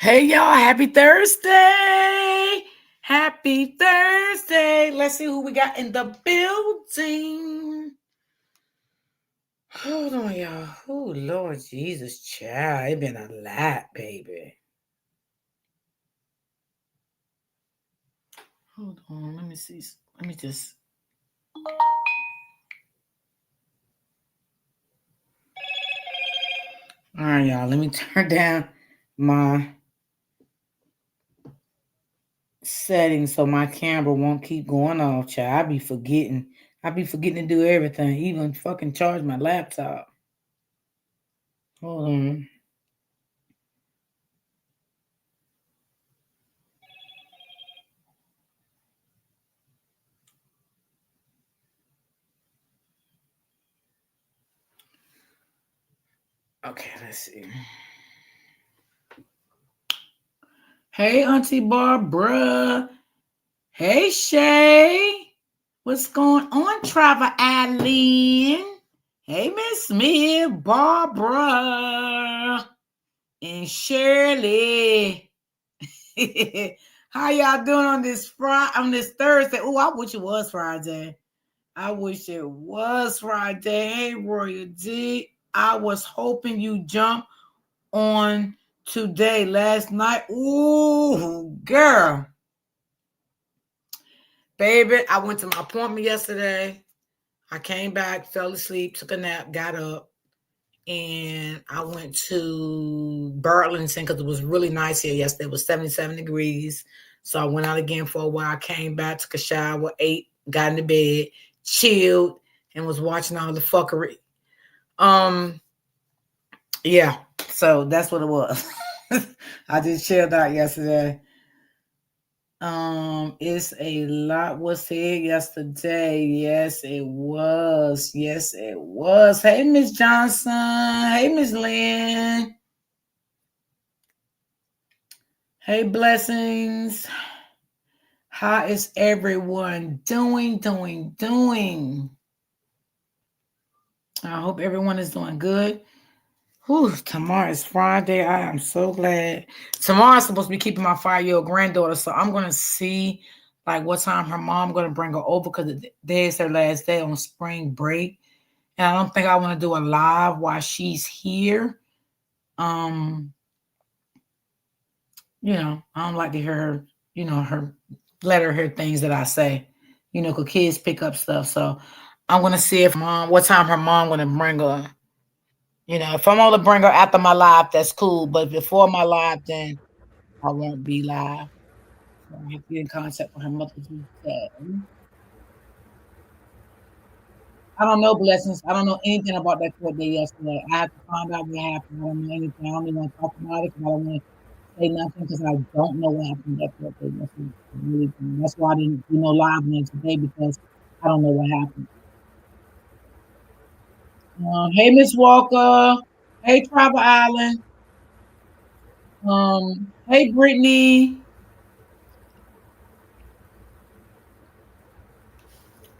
Hey y'all, happy Thursday. Happy Thursday. Let's see who we got in the building. Hold on, y'all. Oh, Lord Jesus, child. It been a lot, baby. Hold on. Let me see. Let me just. All right, y'all. Let me turn down my settings so my camera won't keep going off, child. I be forgetting. I be forgetting to do everything, even fucking charge my laptop. Hold on. Okay, let's see. Hey, Auntie Barbara. Hey, Shay. What's going on, Travel Island? Hey, Miss Smith, Barbara, and Shirley. How y'all doing on this Thursday? Oh, I wish it was Friday. I wish it was Friday. Hey, Royal D. I was hoping you jump on today. Last night. Ooh, girl. Baby, I went to my appointment yesterday. I came back, fell asleep, took a nap, got up, and I went to Burlington because it was really nice here yesterday. It was 77 degrees. So I went out again for a while, came back, took a shower, ate, got into bed, chilled, and was watching all the fuckery. Um, yeah, so that's what it was. I just chilled out yesterday. It's a lot was said yesterday. Yes, it was. Yes, it was. Hey, Miss Johnson. Hey, Miss Lynn. Hey, blessings. How is everyone doing? I hope everyone is doing good. Whew, tomorrow is Friday. I am so glad. Tomorrow's supposed to be keeping my 5-year-old granddaughter, so I'm gonna see like what time her mom gonna bring her over because today is her last day on spring break, and I don't think I want to do a live while she's here. Um, I don't like to hear her, her let her hear things that I say, because kids pick up stuff. So I'm gonna see if what time her mom gonna bring her. If I'm gonna bring her after my live, that's cool. But before my live, then I won't be live. So I have to get in contact with her mother today. I don't know blessings. I don't know anything about that court day yesterday. I have to find out what happened. I don't know anything. I don't even want to talk about it because I don't want to say nothing because I don't know what happened that court day yesterday. I really don't. That's why I didn't do no live man today because I don't know what happened. Hey, Miss Walker. Hey, Travel Island. Hey, Brittany.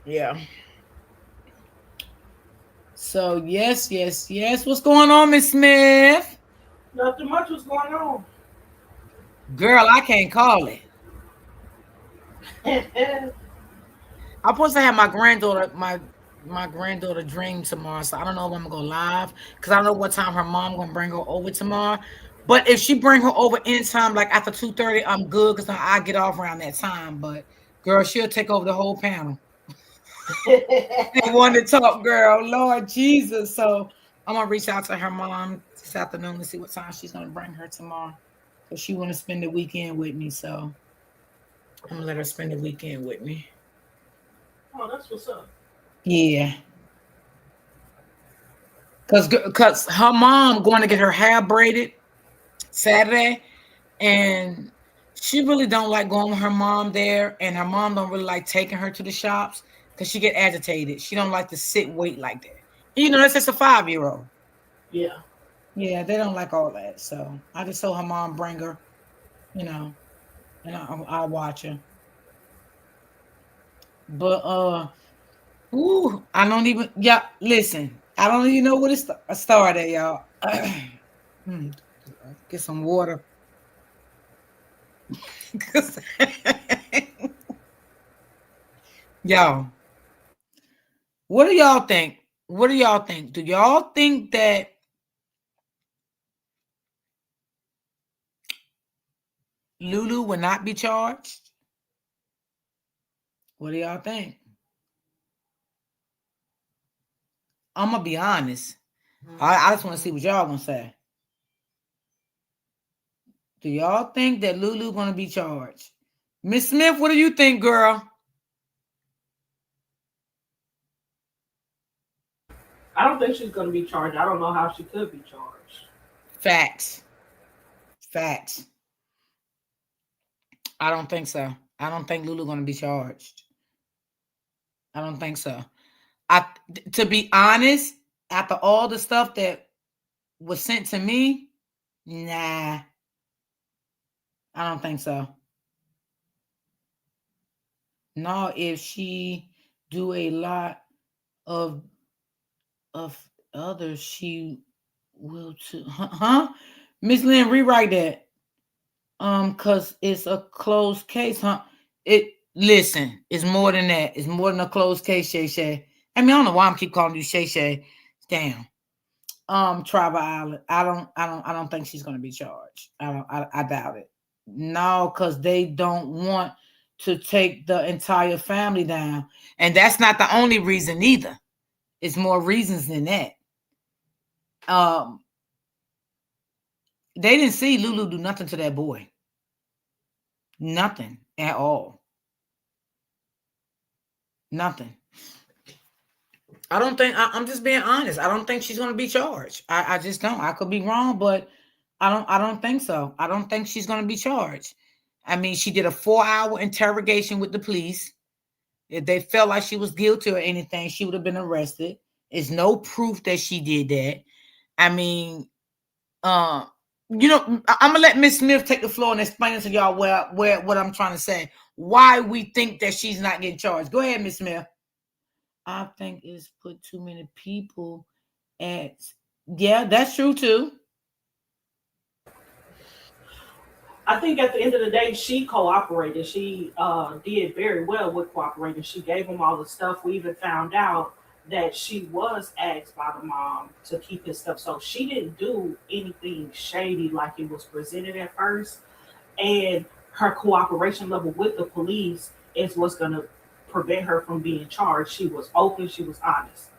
Yeah. So yes. What's going on, Miss Smith? Nothing much was going on. Girl, I can't call it. I I'm supposed to have my granddaughter dream tomorrow, so I don't know if I'm gonna go live because I don't know what time her mom gonna bring her over tomorrow. But if she bring her over anytime, like after 2:30, I'm good because I get off around that time. But girl, she'll take over the whole panel. They want to talk, girl. Lord Jesus. So I'm gonna reach out to her mom this afternoon to see what time she's gonna bring her tomorrow. Cause she wanna spend the weekend with me. So I'm gonna let her spend the weekend with me. oh, that's what's up. Yeah. Cause her mom going to get her hair braided Saturday, and she really don't like going with her mom there, and her mom don't really like taking her to the shops because she get agitated. She don't like to sit wait like that. That's just a 5-year-old. Yeah. Yeah, they don't like all that. So I just told her mom bring her, you know, and I'll watch her. But ooh, I don't even. Yeah, listen, I don't even know what it started, y'all. Hmm, get some water. Y'all, what do y'all think? What do y'all think? Do y'all think that Lulu will not be charged? What do y'all think? I'm gonna be honest. I just want to see what y'all gonna say. Do y'all think that Lulu gonna be charged? Miss Smith, what do you think, girl? I don't think she's going to be charged. I don't know how she could be charged. Facts. Facts. I don't think so. I don't think Lulu gonna be charged. I don't think so. I to be honest, after all the stuff that was sent to me, nah, I don't think so. No, if she do a lot of of others, she will too. Huh? Miss Lynn, rewrite that. Cause it's a closed case, huh? It listen, it's more than that. It's more than a closed case, Shay Shay. I mean, I don't know why I'm keep calling you Shay Shay. Damn. Tribal Island. I don't think she's gonna be charged. I doubt it. No, because they don't want to take the entire family down. And that's not the only reason either. It's more reasons than that. Um, they didn't see Lulu do nothing to that boy. Nothing at all. Nothing. I don't think I'm just being honest. I don't think she's gonna be charged. I just don't. I could be wrong, but I don't think so. I don't think she's gonna be charged. I mean, she did a 4-hour interrogation with the police. If they felt like she was guilty or anything, she would have been arrested. There's no proof that she did that. I mean, uh, I'm gonna let Miss Smith take the floor and explain to y'all where what I'm trying to say. Why we think that she's not getting charged. Go ahead, Miss Smith. I think it's put too many people at. Yeah, that's true too. I think at the end of the day, she cooperated. She did very well with cooperating. She gave him all the stuff. We even found out that she was asked by the mom to keep his stuff. So she didn't do anything shady like it was presented at first. And her cooperation level with the police is what's going to prevent her from being charged. She was open, she was honest.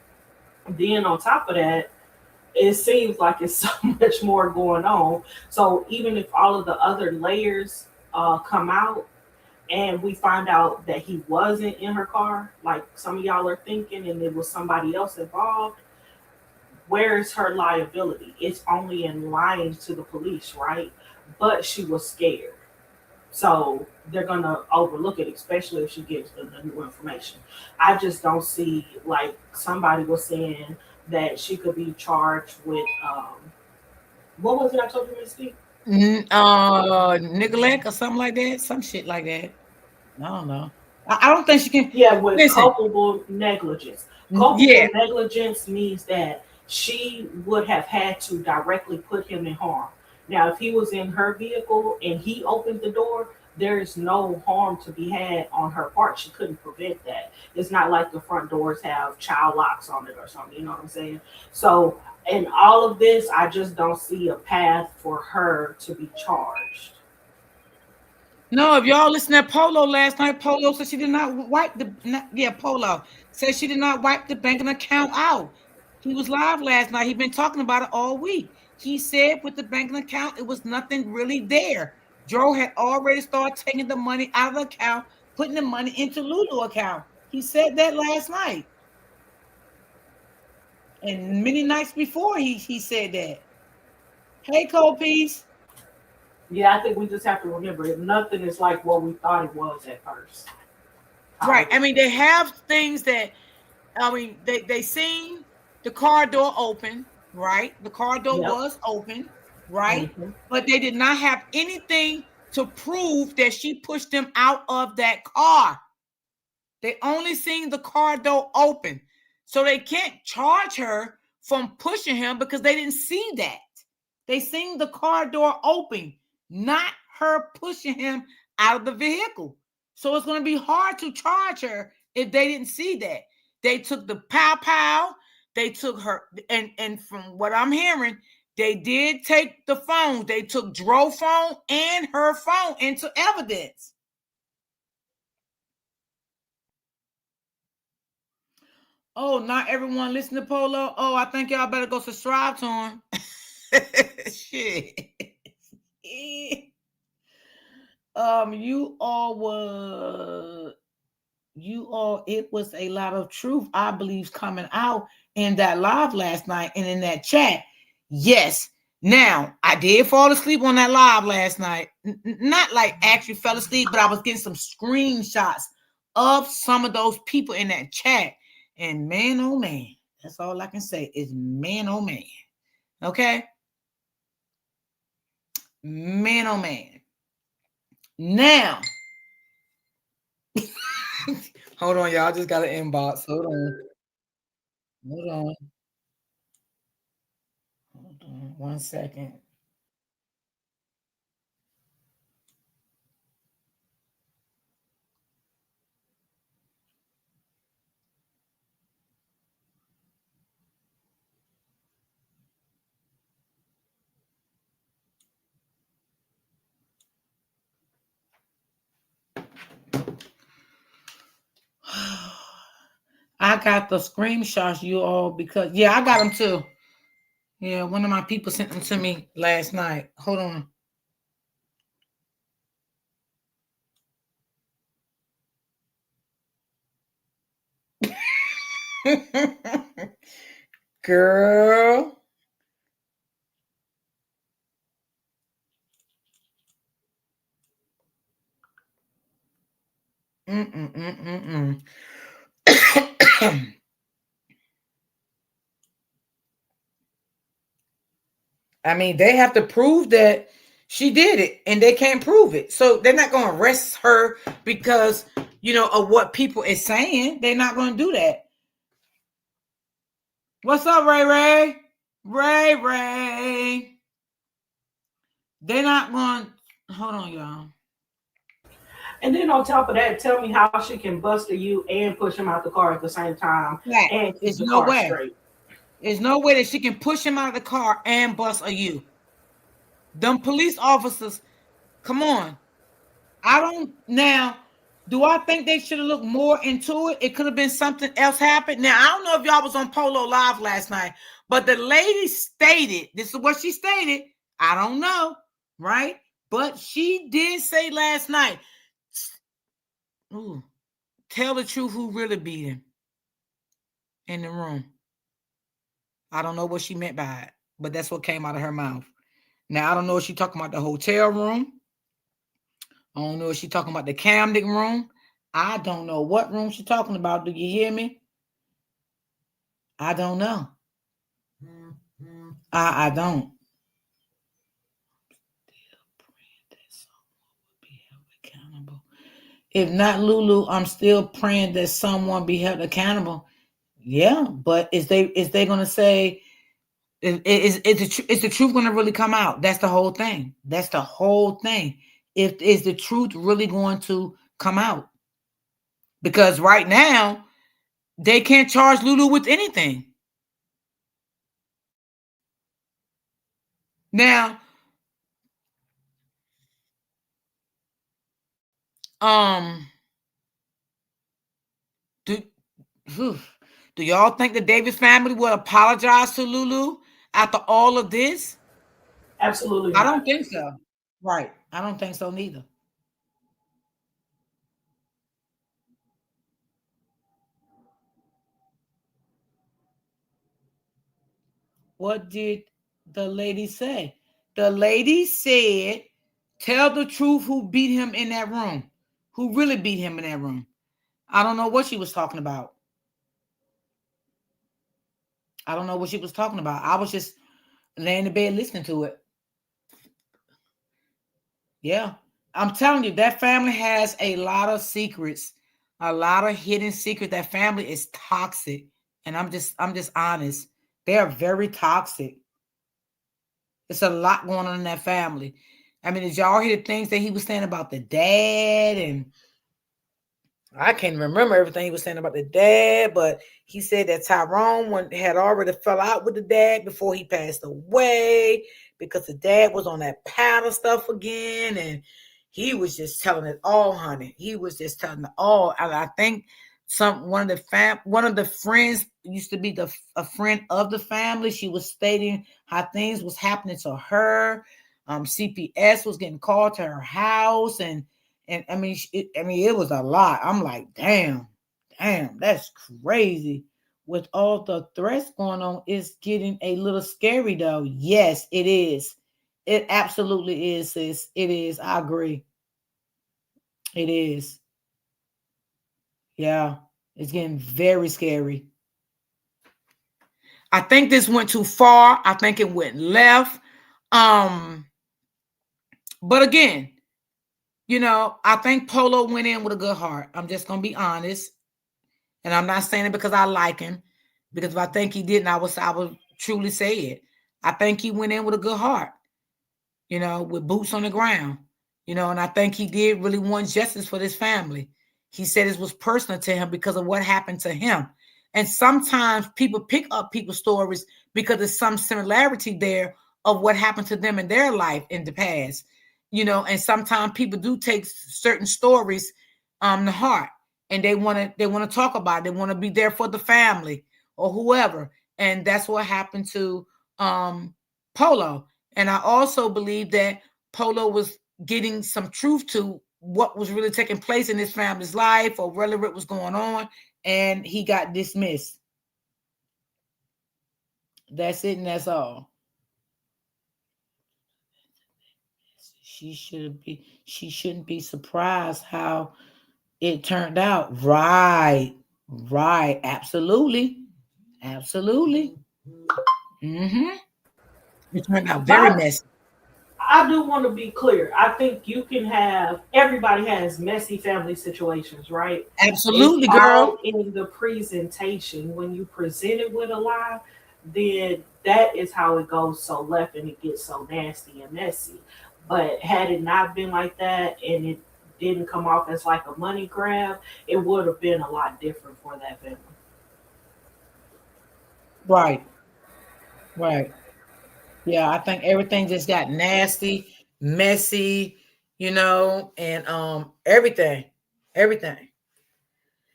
Then on top of that, it seems like it's so much more going on. So even if all of the other layers come out and we find out that he wasn't in her car, like some of y'all are thinking, and it was somebody else involved, where is her liability? It's only in lying to the police, right? But she was scared. So they're gonna overlook it, especially if she gives them the new information. I just don't see, like somebody was saying, that she could be charged with what was it I told you, Miss D? Neglect or something like that. Some shit like that. I don't know. I don't think she can. Yeah, with Listen. culpable negligence. Culpable Yeah. negligence means that she would have had to directly put him in harm. Now, if he was in her vehicle and he opened the door, there is no harm to be had on her part. She couldn't prevent that. It's not like the front doors have child locks on it or something. You know what I'm saying? So, in all of this, I just don't see a path for her to be charged. No, if y'all listen to Polo last night, Polo said she did not wipe yeah, Polo said she did not wipe the banking account out. He was live last night. He's been talking about it all week. He said with the banking account, it was nothing really there. Joe had already started taking the money out of the account, putting the money into Lulu account. He said that last night. And many nights before he said that. Hey, Cole Peace. Yeah, I think we just have to remember that nothing is like what we thought it was at first. How Right. it I is. mean, they have things that they seen the car door open, right? The car door Yep. was open, right? Hmm. But they did not have anything to prove that she pushed them out of that car. They only seen the car door open. So they can't charge her from pushing him because they didn't see that. They seen the car door open, not her pushing him out of the vehicle. So it's going to be hard to charge her if they didn't see that. They took the pow pow, they took her, and from what I'm hearing, they did take the phone. They took Dro's phone and her phone into evidence. Oh, not everyone listen to Polo. Oh, I think y'all better go subscribe to him. Shit. You all were it was a lot of truth, I believe, coming out in that live last night and in that chat. Yes. Now, I did fall asleep on that live last night. Not like actually fell asleep, but I was getting some screenshots of some of those people in that chat. And man, oh man, that's all I can say is man, oh man. Okay? Man, oh man. Now, hold on, y'all. I just got an inbox. Hold on. Hold on. Hold on 1 second. I got the screenshots, you all, because yeah, I got them too. Yeah, one of my people sent them to me last night. Hold on. Girl. Mm-mm-mm-mm-mm. I mean, they have to prove that she did it, and they can't prove it. So they're not going to arrest her because, of what people is saying. They're not going to do that. What's up, Ray Ray? Ray Ray. They're not going to. Hold on, y'all. And then on top of that, tell me how she can bust a you and push him out the car at the same time Right. and keep There's the no car way. straight. There's no way that she can push him out of the car and bust a you. Them police officers, come on. I don't now. Do I think they should have looked more into it? It could have been something else happened. Now I don't know if y'all was on Polo Live last night, but the lady stated, this is what she stated. I don't know, right? But she did say last night, ooh, tell the truth who really beat him in the room. I don't know what she meant by it, but that's what came out of her mouth. Now I don't know if she talking about the hotel room. I don't know if she talking about the Camden room. I don't know what room she talking about. Do you hear me? I don't know. I don't. If not Lulu, I'm still praying that someone be held accountable. Yeah, but is they gonna say is the truth gonna really come out? That's the whole thing. That's the whole thing. If is the truth really going to come out? Because right now they can't charge Lulu with anything. Now, um, do do y'all think the Davis family will apologize to Lulu after all of this? Absolutely I don't not. think so. Right. I don't think so neither. What did the lady say? The lady said, tell the truth who beat him in that room. Who really beat him in that room. I don't know what she was talking about. I don't know what she was talking about. I was just laying in bed listening to it. Yeah. I'm telling you, that family has a lot of secrets, a lot of hidden secrets. That family is toxic. And I'm just honest. They are very toxic. It's a lot going on in that family. I mean, did y'all hear the things that he was saying about the dad? And I can't remember everything he was saying about the dad, but he said that had already fell out with the dad before he passed away because the dad was on that paddle stuff again, and he was just telling it all, honey. He was just telling it all, and I think one of the friends used to be a friend of the family. She was stating how things was happening to her. CPS was getting called to her house, and I mean, it was a lot. I'm like, damn, that's crazy. With all the threats going on, it's getting a little scary, though. Yes, it is. It absolutely is, sis. It is. I agree. It is. Yeah, it's getting very scary. I think this went too far. I think it went left. Um, but again, I think Polo went in with a good heart. I'm just gonna be honest. And I'm not saying it because I like him, because if I think he didn't, I would truly say it. I think he went in with a good heart, with boots on the ground, and I think he did really want justice for this family. He said it was personal to him because of what happened to him. And sometimes people pick up people's stories because there's some similarity there of what happened to them in their life in the past, and sometimes people do take certain stories to heart, and they want to talk about it. They want to be there for the family or whoever. And that's what happened to Polo. And I also believe that Polo was getting some truth to what was really taking place in his family's life or whatever it was going on, and he got dismissed. That's it, and that's all. She shouldn't be surprised how it turned out. Right. Right. Absolutely. Absolutely. Mm-hmm. It turned out But very messy. I do want to be clear. I think you can have, everybody has messy family situations, right? It's Absolutely, girl. all in the presentation. When you present it with a lie, then that is how it goes so left and it gets so nasty and messy. But had it not been like that and it didn't come off as like a money grab, it would have been a lot different for that family. Right. Right. Yeah, I think everything just got nasty, messy, and everything. Everything.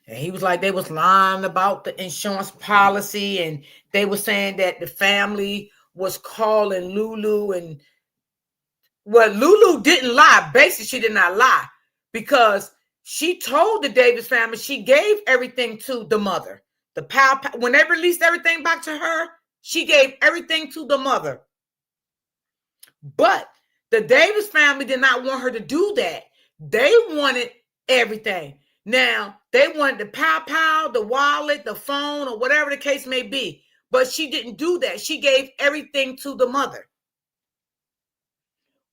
And he was like they was lying about the insurance policy, and they were saying that the family was calling Lulu. And well, Lulu didn't lie. Basically, she did not lie because she told the Davis family she gave everything to the mother. The pal when they released everything back to her, she gave everything to the mother. But the Davis family did not want her to do that. They wanted everything. Now, they wanted the pow, the wallet, the phone, or whatever the case may be. But she didn't do that. She gave everything to the mother,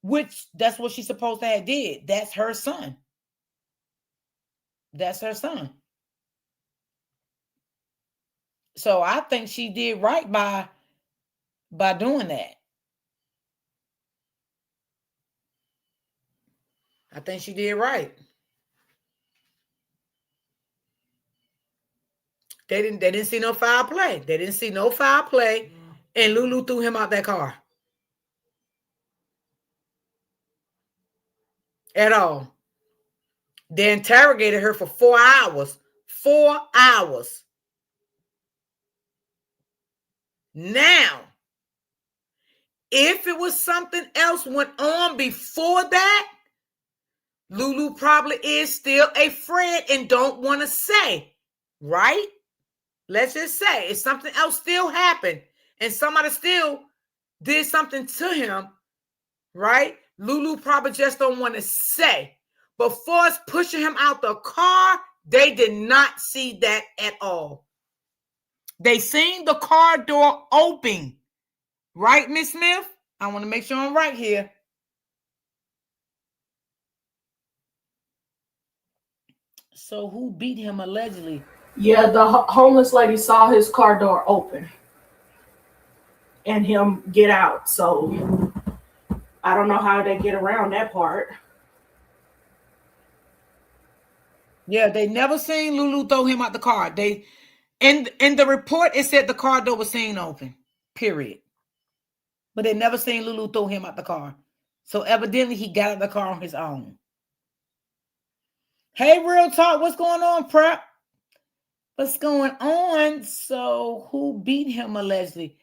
which that's what she's supposed to have did. That's her son. That's her son. So I think she did right by doing that. I think she did right. They didn't see no foul play. They didn't see no foul play. And Lulu threw him out that car at all. They interrogated her for 4 hours. 4 hours. Now, if it was something else went on before that, Lulu probably is still a friend and don't want to say, right? Let's just say if something else still happened and somebody still did something to him, right? Lulu probably just don't want to say. But for us pushing him out the car, they did not see that at all. They seen the car door open. Right, Miss Smith? I want to make sure I'm right here. So who beat him allegedly? Yeah, the homeless lady saw his car door open and him get out. So I don't know how they get around that part. Yeah, they never seen Lulu throw him out the car. They in the report it said the car door was seen open. Period. But they never seen Lulu throw him out the car. So evidently he got out of the car on his own. Hey, real talk, what's going on, prep? What's going on? So who beat him allegedly?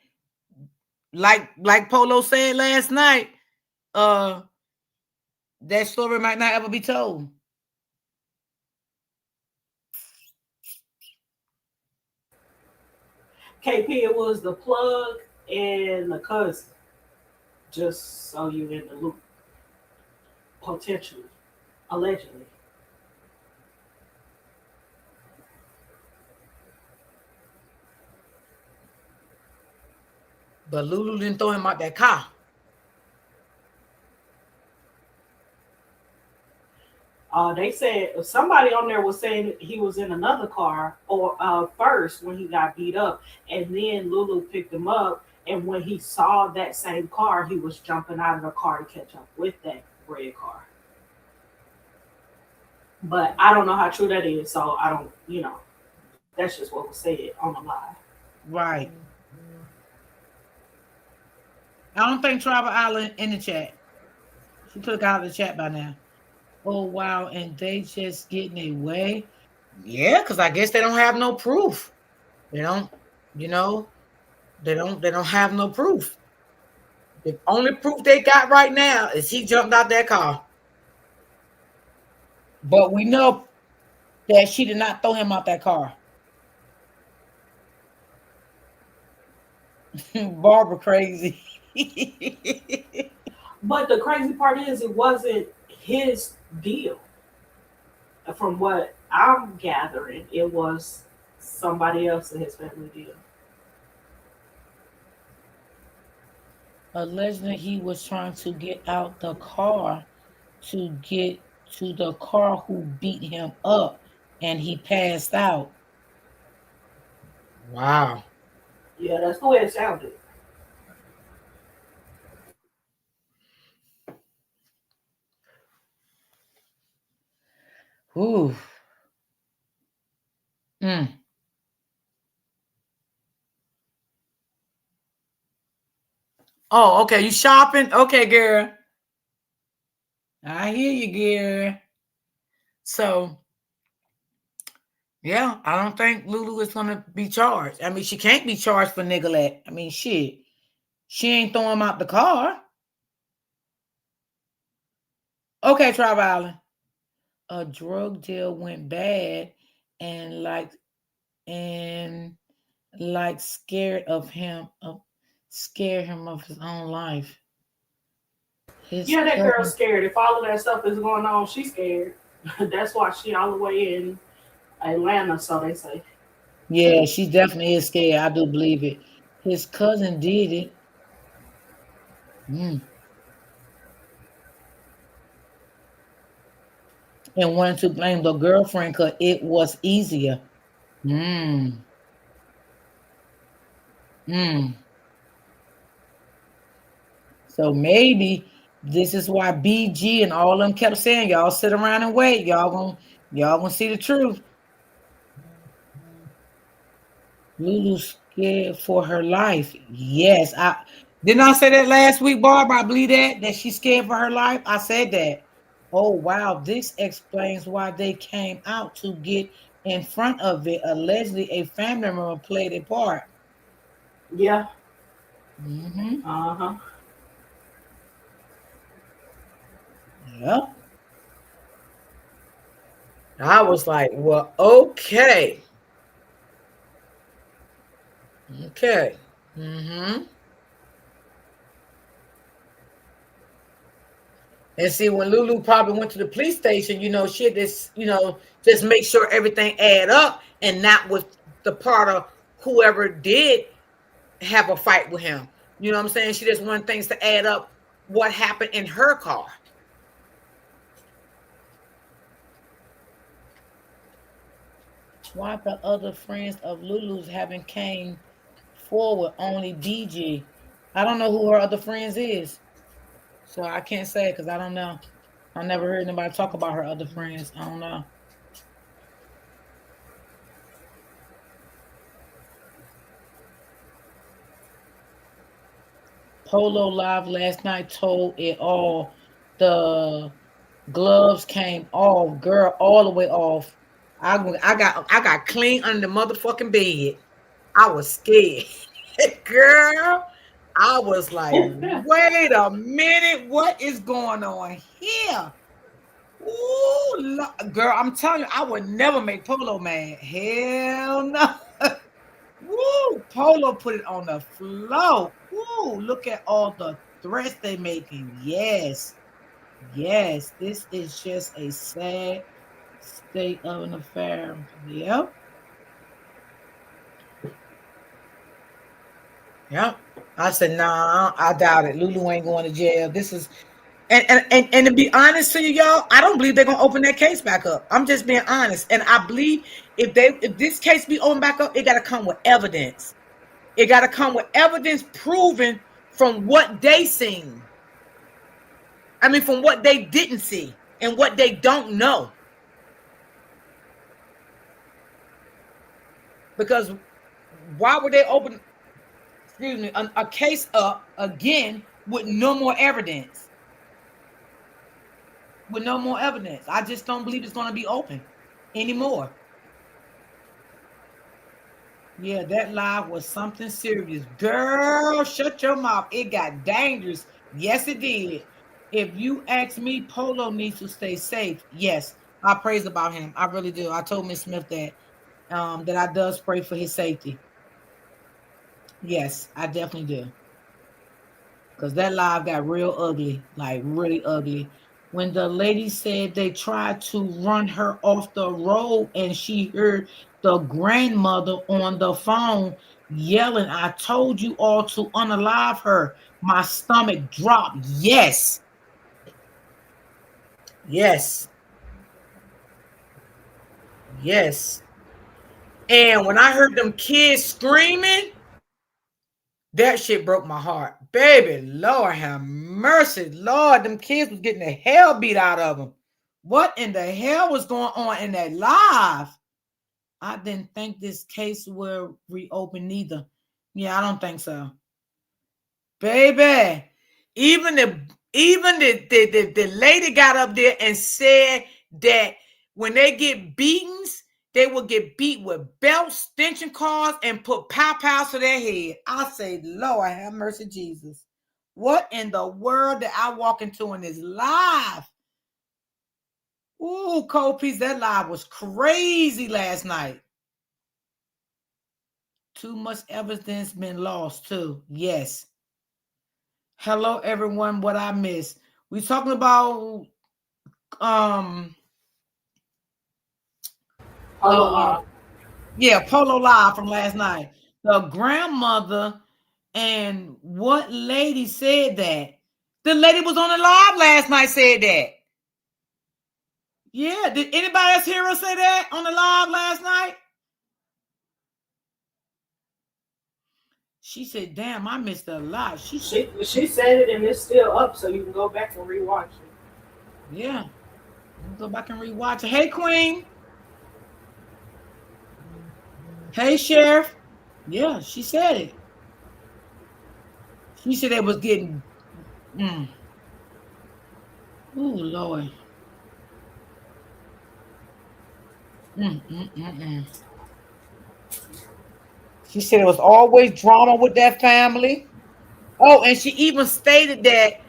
Like Polo said last night, uh, that story might not ever be told. KP, it was the plug and the cousin. Just so you in the loop, potentially, allegedly. But Lulu didn't throw him out that car. They said somebody on there was saying he was in another car or first when he got beat up, and then Lulu picked him up. And when he saw that same car, he was jumping out of the car to catch up with that red car. But I don't know how true that is, so I don't, that's just what was said on the live. Right. I don't think Tribal Island in the chat. She took out of the chat by now. Oh wow, and they just getting away. Yeah, because I guess they don't have no proof. They don't, you know, they don't have no proof. The only proof they got right now is he jumped out that car. But we know that she did not throw him out that car. Barbara crazy. But the crazy part is, it wasn't his deal. From what I'm gathering, it was somebody else in his family deal. Allegedly, he was trying to get out the car to get to the car who beat him up, and he passed out. Wow. Yeah, that's the way it sounded. Ooh. Mm. Oh, okay. You shopping? Okay, girl. I hear you, girl. So, yeah, I don't think Lulu is gonna be charged. I mean, she can't be charged for neglect. I mean, shit. She ain't throw him out the car. Okay, Tribe Island. A drug deal went bad, and and scared of him, scare him of his own life. His Yeah, that girl's cousin. scared. If all of that stuff is going on, she's scared. That's why she all the way in Atlanta, so they say. Yeah, she definitely is scared. I do believe it. His cousin did it. Mm. And wanted to blame the girlfriend because it was easier. Mm. Mm. So maybe this is why BG and all of them kept saying, "Y'all sit around and wait. Y'all gonna see the truth." Lulu's scared for her life. Yes, I didn't. I say that last week, Barbara. I believe that she's scared for her life. I said that. Oh wow, this explains why they came out to get in front of it. Allegedly, a family member played a part. Yeah. Mm-hmm. Uh huh. Yep. I was like, well, okay, okay. Mm-hmm. And see, when Lulu probably went to the police station, shit, just make sure everything add up and not with the part of whoever did have a fight with him. You know what I'm saying? She just wanted things to add up what happened in her car. Why the other friends of Lulu's haven't came forward? Only BG. I don't know who her other friends is. So I can't say because I don't know. I never heard anybody talk about her other friends. I don't know. Polo live last night told it all. The gloves came off, girl, all the way off. I got clean under the motherfucking bed. I was scared, girl. I was like, wait a minute, what is going on here? Ooh, girl, I'm telling you, I would never make Polo mad. Hell no. Woo, Polo put it on the floor. Woo, look at all the threats they making. Yes, yes, this is just a sad state of an affair. Yep, yep. I said, nah, I doubt it. Lulu ain't going to jail. This is and to be honest to you, y'all, I don't believe they're gonna open that case back up. I'm just being honest. And I believe if this case be opened back up, it gotta come with evidence. It gotta come with evidence proven from what they seen. I mean, from what they didn't see and what they don't know. Because why would they open, excuse me, a case up again with no more evidence? With no more evidence. I just don't believe it's going to be open anymore. Yeah, that live was something serious. Girl, shut your mouth. It got dangerous. Yes, it did. If you ask me, Polo needs to stay safe. Yes, I praise about him. I really do. I told Miss Smith that I does pray for his safety. Yes, I definitely do. Because that live got real ugly, like really ugly. When the lady said they tried to run her off the road and she heard the grandmother on the phone yelling, I told you all to unalive her. My stomach dropped. Yes, yes, yes. And when I heard them kids screaming, that shit broke my heart. Baby, Lord have mercy. Lord, them kids was getting the hell beat out of them. What in the hell was going on in that live? I didn't think this case will reopen either. Yeah, I don't think so. Baby, even the lady got up there and said that when they get beatings, they will get beat with belts, stenching cars, and put pow pows to their head. I say, Lord, have mercy, Jesus. What in the world did I walk into in this live? Ooh, Cold Piece, that live was crazy last night. Too much evidence been lost, too. Yes. Hello, everyone. What I missed? We talking about um Polo uh Live. yeah, Polo Live from last night. The grandmother and what lady said that? The lady was on the live last night said that. Yeah, did anybody else hear her say that on the live last night? She said, "Damn, I missed a lot." She said, She said it and it's still up, so you can go back and rewatch it. "Yeah, go back and rewatch it." Hey, Queen. Hey, Sheriff. Yeah, she said it. She said it was getting. Mm. Oh Lord. Mm, mm, mm, mm. She said it was always drama with that family. Oh, and she even stated that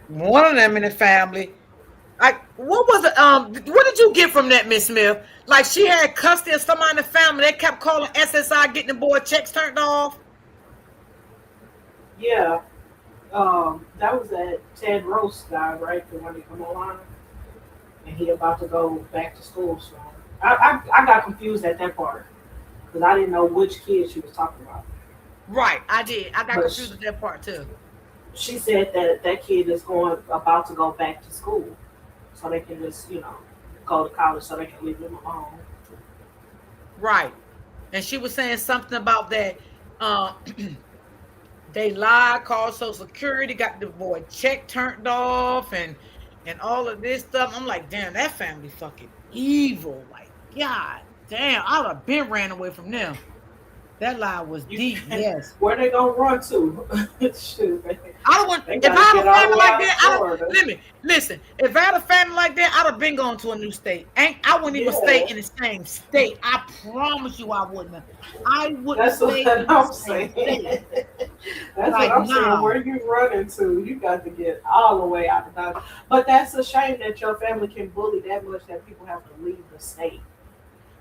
one of them in the family, like, what was it? What did you get from that, Miss Smith? Like, she had custody of somebody in the family. They kept calling SSI, getting the boy checks turned off. Yeah, that was that Ted Roast guy, right? The one that come online, and he about to go back to school. So I got confused at that part because I didn't know which kid she was talking about. Right, I did. I got But confused with that part too. she said that that kid is going about to go back to school, so they can just go to college, so they can leave him alone. Right, and she was saying something about that. Uh, They lied, called Social Security, got the boy check turned off, and all of this stuff. I'm like, damn, that family fucking evil. Like, God damn, I'd have been ran away from them. That lie was You deep, can yes. where they gonna run to? Shoot, I don't want they if I gotta had get a all the family way like out of that, Florida. let me listen. If I had a family like that, I'd have been going to a new state. Ain't I wouldn't even stay Yeah, in the same state. I promise you I wouldn't have. I wouldn't that's what stay in the I'm same state. saying. That's what Like, I'm saying. nah. Where you running to? You got to get all the way out of Dodge. But that's a shame that your family can bully that much that people have to leave the state.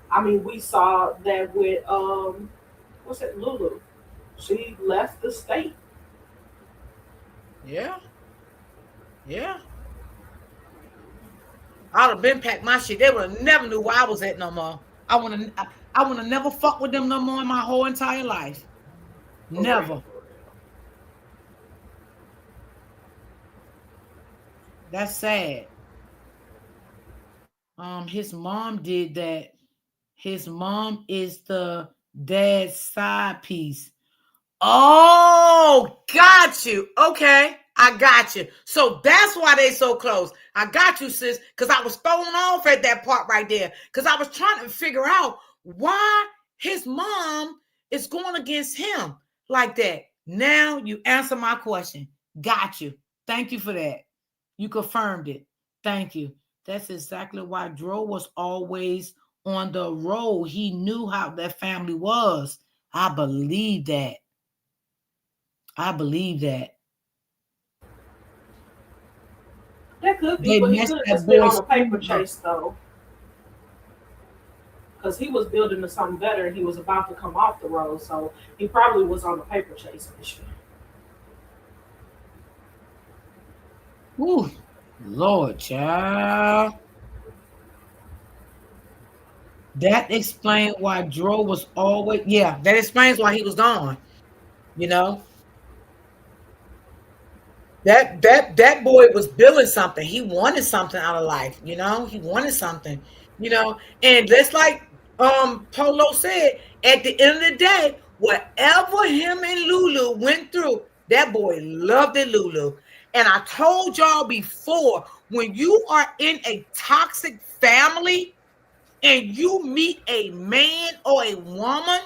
I mean, we saw that with what's it, Lulu? She left the state. Yeah, yeah. I'd have been packed my shit. They would have never knew where I was at no more. I would have never fucked with them no more in my whole entire life. For real, Never. for real. That's sad. His mom did that. His mom is the dad's side piece. Oh, got you. Okay, I got you. So that's why they so close. I got you, sis, because I was thrown off at that part right there. Because I was trying to figure out why his mom is going against him like that. Now you answer my question. Got you. Thank you for that. You confirmed it. Thank you. That's exactly why Dro was always on the road. He knew how that family was. I believe that. I believe that. That could be, They but he messed could have that just been on boy's a paper school up. chase though, because he was building to something better and he was about to come off the road, so he probably was on a paper chase mission. Ooh, Lord, child. That explains why Dro was always, yeah, that explains why he was gone. You know, that boy was building something. He wanted something out of life. He wanted something. And just like Polo said, at the end of the day, whatever him and Lulu went through, that boy loved it, Lulu. And I told y'all before, when you are in a toxic family and you meet a man or a woman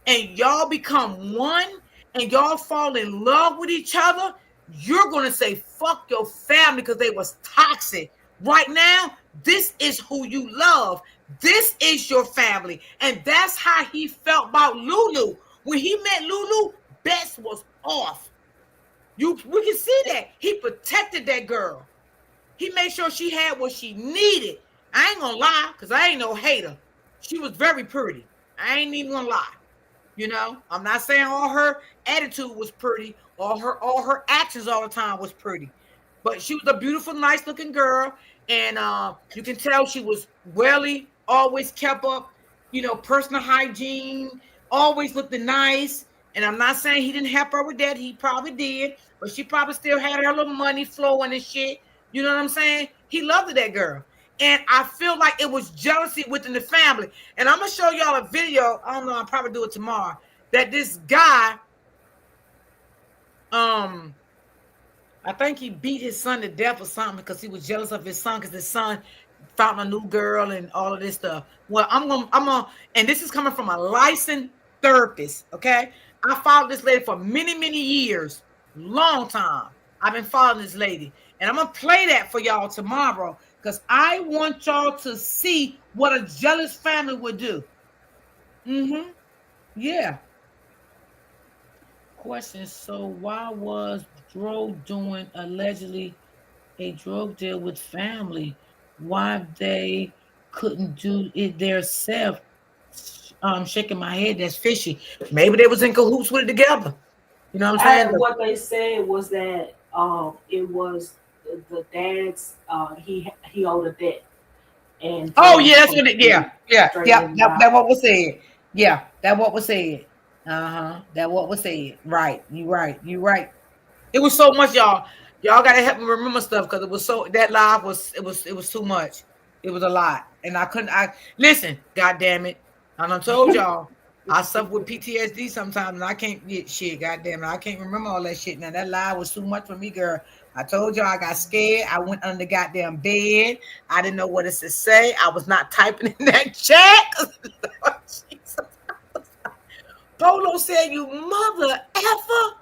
and y'all become one and y'all fall in love with each other, you're going to say, fuck your family because they was toxic. Right now, this is who you love. This is your family. And that's how he felt about Lulu. When he met Lulu, Bess was off. We can see that. He protected that girl. He made sure she had what she needed. I ain't gonna lie, because I ain't no hater. She was very pretty. I ain't even gonna lie. I'm not saying all her attitude was pretty, all her actions all the time was pretty. But she was a beautiful, nice looking girl. And you can tell she was welly, always kept up, personal hygiene, always looked nice. And I'm not saying he didn't help her with that. He probably did, but she probably still had her little money flowing and shit. You know what I'm saying? He loved that girl. And I feel like it was jealousy within the family. And I'm gonna show y'all a video. I don't know, I'll probably do it tomorrow. That this guy, um, I think he beat his son to death or something because he was jealous of his son because his son found a new girl and all of this stuff. Well, and this is coming from a licensed therapist. Okay, I followed this lady for many, many years, long time. I've been following this lady, and I'm gonna play that for y'all tomorrow because I want y'all to see what a jealous family would do. Mm-hmm. Yeah. Question. So why was Dro doing allegedly a drug deal with family? Why they couldn't do it themselves? Shaking my head. That's fishy. Maybe they was in cahoots with it together. You know what I'm saying? What they said was that it was the dad's he owed a debt and Dre Oh was yeah, that's supposed what it. to Yeah, yeah, straighten yeah. it That out. what was said. Yeah, that what was said. That what was said. Right. You right. You right. It was so much, y'all. Y'all gotta help me remember stuff because it was so that live was too much. It was a lot, and I couldn't. I listen. God damn it! I done told y'all. I suffer with PTSD sometimes, and I can't get shit. Goddamn it, I can't remember all that shit. Now that lie was too much for me, girl. I told y'all I got scared. I went under the goddamn bed. I didn't know what it to say. I was not typing in that chat. Lord Jesus. Polo said, "You mother effer,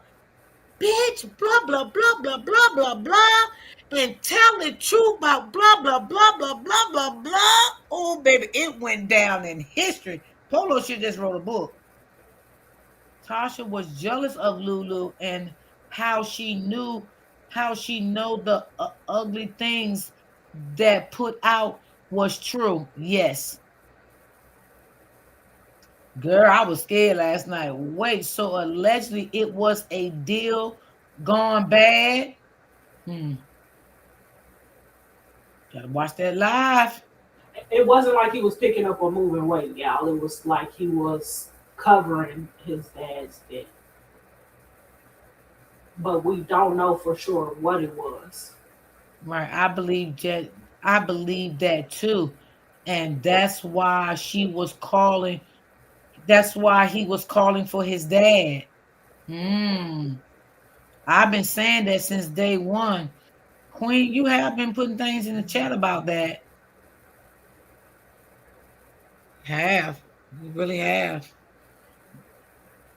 bitch, blah blah blah blah blah blah blah, and tell the truth about blah blah blah blah blah blah blah." Oh baby, it went down in history. Polo should just wrote a book. Tasha was jealous of Lulu and how she knew how she know the ugly things that put out was true. Yes. Girl, I was scared last night. Wait, so allegedly it was a deal gone bad? Hmm. Gotta watch that live. It wasn't like he was picking up or moving weight, y'all. It was like he was covering his dad's debt. But we don't know for sure what it was. Right. I believe that too. And that's why she was calling. That's why he was calling for his dad. Hmm. I've been saying that since day one. Queen, you have been putting things in the chat about that. Have. You really have.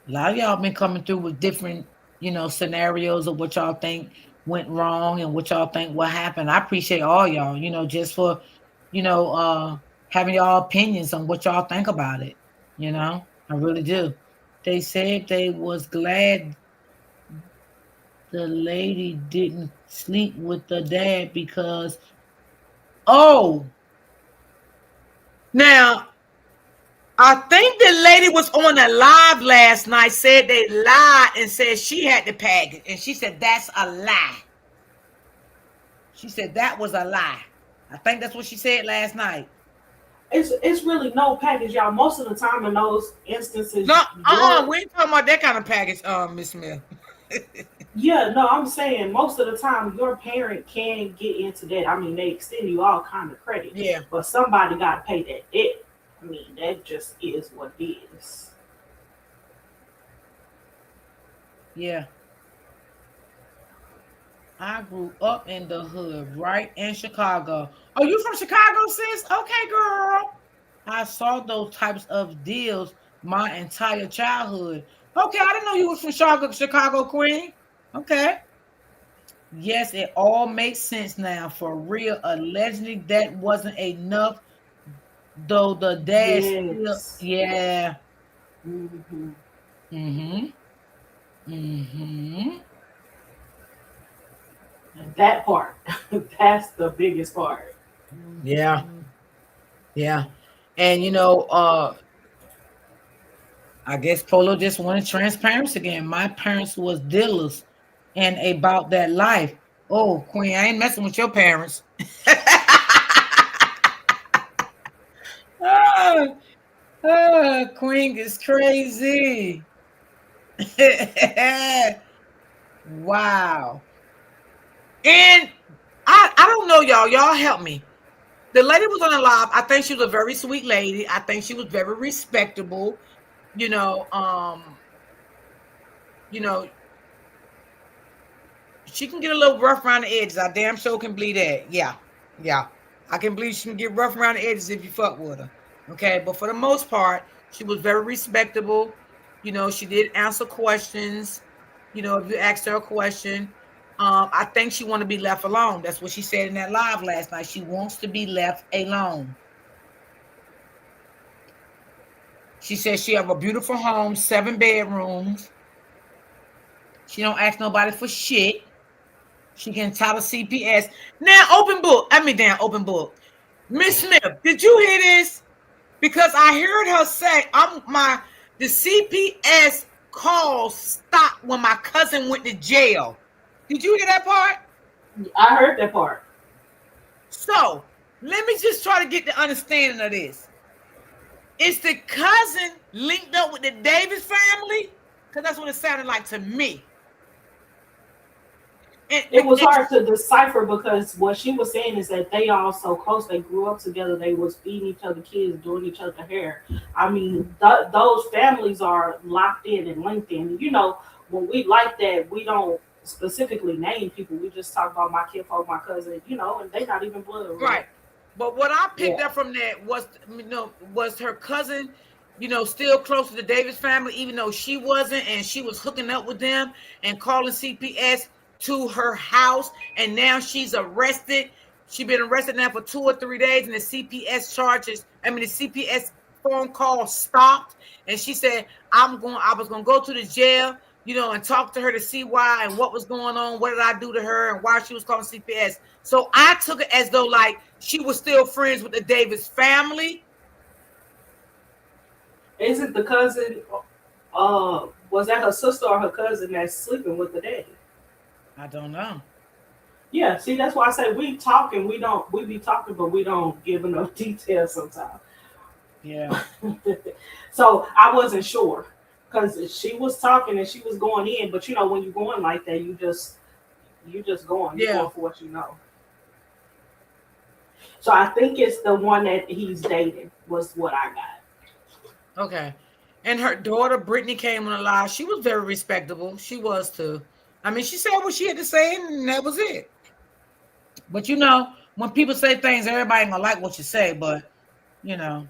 A lot of y'all been coming through with different, scenarios of what y'all think went wrong and what y'all think what happened. I appreciate all y'all, just for, you know, uh having y'all opinions on what y'all think about it. I really do. They said they was glad the lady didn't sleep with the dad because oh now I think the lady was on a live last night, said they lied and said she had the package. And she said that's a lie. She said that was a lie. I think that's what she said last night. It's really no package, y'all. Most of the time in those instances, No, your we ain't talking about that kind of package, Miss Smith. yeah, no, I'm saying most of the time your parent can get into that. I mean, they extend you all kind of credit, Yeah, but somebody got to pay that debt. I mean, that just is what it is. yeah. I grew up in the hood, right in Chicago. Oh, you from Chicago, sis? Okay, girl. I saw those types of deals my entire childhood. Okay, I didn't know you was from Chicago, Queen. Okay. Yes, it all makes sense now. For real, allegedly that wasn't enough, though the dad still, Yes. yeah. Hmm. Mm-hmm. Mm-hmm. And that part, that's the biggest part. Yeah, yeah. And I guess Polo just wanted transparency again. My parents was dealers and about that life. Oh, Queen, I ain't messing with your parents. Oh, Queen is crazy. Wow. And I don't know, y'all. Y'all help me. The lady was on the live. I think she was a very sweet lady. I think she was very respectable. You know, um, you know, she can get a little rough around the edges. I damn sure can believe that. Yeah. Yeah. I can believe she can get rough around the edges if you fuck with her. Okay. But for the most part, she was very respectable. She did answer questions. If you asked her a question. I think she want to be left alone. That's what she said in that live last night. She wants to be left alone. She says she have a beautiful home, 7 bedrooms. She don't ask nobody for shit. She can title CPS. Now, open book. I mean, damn, open book. Miss Smith, did you hear this? Because I heard her say, the CPS call stopped when my cousin went to jail. Did you hear that part? I heard that part. So, let me just try to get the understanding of this. Is the cousin linked up with the Davis family? Because that's what it sounded like to me. it was and hard to decipher because what she was saying is that they all so close. They grew up together. They was feeding each other kids, doing each other hair. I mean, those families are locked in and linked in. You know, when we like that, we don't specifically name people. We just talk about my kid, my cousin. You know, and they not even blood right. real. But what I picked Yeah. up from that was, was her cousin, still close to the Davis family, even though she wasn't, and she was hooking up with them and calling CPS to her house, and now she's arrested. She's been arrested now for 2 or 3 days, and the CPS charges, the CPS phone call stopped, and she said, I was gonna go to the jail, and talk to her to see why and what was going on, what did I do to her, and why she was calling CPS. So I took it as though like she was still friends with the Davis family. Isn't the cousin? Was that her sister or her cousin that's sleeping with the daddy? I don't know. Yeah, see, that's why I say we talking. We don't. We be talking, but we don't give enough details sometimes. Yeah. So I wasn't sure because she was talking and she was going in, but you know when you're going like that, you just going. You Yeah. going for what you know. So I think it's the one that he's dating was what I got. Okay. And her daughter Brittany came on the live. She was very respectable. She was too. She said what she had to say, and that was it. But when people say things, everybody ain't gonna like what you say. But you know,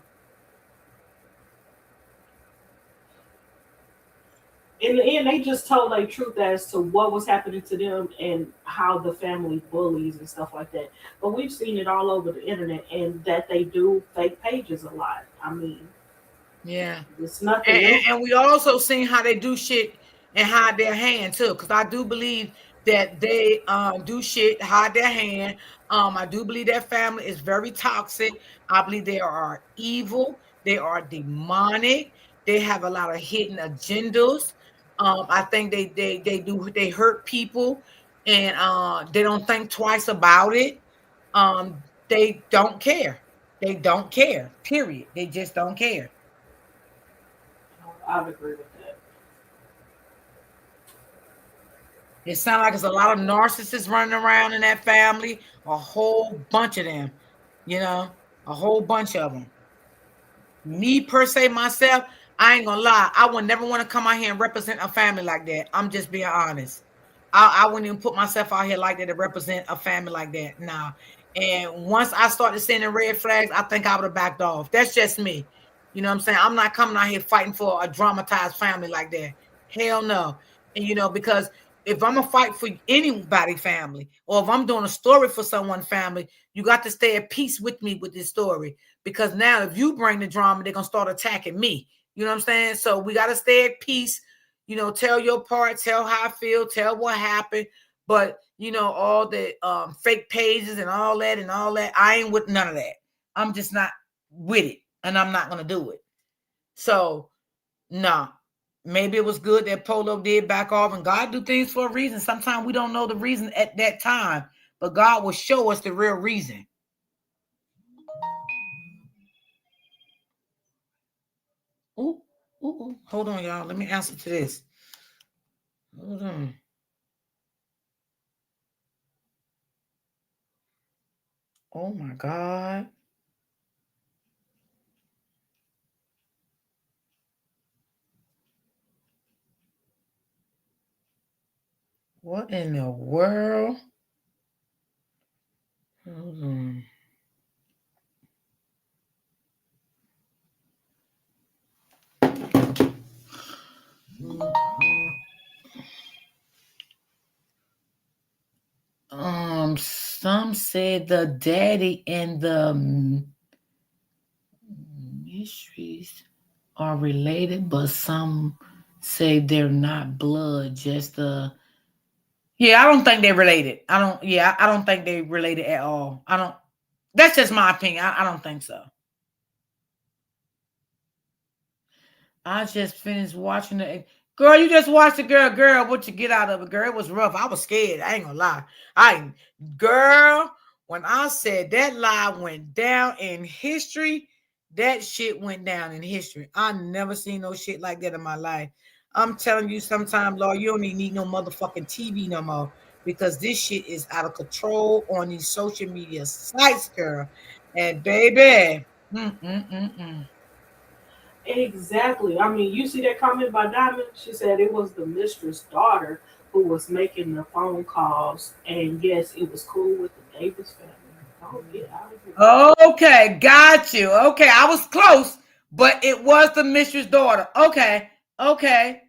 In the end, they just told their truth as to what was happening to them and how the family bullies and stuff like that. But we've seen it all over the internet, and that they do fake pages a lot. I mean, yeah. it's And, nothing and, new. and we also seen how they do shit and hide their hand too, because I do believe that they do shit, hide their hand. I do believe their family is very toxic. I believe they are evil. They are demonic. They have a lot of hidden agendas. I think they hurt people, and they don't think twice about it. They don't care. They don't care. Period. They just don't care. I would agree with that. It sounds like there's a lot of narcissists running around in that family, a whole bunch of them, you know, a whole bunch of them. Me per se myself, I ain't gonna lie. I would never want to come out here and represent a family like that. I'm just being honest. I wouldn't even put myself out here like that to represent a family like that. Nah. And once I started seeing the red flags, I think I would have backed off. That's just me. You know what I'm saying? I'm not coming out here fighting for a dramatized family like that. Hell no. And because if I'm gonna fight for anybody family, or if I'm doing a story for someone family, you got to stay at peace with me with this story, because now if you bring the drama, they're gonna start attacking me. You know what I'm saying? So we gotta stay at peace. Tell your part, tell how I feel, tell what happened. But all the fake pages and all that, I ain't with none of that. I'm just not with it, and I'm not gonna do it. So nah. Maybe it was good that Polo did back off, and God do things for a reason. Sometimes we don't know the reason at that time, but God will show us the real reason. Ooh, ooh, ooh. Hold on, y'all. Let me answer to this. Hold on. Oh my God. What in the world? Hold on. Some said the daddy and the mysteries are related, but some say they're not blood, just the. Yeah, I don't think they're related. I don't. Yeah, I don't think they're related at all. I don't. That's just my opinion. I don't think so. I just finished watching the. Girl, you just watched the girl. Girl, what you get out of it, girl? It was rough. I was scared. I ain't gonna lie. Girl, when I said that lie went down in history, that shit went down in history. I never seen no shit like that in my life. I'm telling you, sometimes, Lord, you don't even need no motherfucking TV no more. because this shit is out of control on these social media sites, girl. And baby, Exactly. I mean, you see that comment by Diamond? She said it was the mistress' daughter who was making the phone calls, and yes, it was cool with the Davis family. Oh, get out of here. okay, got you. Okay, I was close, but it was the mistress' daughter. Okay, okay,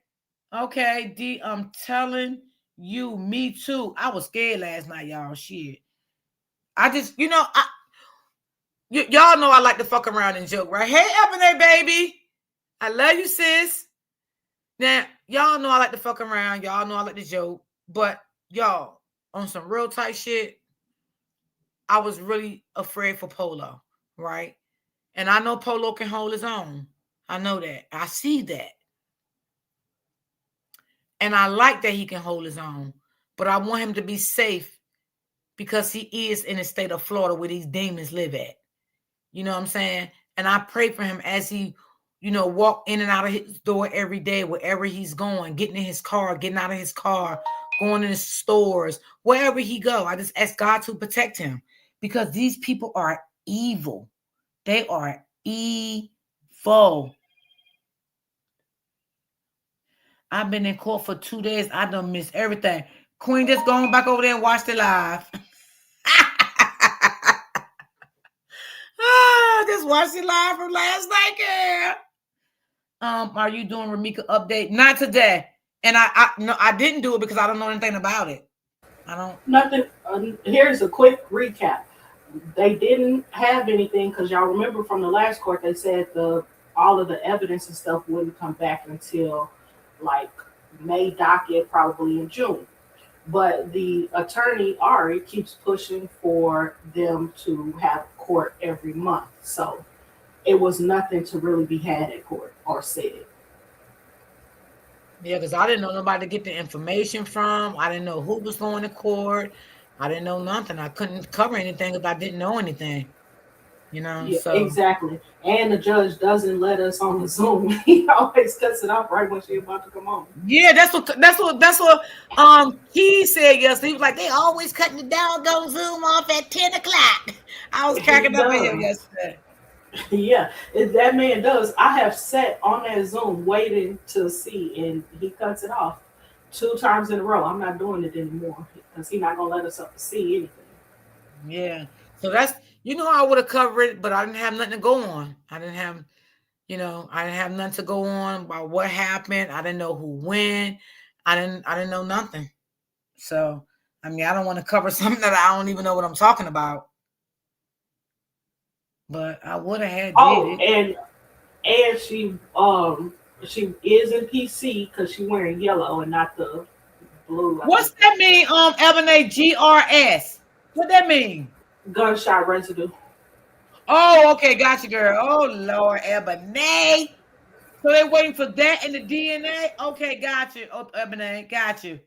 okay. D, I'm telling you, me too. I was scared last night, y'all. Shit. I just, y'all know I like to fuck around and joke, right? Hey, Ebony, baby. I love you, sis. Now, y'all know I like to fuck around. Y'all know I like to joke. But, y'all, on some real tight shit, I was really afraid for Polo, right? And I know Polo can hold his own. I know that. I see that. And I like that he can hold his own. But I want him to be safe because he is in the state of Florida where these demons live at. You know what I'm saying? And I pray for him as he, walk in and out of his door every day, wherever he's going, getting in his car, getting out of his car, going in the stores, wherever he go. I just ask God to protect him because these people are evil. They are evil. I've been in court for 2 days. I done missed everything. Queen, just going back over there and watch the live. Just watch the live from last night, girl. Are you doing Ramika update? Not today. And I no, I didn't do it because I don't know anything about it. I don't. Nothing. Here's a quick recap. They didn't have anything because y'all remember from the last court they said the all of the evidence and stuff wouldn't come back until like May docket, probably in June. But the attorney Ari keeps pushing for them to have court every month. So it was nothing to really be had at court or said. Yeah, because I didn't know nobody to get the information from. I didn't know who was going to court. I didn't know nothing. I couldn't cover anything because I didn't know anything. Yeah, So exactly. And the judge doesn't let us on the Zoom. He always cuts it off right when she's about to come on. yeah, that's what he said yesterday. He was like, they always cutting the doggone Zoom off at 10 o'clock. I was He cracking up at him does. yesterday. Yeah, if that man does. I have sat on that Zoom waiting to see, and he cuts it off 2 times in a row. I'm not doing it anymore because he's not gonna let us up to see anything. Yeah. So that's I would have covered it, but I didn't have nothing to go on. I didn't have nothing to go on about what happened. I didn't know who went. I didn't know nothing. So I mean I don't want to cover something that I don't even know what I'm talking about. But I would have had did Oh, it. and she is in PC because she wearing yellow and not the blue. I What's think that that's mean? Ebony GRS. What that mean? gunshot residue. Oh, okay, gotcha, girl. Oh Lord, Ebony. So they're waiting for that in the DNA. Okay, got you. Oh, Ebony, got you.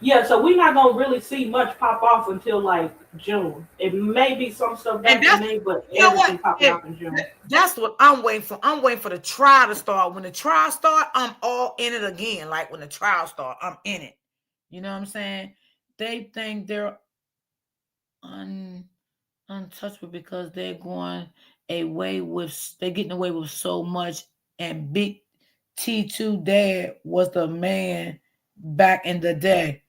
Yeah, so we're not gonna really see much pop off until like June. It may be some stuff And back in that's May, but you know what? everything popping Yeah, off in June. that's what I'm waiting for. I'm waiting for the trial to start. When the trial start, I'm all in it again. Like when the trial start, I'm in it. You know what I'm saying? They think they're un, untouchable because they're getting away with so much. And Big T2 dad was the man back in the day.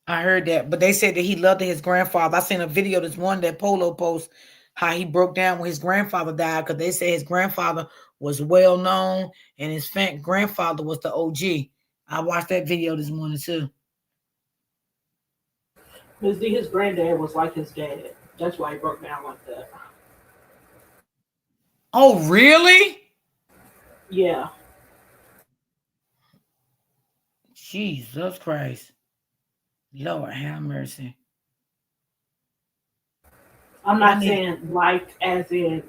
I heard that, but they said that he loved his grandfather. I seen a video this one that Polo post how he broke down when his grandfather died because they said his grandfather was well known and his grandfather was the OG. I watched that video this morning too. His granddad was like his dad. That's why he broke down like that. Oh, really? Yeah, Jesus Christ. Lord have mercy. I'm I not need saying like as in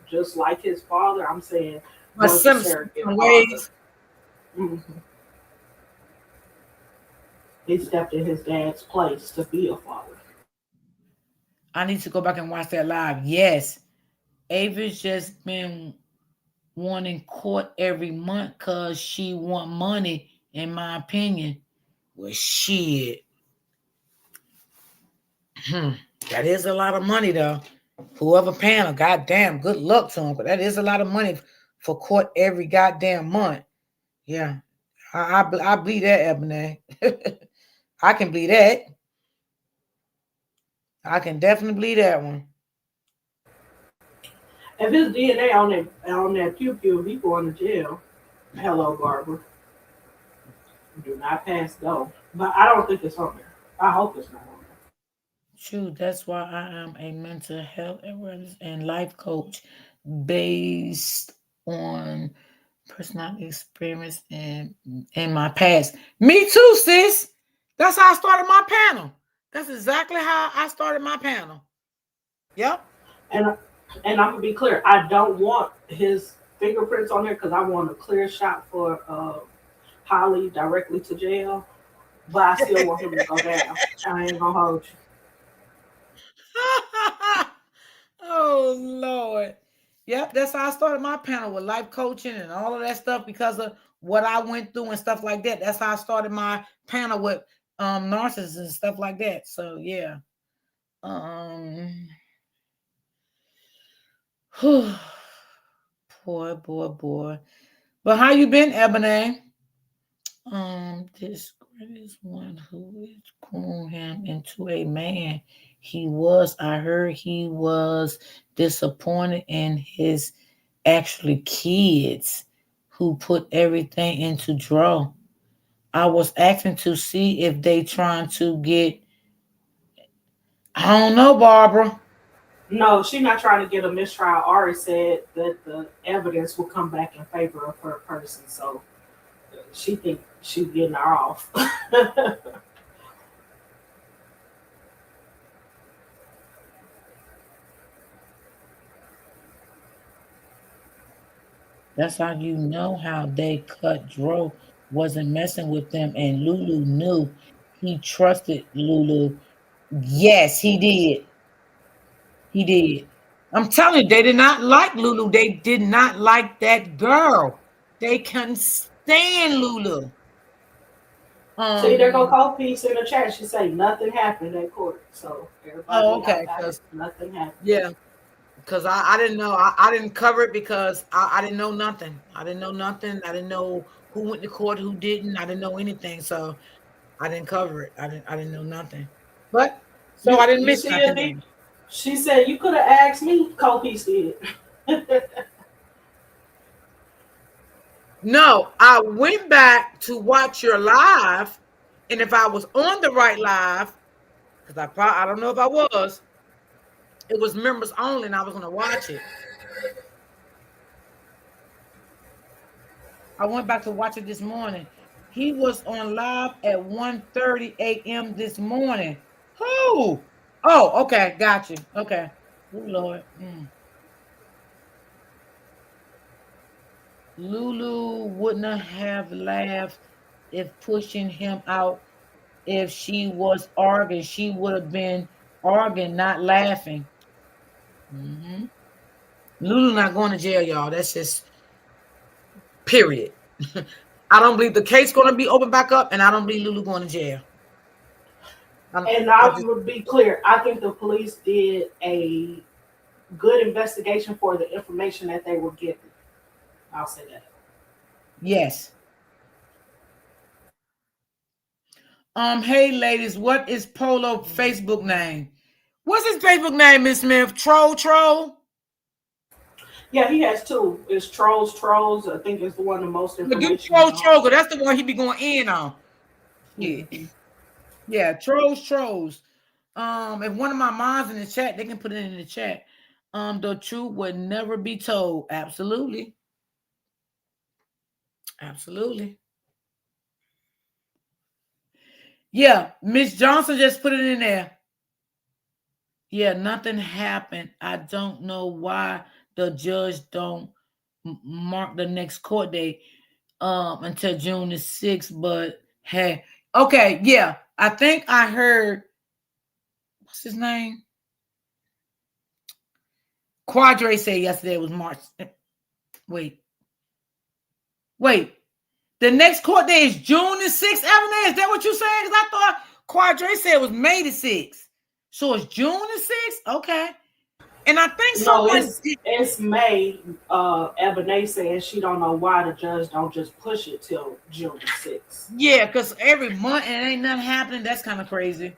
just like his father. I'm saying my was a surrogate some father. ways. Hmm. He stepped in his dad's place to be a father. I need to go back and watch that live. Yes. Ava's just been wanting court every month because she want money, in my opinion. Well, shit. Hmm. That is a lot of money, though. Whoever paying her, goddamn, good luck to him. But that is a lot of money for court every goddamn month. Yeah, I believe that, Ebony. I can believe that. I can definitely believe that one. If his DNA on that pew pew, he going to jail. Hello, Barbara. Do not pass go. But I don't think it's on there. I hope it's not on there. True. That's why I am a mental health awareness and life coach based on personal experience and in my past. Me too, sis. That's how I started my panel. That's exactly how I started my panel. Yep. And and I'm gonna be clear. I don't want his fingerprints on there because I want a clear shot for Holly directly to jail. But I still want him to go down. I ain't gonna hold you. Oh Lord. Yep, that's how I started my panel with life coaching and all of that stuff because of what I went through and stuff like that. That's how I started my panel with narcissists and stuff like that. So yeah. Um boy, boy, boy. But how you been, Ebony? This greatest one who is grown him into a man. He was, I heard he was disappointed in his actually kids who put everything into draw. I was asking to see if they trying to get, I don't know, Barbara. No, she's not trying to get a mistrial. Ari said that the evidence will come back in favor of her person, so she think she's getting her off. That's how you know how they cut Dro wasn't messing with them and Lulu knew he trusted Lulu. Yes, he did. He did. I'm telling you, they did not like Lulu. They did not like that girl. They couldn't stand Lulu. See, there go Um. Cold Piece in the chat. She say nothing happened at court, so Oh, everybody y'all okay. got it. Because Nothing happened. yeah, because I didn't know. I didn't cover it because I didn't know nothing. I didn't know nothing. I didn't know who went to court, who didn't. I didn't know anything. So I didn't cover it. I didn't know nothing. But so You I didn't you miss see nothing it, D? then. She said you could have asked me. Cold Piece did. No, I went back to watch your live, and if I was on the right live, because I don't know if I was, it was members only, and I was gonna watch it. I went back to watch it this morning. He was on live at 1:30 a.m. this morning. Who? Oh, okay, got you. Okay. Oh Lord. Lulu wouldn't have laughed if pushing him out. If she was arguing, she would have been arguing, not laughing. hmm Lulu not going to jail, y'all. That's just period. I don't believe the case going to be open back up, and I don't believe Lulu going to jail. And I I just would be clear. I think the police did a good investigation for the information that they were given. I'll say that. yes. Hey ladies, what is Polo Facebook name? What's his Facebook name, Miss Smith? Troll? Yeah, he has two. It's Trolls. I think it's the one the most But do information is on. Troll, 'cause that's the one he be going in on. Yeah. Hmm. Yeah, Trolls. If one of my moms in the chat, they can put it in the chat. The truth would never be told. Absolutely. Absolutely. Yeah, Miss Johnson just put it in there. Yeah, nothing happened. I don't know why the judge don't mark the next court date until June the 6th, but hey, okay, yeah. I think I heard what's his name? Quadre said yesterday was March. Wait, wait. The next court day is June the 6th, Avenue. Is that what you saying? Because I thought Quadre said it was May the 6th. So it's June the 6th? Okay. And I think No, someone did, it's May. Ebony says she don't know why the judge don't just push it till June 6th. yeah, because every month and ain't nothing happening. That's kind of crazy.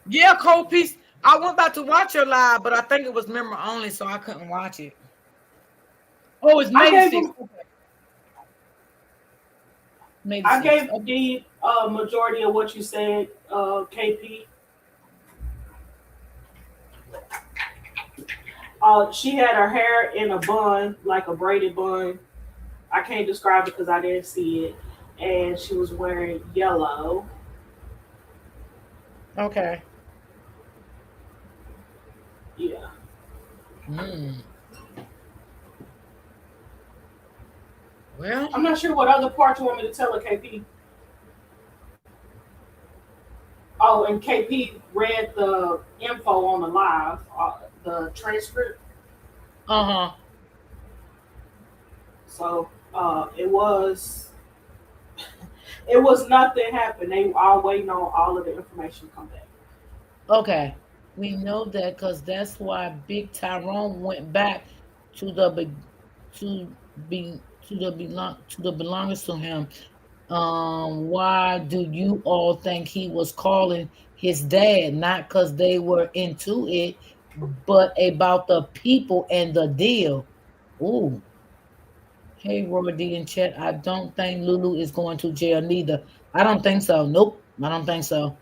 Yeah, Cold Piece. I went back to watch your live, but I think it was member only, so I couldn't watch it. Oh, it's I May the gave 6th. him. Okay. May the I 6th. gave Okay. the majority of what you said, KP. She had her hair in a bun, like a braided bun. I can't describe it because I didn't see it. And she was wearing yellow. Okay. Yeah. Hmm. Well, I'm not sure what other part you want me to tell her, KP. Oh, and KP read the info on the live, the transcript. uh-huh. So it was nothing happened. They all waiting on all of the information to come back. Okay. We know that because that's why Big Tyrone went back to the to the belongings to him. Why do you all think he was calling his dad? Not because they were into it, but about the people and the deal. Ooh. Hey, Robert D in chat. I don't think Lulu is going to jail neither. I don't think so. Nope. I don't think so.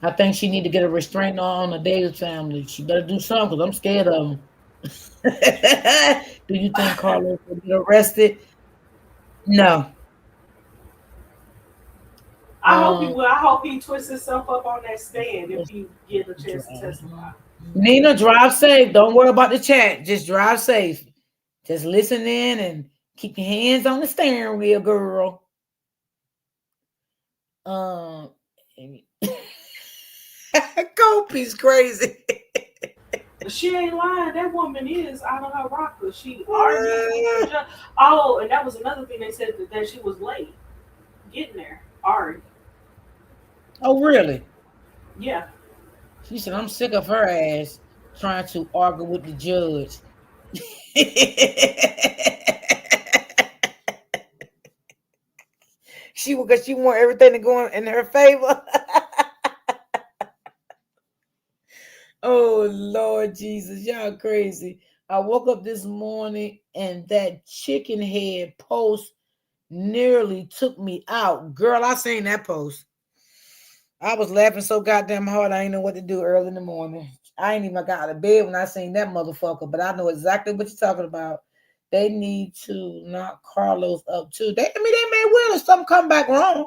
I think she need to get a restraining order on the Davis family. She better do something because I'm scared of them. Do you think Carlos will get arrested? No. I hope he Um, will. I hope he twists himself up on that stand if he get a chance to testify. Nina, drive safe. Don't worry about the chat. Just drive safe. Just listen in and keep your hands on the steering wheel, girl. Um, Kopi's crazy. She ain't lying. That woman is out of her rocker. She arguing with the judge. Oh, and that was another thing they said that she was late getting there. Ari. Oh, really? Yeah. She said, I'm sick of her ass trying to argue with the judge. Because she want everything to go in her favor. Oh Lord Jesus, y'all crazy. I woke up this morning and that chicken head post nearly took me out. Girl, I seen that post. I was laughing so goddamn hard I ain't know what to do early in the morning. I ain't even got out of bed when I seen that motherfucker, but I know exactly what you're talking about. They need to knock Carlos up too. They may will if something come back wrong,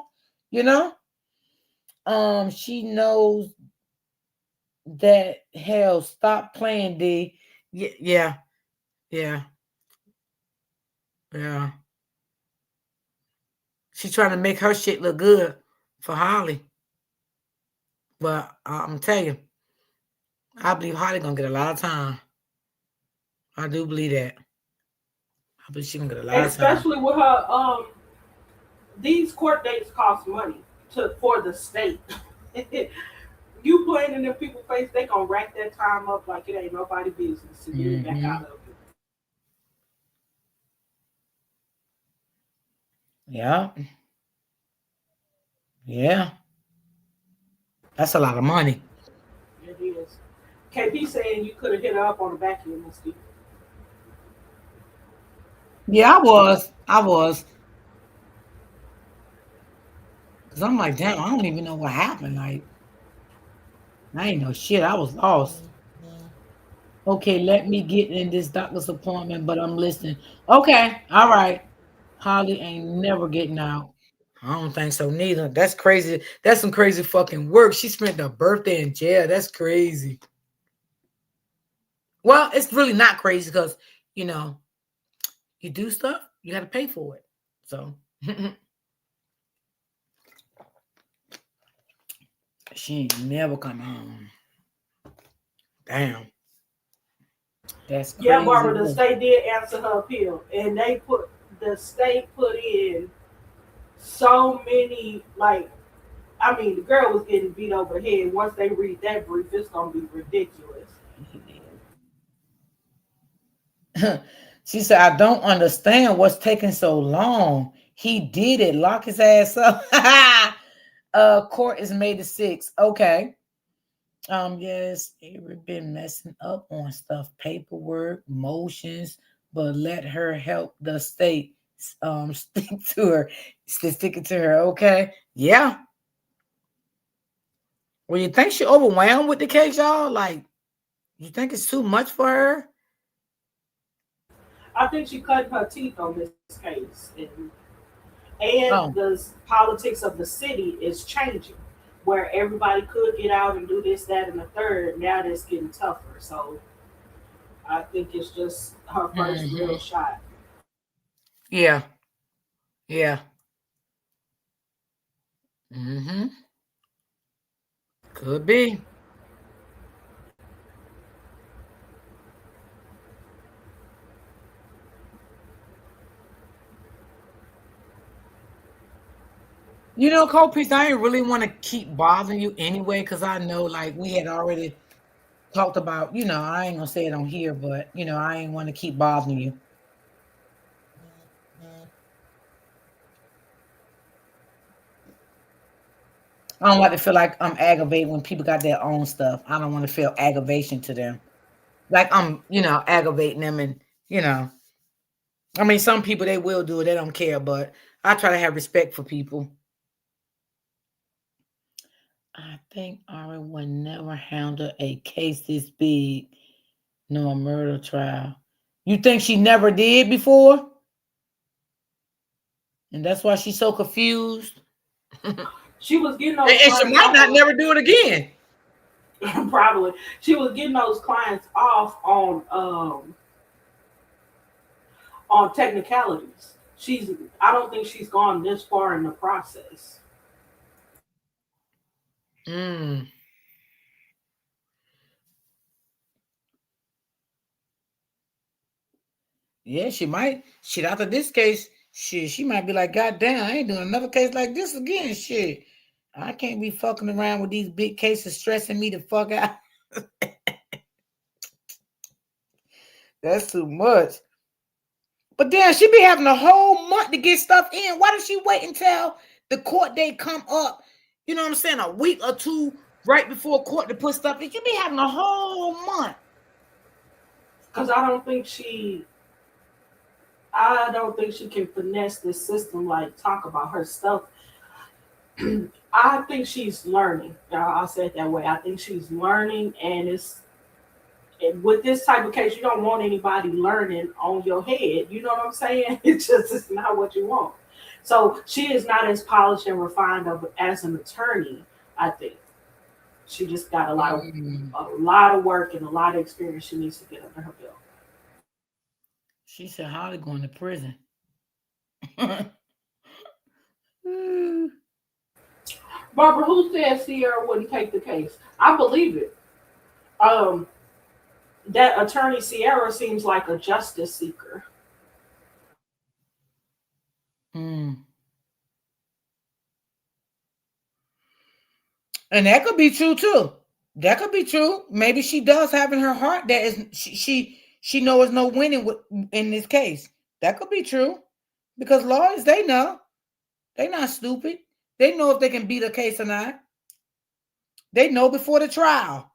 you know. She knows that hell. Stop playing, D. Yeah, yeah, yeah. She trying to make her shit look good for Holly, but I'm telling you, I believe Holly gonna get a lot of time. I do believe that. I believe she gonna get a lot of time. Especially with her these court dates cost money for the state. You playing in the people's face, they gonna rack that time up like it ain't nobody business to get it back Hmm. out of it. Yeah, yeah. That's a lot of money. It is. KP saying you could have hit her up on the back end, Misty. Yeah, I was. I was. Because I'm like, damn, I don't even know what happened. Like, I ain't know shit. I was lost. Okay, let me get in this doctor's appointment, but I'm listening. Okay, all right. Holly ain't never getting out. I don't think so neither. That's crazy. That's some crazy fucking work. She spent her birthday in jail. That's crazy. Well, it's really not crazy because, you know, you do stuff, you got to pay for it. So she ain't never come home. Damn, that's Yeah, crazy Barbara, the work. state did answer her appeal, and the state put in so many like I mean, the girl was getting beat over the head. Once they read that brief, it's gonna be ridiculous. She said, I don't understand what's taking so long. He did it. Lock his ass up. Court is May the 6th. Okay. Yes, Avery been messing up on stuff, paperwork, motions, but let her help the state stick to her. Stick it to her, okay? Yeah. Well, you think she overwhelmed with the case, y'all? Like, you think it's too much for her? I think she cut her teeth on this case, and Oh. the politics of the city is changing, where everybody could get out and do this, that, and the third. Now it's getting tougher. So I think it's just her first real Hmm. shot. Yeah. Yeah. Hmm. Could be. You know, Copies, I ain't really want to keep bothering you anyway, because I know, like, we had already talked about, I ain't gonna say it on here, but, I ain't want to keep bothering you. I don't like to feel like I'm aggravated when people got their own stuff. I don't want to feel aggravation to them. Like I'm, aggravating them and, you know, I mean, some people they will do it, they don't care, but I try to have respect for people. I think Ari would never handle a case this big, no murder trial. You think she never did before? And that's why she's so confused. And She was getting those she clients might off not never do it again. probably she was getting those clients off on technicalities. She's I don't think she's gone this far in the process. Mm. Yeah, she might. Shit, after this case, she might be like, God damn, I ain't doing another case like this again. Shit. I can't be fucking around with these big cases stressing me the fuck out. That's too much. But then she be having a whole month to get stuff in. Why does she wait until the court date come up? You know what I'm saying? A week or two right before court to put stuff in. She be having a whole month. Because I don't think she can finesse this system like talk about her stuff. I think she's learning. I'll say it that way. I think she's learning, and with this type of case, you don't want anybody learning on your head. You know what I'm saying? It's not what you want. So she is not as polished and refined as an attorney. I think she just got Mm. a lot of work and a lot of experience she needs to get under her belt. She said Holly going to prison. Barbara, who said Sierra wouldn't take the case? I believe it. Um, that attorney Sierra seems like a justice seeker. Mm. And that could be true too. That could be true. Maybe she does have in her heart that is she knows no winning in this case. That could be true because lawyers they know they not stupid. They know if they can beat a case or not. They know before the trial,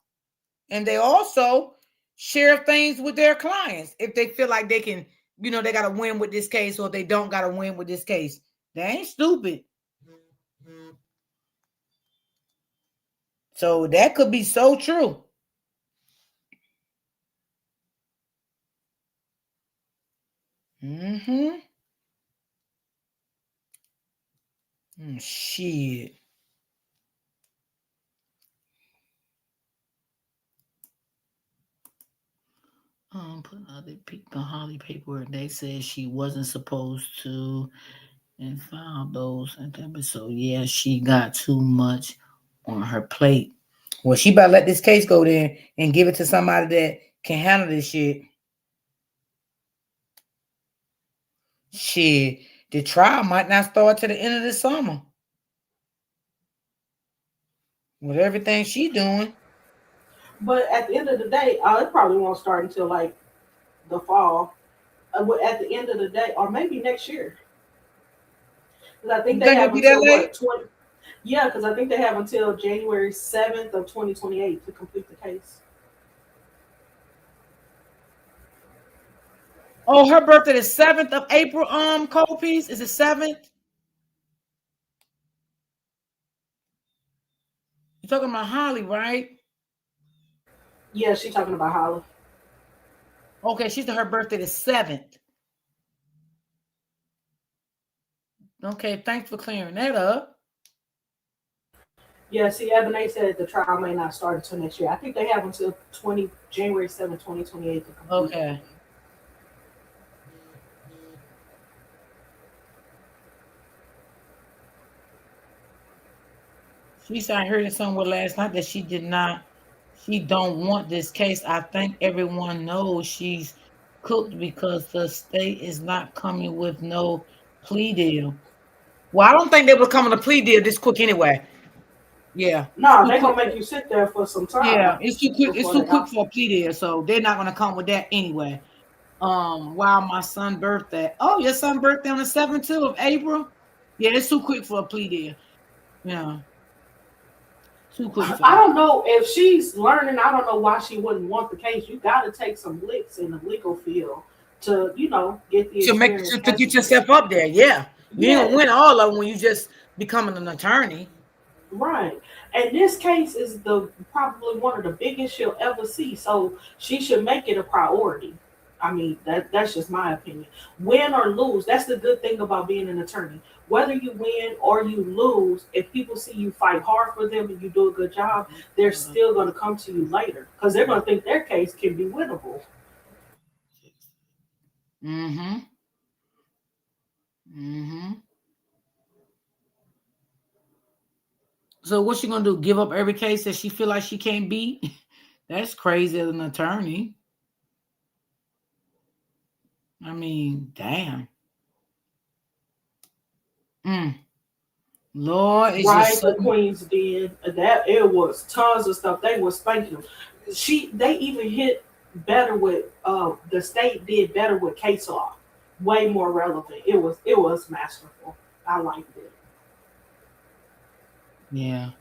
and they also share things with their clients if they feel like they can. They got to win with this case, or if they don't got to win with this case. They ain't stupid. So that could be so true. Mm-hmm. Shit. Put other people Holly paperwork. They said she wasn't supposed to and file those. And so yeah, she got too much on her plate. Well, she better let this case go then and give it to somebody that can handle this shit. Shit, the trial might not start to the end of the summer with everything she doing. But at the end of the day, it probably won't start until like the fall. But at the end of the day, or maybe next year, because I think You they think it'll have be that until late? what 20. Yeah, because I think they have until January 7th of 2028 to complete the case. Oh, her birthday is 7th of April. Cold piece is the 7th. You're talking about Holly, right? Yeah, she's talking about Holly. Okay, she's her birthday the 7th. Okay, thanks for clearing that up. Yeah, see, Ebony said the trial may not start until next year. I think they have until 20 January 7th, 2028 to complete Okay. everything. She said I heard it somewhere last night that she don't want this case. I think everyone knows she's cooked because the state is not coming with no plea deal. Well, I don't think they will come with a plea deal this quick anyway. Yeah, it's No, too they're quick. gonna make you sit there for some Yeah, time it's too quick. It's before too they quick off. for a plea deal, so they're not gonna come with that anyway. While my son's birthday. Oh, your son's birthday on the 7th too of April. Yeah, it's too quick for a plea deal. Yeah, too quick for I that. don't know if she's learning. I don't know why she wouldn't want the case. You got to take some licks in the legal field to, get the To make experience to get necessary. yourself up there. Yeah, you ain't gonna Yeah, win all of them when you just becoming an attorney. right. And this case is the probably one of the biggest she'll ever see. So she should make it a priority. I mean, that's just my opinion. Win or lose, that's the good thing about being an attorney. Whether you win or you lose, if people see you fight hard for them and you do a good job, they're still going to come to you later because they're going to think their case can be winnable. Mm-hmm. Mm-hmm. So what's she gonna do? Give up every case that she feel like she can't beat? That's crazy as an attorney. I mean, damn. Mm. Lord, it's just Right, so. the Queens did that. It was tons of stuff. They were spanking them. They even hit better with the state did better with case law, way more relevant. It was masterful. I liked it. Yeah.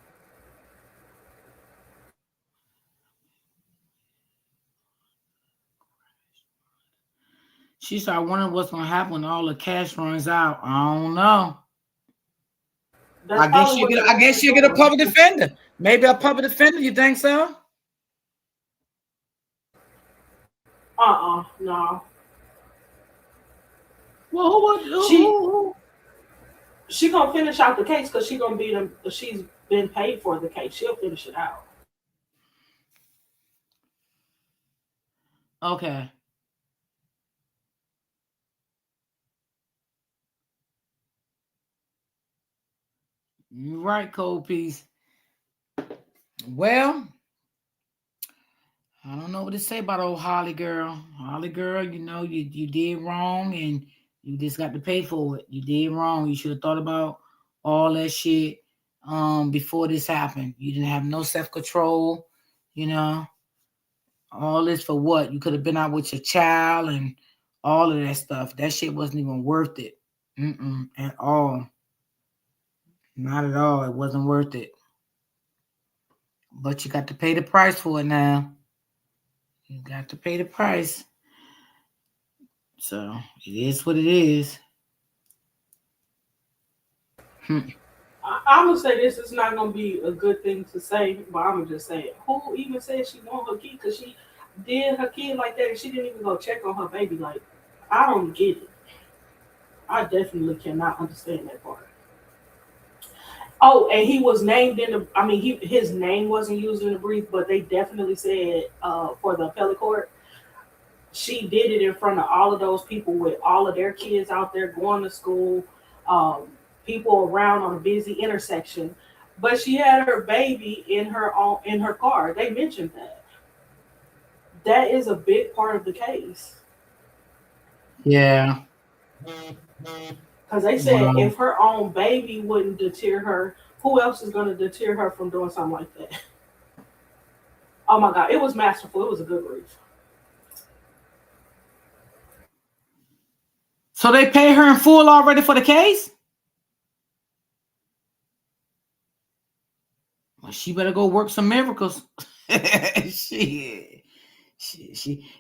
She started wondering what's gonna happen when all the cash runs out. I don't know. That's probably what they're I guess actually she'll get a doing. public defender. Maybe a public defender. You think so? No. Well, who would She who? she gonna finish out the case because she gonna be the she's been paid for the case. She'll finish it out. Okay, you right, cold piece. Well, I don't know what to say about old Holly girl. Holly girl, you did wrong and you just got to pay for it. You did wrong. You should have thought about all that shit before this happened. You didn't have no self control. You know, all this for what? You could have been out with your child and all of that stuff. That shit wasn't even worth it. Mm-mm, at all. Not at all. It wasn't worth it. But you got to pay the price for it now. You got to pay the price. So it is what it is. Hmm. I'm gonna say this is not gonna be a good thing to say, but I'm gonna just say it. Who even said she want her kid? Because she did her kid like that, and she didn't even go check on her baby. Like, I don't get it. I definitely cannot understand that part. Oh, and he was named in the. I mean, his name wasn't used in the brief, but they definitely said for the appellate court, she did it in front of all of those people with all of their kids out there going to school, um, people around on a busy intersection. but she had her baby in her car. They mentioned that. That is a big part of the case. Yeah. Because they said Well, if her own baby wouldn't deter her, who else is going to deter her from doing something like that? Oh my God, it was masterful. It was a good read. so they pay her in full already for the case? Well, she better go work some miracles. Shit.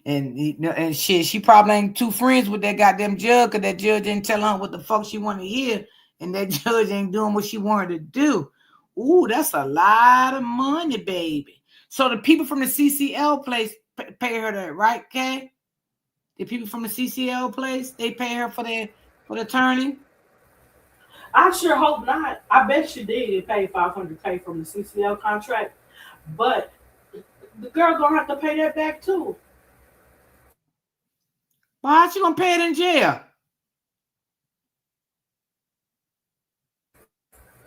And shit, she probably ain't too friends with that goddamn judge because that judge didn't tell her what the fuck she wanted to hear, and that judge ain't doing what she wanted to do. Ooh, that's a lot of money, baby. So the people from the CCL place pay her that, right, Kay? The people from the CCL place, they pay her for the attorney. I sure hope not. I bet she did pay 500K from the CCL contract, but the girl gonna have to pay that back too. Why she gonna pay it in jail?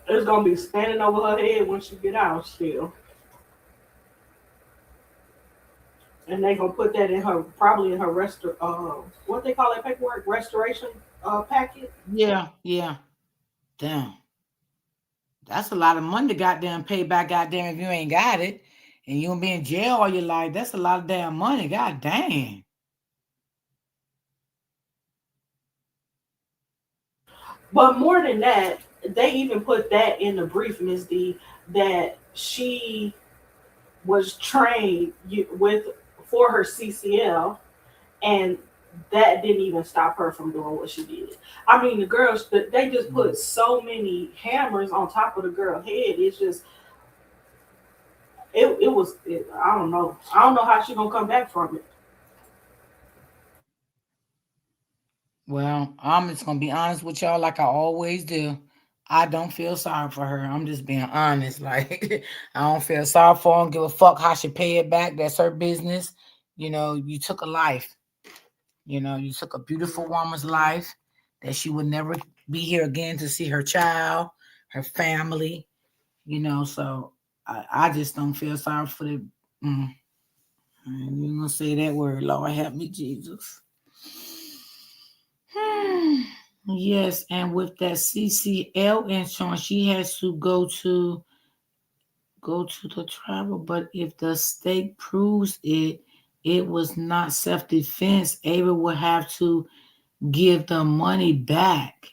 It's gonna be standing over her head when she get out still, and they gonna put that in her probably in her what they call that paperwork restoration packet. Yeah, yeah. Damn. That's a lot of money to goddamn pay back, goddamn, if you ain't got it. And you gonna be in jail all your life. That's a lot of damn money. God damn. But more than that, they even put that in the brief, Ms. D, that she was trained with for her CCL, and that didn't even stop her from doing what she did. I mean, the girls, they just put so many hammers on top of the girl's head. It's just, it was, I don't know. I don't know how she gonna come back from it. Well, I'm just gonna be honest with y'all like I always do. I don't feel sorry for her. I'm just being honest. Like I don't feel sorry for her. I don't give a fuck how she pay it back. That's her business. You took a life. You took a beautiful woman's life that she would never be here again to see her child, her family. So I just don't feel sorry for the. Mm, I ain't even gonna say that word. Lord help me, Jesus. Yes, and with that CCL insurance, she has to go to the travel. But if the state proves it was not self defense, Ava will have to give the money back.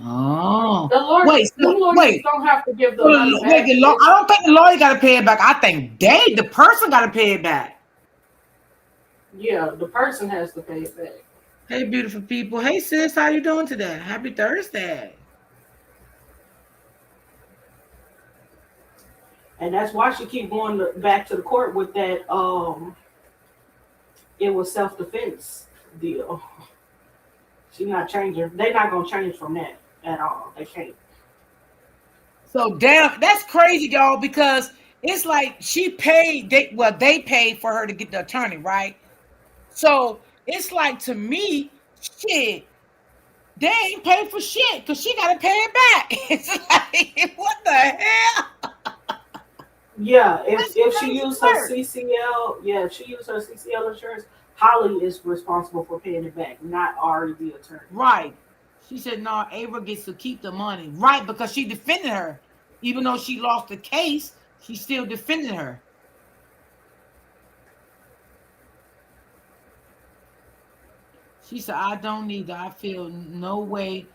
Oh, wait, Them lawyers wait. don't have to give So the money wait, back. I It's don't think the lawyer got to pay it back. I think the person got to pay it back. yeah, the person has to pay it back. Hey, beautiful people. Hey, sis, how you doing today? Happy Thursday. And that's why she keep going back to the court with that. It was self defense deal. She's not changing. They're not gonna change from that at all. They can't. So damn, that's crazy, y'all, because it's like she paid. They paid for her to get the attorney, right? So it's like to me, shit, they ain't paid for shit because she got to pay it back. It's like what the hell? Yeah, That's if she crazy used her work. CCL, yeah, if she used her CCL insurance, Holly is responsible for paying it back, not Ari the attorney. Right. She said, no, Ava gets to keep the money. Right, because she defended her. Even though she lost the case, she still defended her. She said, I don't need that. I feel no way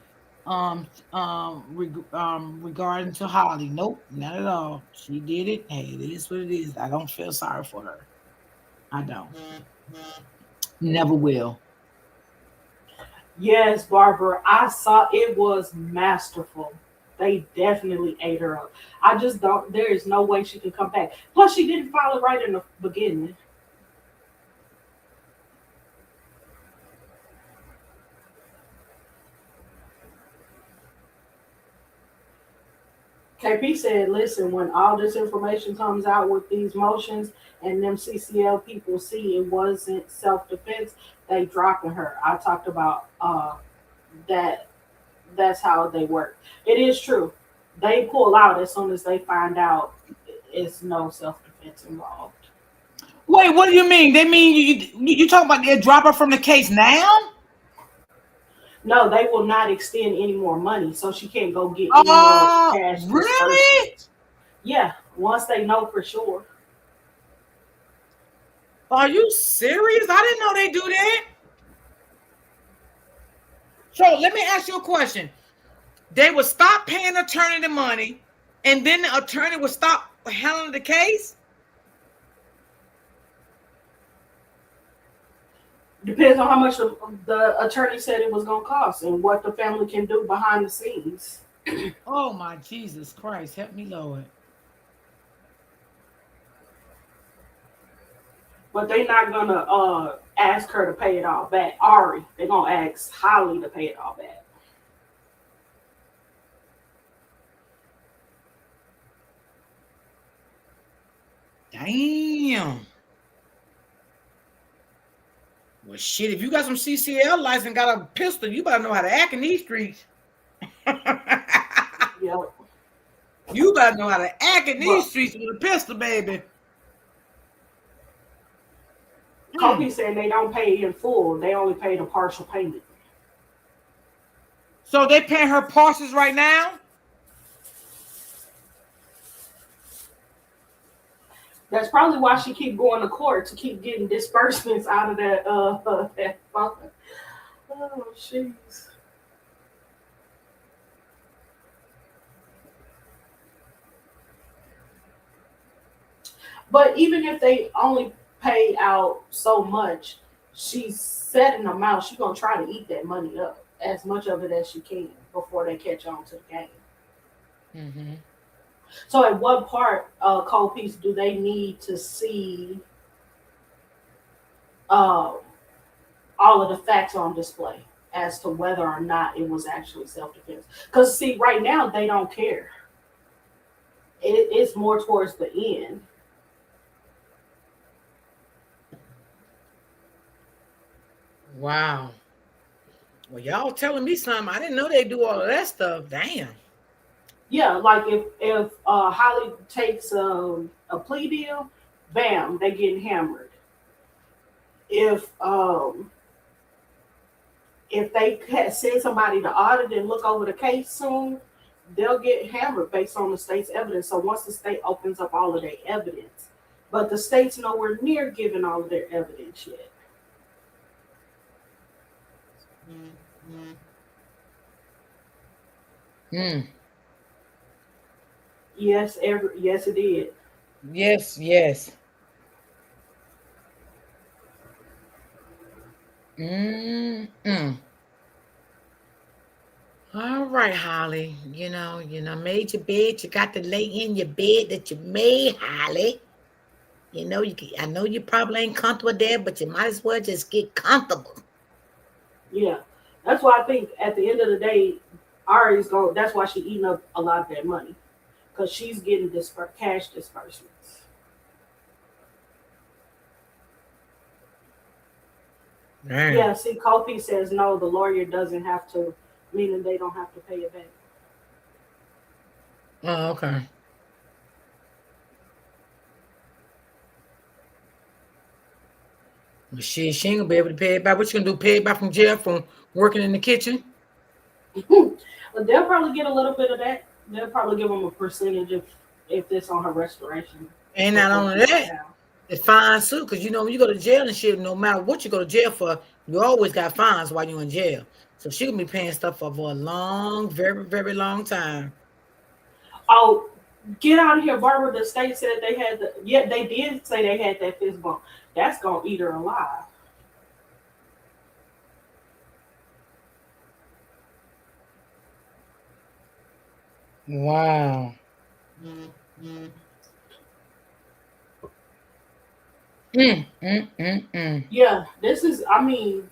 regarding to Holly. Nope, not at all. She did it. Hey, it is what it is. I don't feel sorry for her. I don't. Never will. Yes, Barbara, I saw it was masterful. They definitely ate her up. I just don't. There is no way she can come back. Plus, she didn't file it right in the beginning. KP said, listen, when all this information comes out with these motions and them CCL people see it wasn't self defense, they dropping her. I talked about that. That's how they work. It is true. They pull out as soon as they find out it's no self defense involved. Wait, what do you mean? They mean you talking about they drop her from the case now? No, they will not extend any more money, so she can't go get any more cash Really? disbursements. Yeah, once they know for sure. Are you serious? I didn't know they do that. So let me ask you a question. They would stop paying the attorney the money, and then the attorney would stop handling the case. Depends on how much the attorney said it was going to cost and what the family can do behind the scenes. Oh my Jesus Christ, help me, Lord. But they're not going to ask her to pay it all back. Ari, they're going to ask Holly to pay it all back. Damn. Well, shit, if you got some CCL license and got a pistol, you better know how to act in these streets. Yep. You better know how to act in But these streets with a pistol, baby. Kobe Mm. said they don't pay in full. They only pay the partial payment. So they paying her parcels right now? That's probably why she keep going to court to keep getting disbursements out of that fund. Oh, jeez. But even if they only pay out so much, she's setting them out. She's gonna try to eat that money up, as much of it as she can before they catch on to the game. Mm-hmm. So, at what part, Cole Piece, do they need to see uh, all of the facts on display as to whether or not it was actually self defense? Because see, right now they don't care. It's more towards the end. Wow. Well, y'all telling me something. I didn't know they do all of that stuff. Damn. Yeah, like if Holly takes a plea deal, bam, they getting hammered. If if they send somebody to audit and look over the case soon, they'll get hammered based on the state's evidence. So once the state opens up all of their evidence, but the state's nowhere near giving all of their evidence yet. Mm. Yes, it did. Yes, yes. Mm-mm. All right, Holly. Made your bed. You got to lay in your bed that you made, Holly. I know you probably ain't comfortable there, but you might as well just get comfortable. Yeah, that's why I think at the end of the day, Ari's going. That's why she eating up a lot of that money because she's getting cash disbursements. Man. Yeah, see, Kofi says no, the lawyer doesn't have to, meaning they don't have to pay it back. Oh, okay. Well, shit, she ain't gonna be able to pay it back. What you gonna do? Pay it back from jail from working in the kitchen? But they'll probably get a little bit of that. They'll probably give them a percentage if it's on her restoration And not before only she get that, down. it's fines too. Because when you go to jail and shit, no matter what you go to jail for, you always got fines while you're in jail. So she gonna be paying stuff for a long, very, very long time. Oh, get out of here, Barbara. The state said they had the, yeah, they did say they had that fist bump. That's gonna eat her alive. Wow. Mm, mm, mm, mm. Yeah, this is, I mean,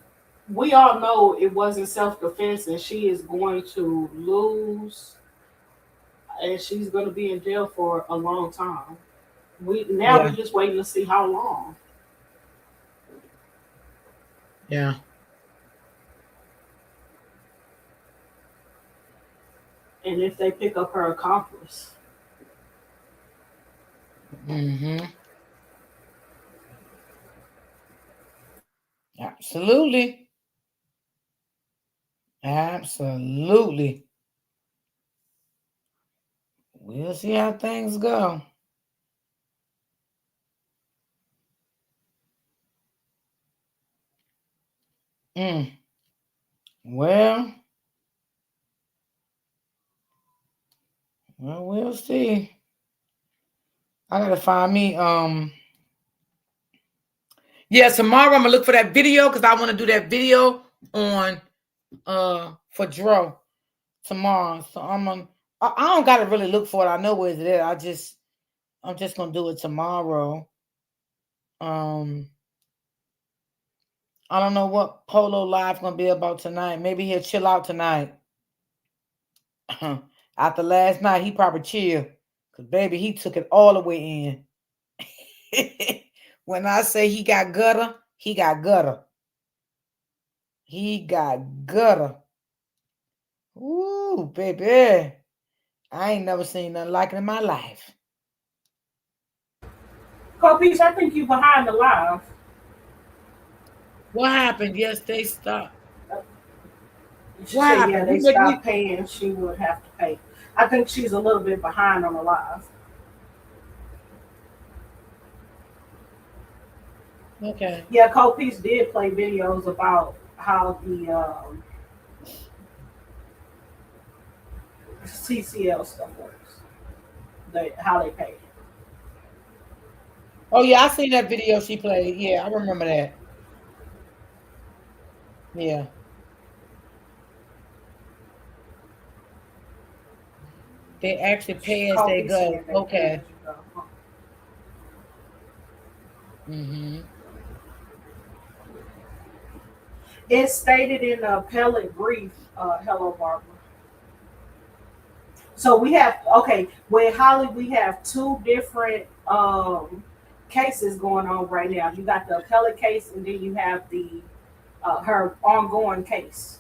we all know it wasn't self defense and she is going to lose and she's going to be in jail for a long time. We Yeah, just waiting to see how long. yeah. And if they pick up her accomplice, Mm-hmm. Absolutely. Absolutely. We'll see how things go. Mm. Well, we'll see. I gotta find me. Yeah, tomorrow I'm gonna look for that video because I want to do that video on for Dro tomorrow. So I'm on. I don't gotta really look for it. I know where it's at. I'm just gonna do it tomorrow. Um, I don't know what Polo Live gonna be about tonight. Maybe he'll chill out tonight. After last night, he probably chill. Cause baby, he took it all the way in. When I say he got gutter, he got gutter. He got gutter. Ooh, baby. I ain't never seen nothing like it in my life. Copies, I think you behind the live. What happened? Yes, they stopped. She What said, yeah, happened? they You make stopped me paying. She would have to pay. I think she's a little bit behind on the live. okay. Yeah, Copies did play videos about how the CCL stuff works, how they pay. Oh yeah, I seen that video she played. Yeah, I remember that. Yeah. They actually pay as they Copies go. saying they pay as Okay. you go. Mm-hmm. It's stated in the appellate brief, hello, Barbara. So we have, okay, with Holly, we have two different cases going on right now. You got the appellate case, and then you have the her ongoing case.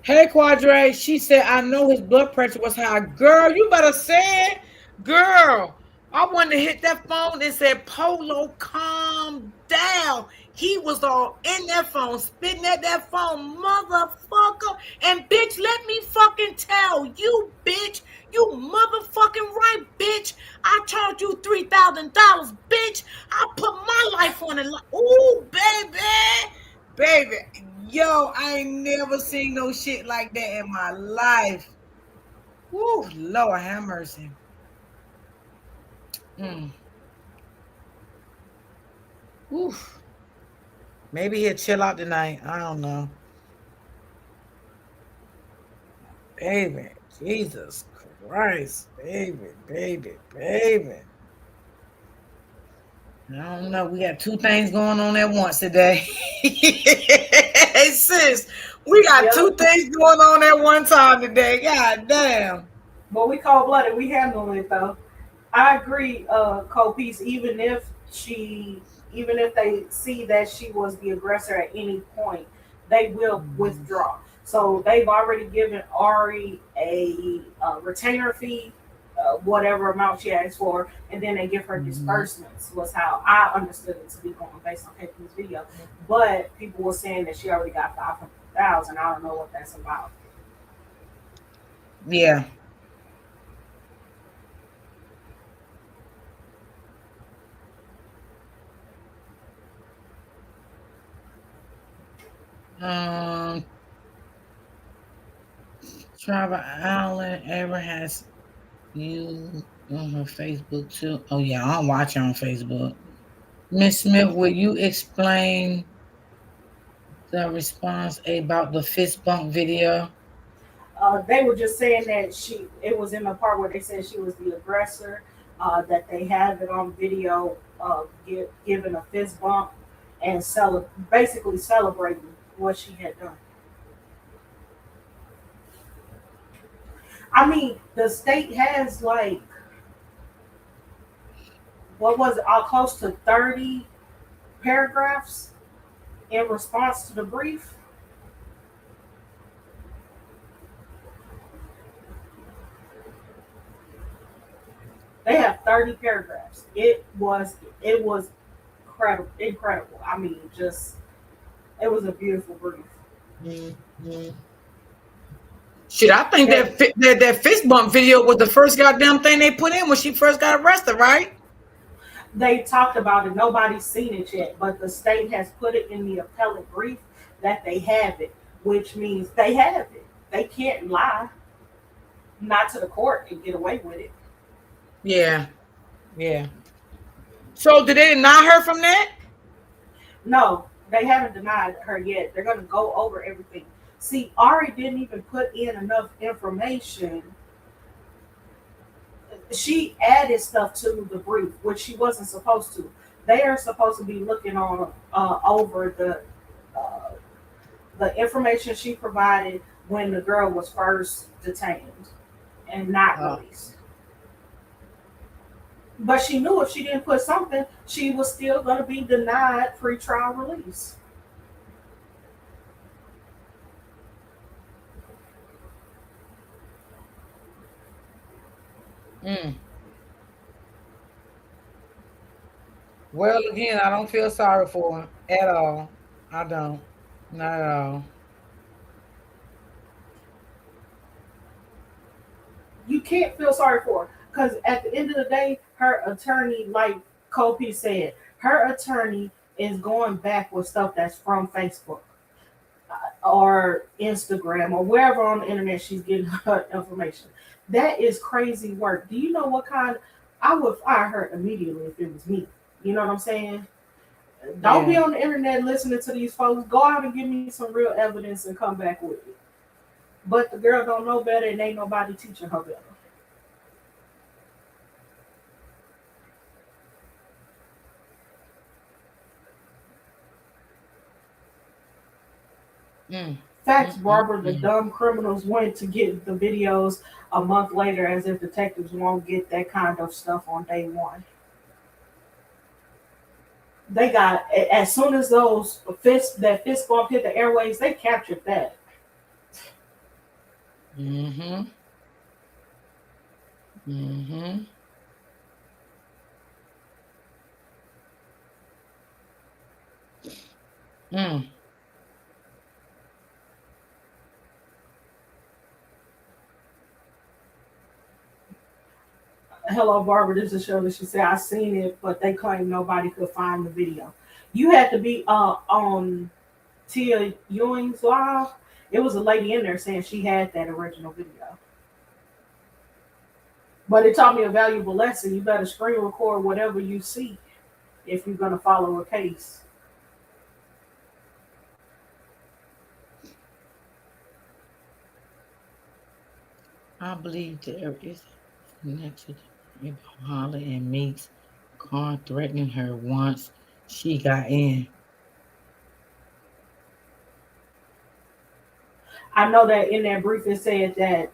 Hey, Quadre, she said, I know his blood pressure was high. Girl, you better say it. Girl, I wanted to hit that phone and said, Polo, calm down. He was all in that phone, spitting at that phone, motherfucker. And bitch, let me fucking tell you, bitch, you motherfucking right, bitch. I charged you $3,000, bitch. I put my life on it. Ooh, baby. Baby, yo, I ain't never seen no shit like that in my life. Woo, Lord have mercy. Mm. Oof. Maybe he'll chill out tonight. I don't know. Baby, Jesus Christ. Baby, baby, baby. I don't know. We got two things going on at once today. Hey, sis, we got two Yep. things going on at one time today. God damn. But we cold blooded. We handle it though. I agree, Copiece. Even if they see that she was the aggressor at any point, they will Mhm. withdraw. So they've already given Ari a retainer fee, whatever amount she asked for, and then they give her Mhm. disbursements. Was how I understood it to be going based on Katie's video. But people were saying that she already got 500,000. I don't know what that's about. Yeah. Um, Travel Island ever has you on her Facebook too? Oh yeah, I'm watching on Facebook. Miss Smith, will you explain the response about the fist bump video? They were just saying that it was in the part where they said she was the aggressor, that they had it on video, giving a fist bump and basically celebrating what she had done. I mean, the state has like, what was it, close to 30 paragraphs in response to the brief. They have 30 paragraphs. It was incredible, incredible. I mean, just it was a beautiful brief. Mhm. Shit, I think That that fist bump video was the first goddamn thing they put in when she first got arrested, right? they talked about it. Nobody's seen it yet, but the state has put it in the appellate brief that they have it, which means they have it. They can't lie, not to the court, and get away with it. Yeah, yeah. So did they deny her from that? No, they haven't denied her yet. They're going to go over everything. See, Ari didn't even put in enough information. She added stuff to the brief, which she wasn't supposed to. They are supposed to be looking on over uh, the information she provided when the girl was first detained and not Uh, released. But she knew if she didn't put something, she was still going to be denied free trial release. mm. Well, again, I don't feel sorry for her at all. I don't. Not at all. You can't feel sorry for her because at the end of the day, her attorney, like Kopi said, her attorney is going back with stuff that's from Facebook or Instagram or wherever on the internet she's getting her information. That is crazy work. Do you know what kind? I would fire her immediately if it was me. You know what I'm saying? Don't be Yeah. on the internet listening to these folks. Go out and give me some real evidence and come back with it. But the girl don't know better, and ain't nobody teaching her better. Mm, Facts, mm, mm, Barbara. The mm. dumb criminals went to get the videos a month later, as if detectives won't get that kind of stuff on day one. They got as soon as those fist bump hit the airways, they captured that. Mhm. Mhm. Mm. Hello, Barbara. This is Shirley. She said I seen it, but they claim nobody could find the video. You had to be on Tia Ewing's live. It was a lady in there saying she had that original video. But it taught me a valuable lesson. You better screen record whatever you see if you're gonna follow a case. I believe there is a connection about Holly and Meeks car threatening her once she got in. I know that in that brief it said that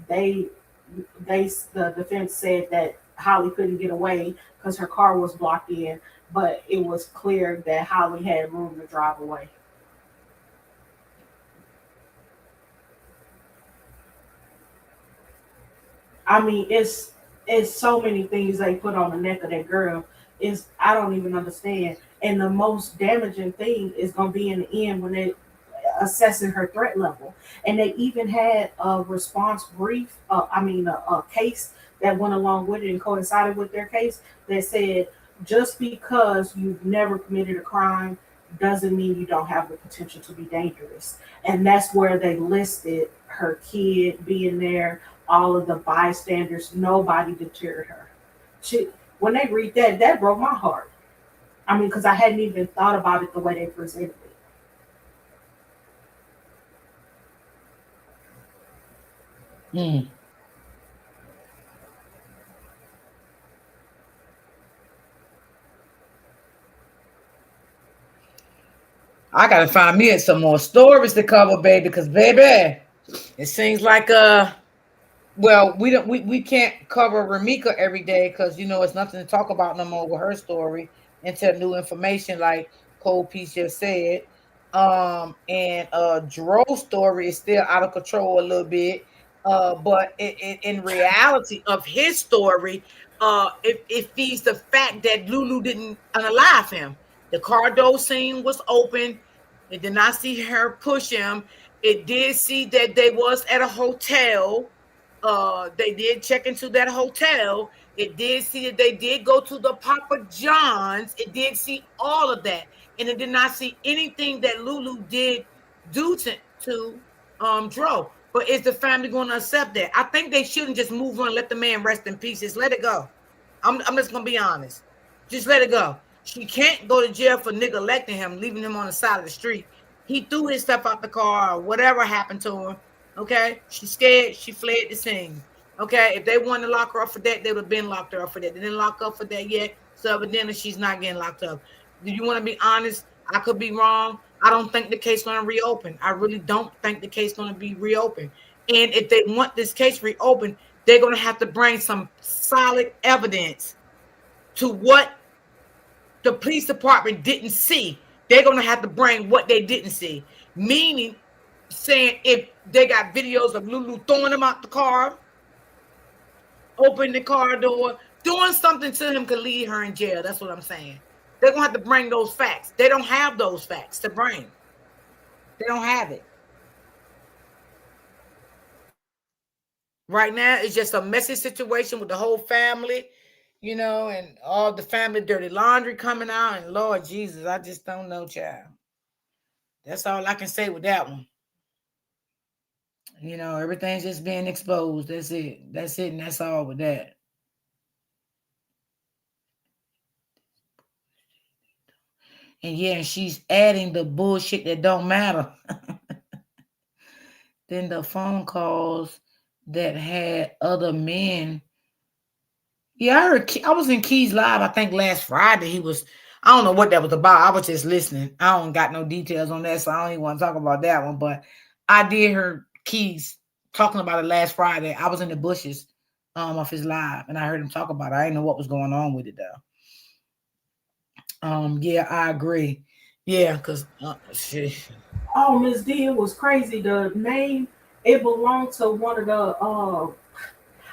the defense said that Holly couldn't get away because her car was blocked in, but it was clear that Holly had room to drive away. I mean, it's so many things they put on the neck of that girl. Is I don't even understand. And the most damaging thing is gonna be in the end when they assessing her threat level. And they even had a response brief. A case that went along with it and coincided with their case that said just because you've never committed a crime doesn't mean you don't have the potential to be dangerous. And that's where they listed her kid being there, all of the bystanders, nobody deterred her. She, when they read that, that broke my heart. I mean, because I hadn't even thought about it the way they presented it. Mm. I gotta find me some more stories to cover, baby, because baby, it seems like well, we can't cover Ramika every day because it's nothing to talk about no more with her story until new information, like Cold Piece just said. And Jerome's story is still out of control a little bit. But in reality of his story, It feeds the fact that Lulu didn't unalive him. The car door scene was open. It did not see her push him. It did see that they was at a hotel. They did check into that hotel. It did see that they did go to the Papa John's. It did see all of that, and it did not see anything that Lulu did do to Dro. But is the family going to accept that? I think they shouldn't just move on, let the man rest in peace. Just let it go. I'm just gonna be honest. Just let it go. She can't go to jail for neglecting him, leaving him on the side of the street. He threw his stuff out the car, or whatever happened to him. Okay, she's scared. She fled the scene. Okay, if they wanted to lock her up for that, they would have been locked her up for that. They didn't lock up for that yet, so evidently she's not getting locked up. Do you want to be honest? I could be wrong. I don't think the case going to reopen. I really don't think the case going to be reopened. And if they want this case reopened, they're going to have to bring some solid evidence to what the police department didn't see. They're going to have to bring what they didn't see. Meaning, saying if they got videos of Lulu throwing him out the car, opening the car door, doing something to him could lead her in jail. That's what I'm saying. They're going to have to bring those facts. They don't have those facts to bring. They don't have it. Right now, it's just a messy situation with the whole family, and all the family dirty laundry coming out. And Lord Jesus, I just don't know, child. That's all I can say with that one. Everything's just being exposed. That's it. That's it, and that's all with that. And yeah, and she's adding the bullshit that don't matter. Then the phone calls that had other men. Yeah, I heard. I was in Keys Live. I think last Friday he was. I don't know what that was about. I was just listening. I don't got no details on that, so I don't even want to talk about that one. But I did hear Keys talking about it last Friday. I was in the bushes of his live, and I heard him talk about it. I didn't know what was going on with it though. Yeah, I agree. Yeah, cause shit. Oh, Miss D, it was crazy. The name, it belonged to one of the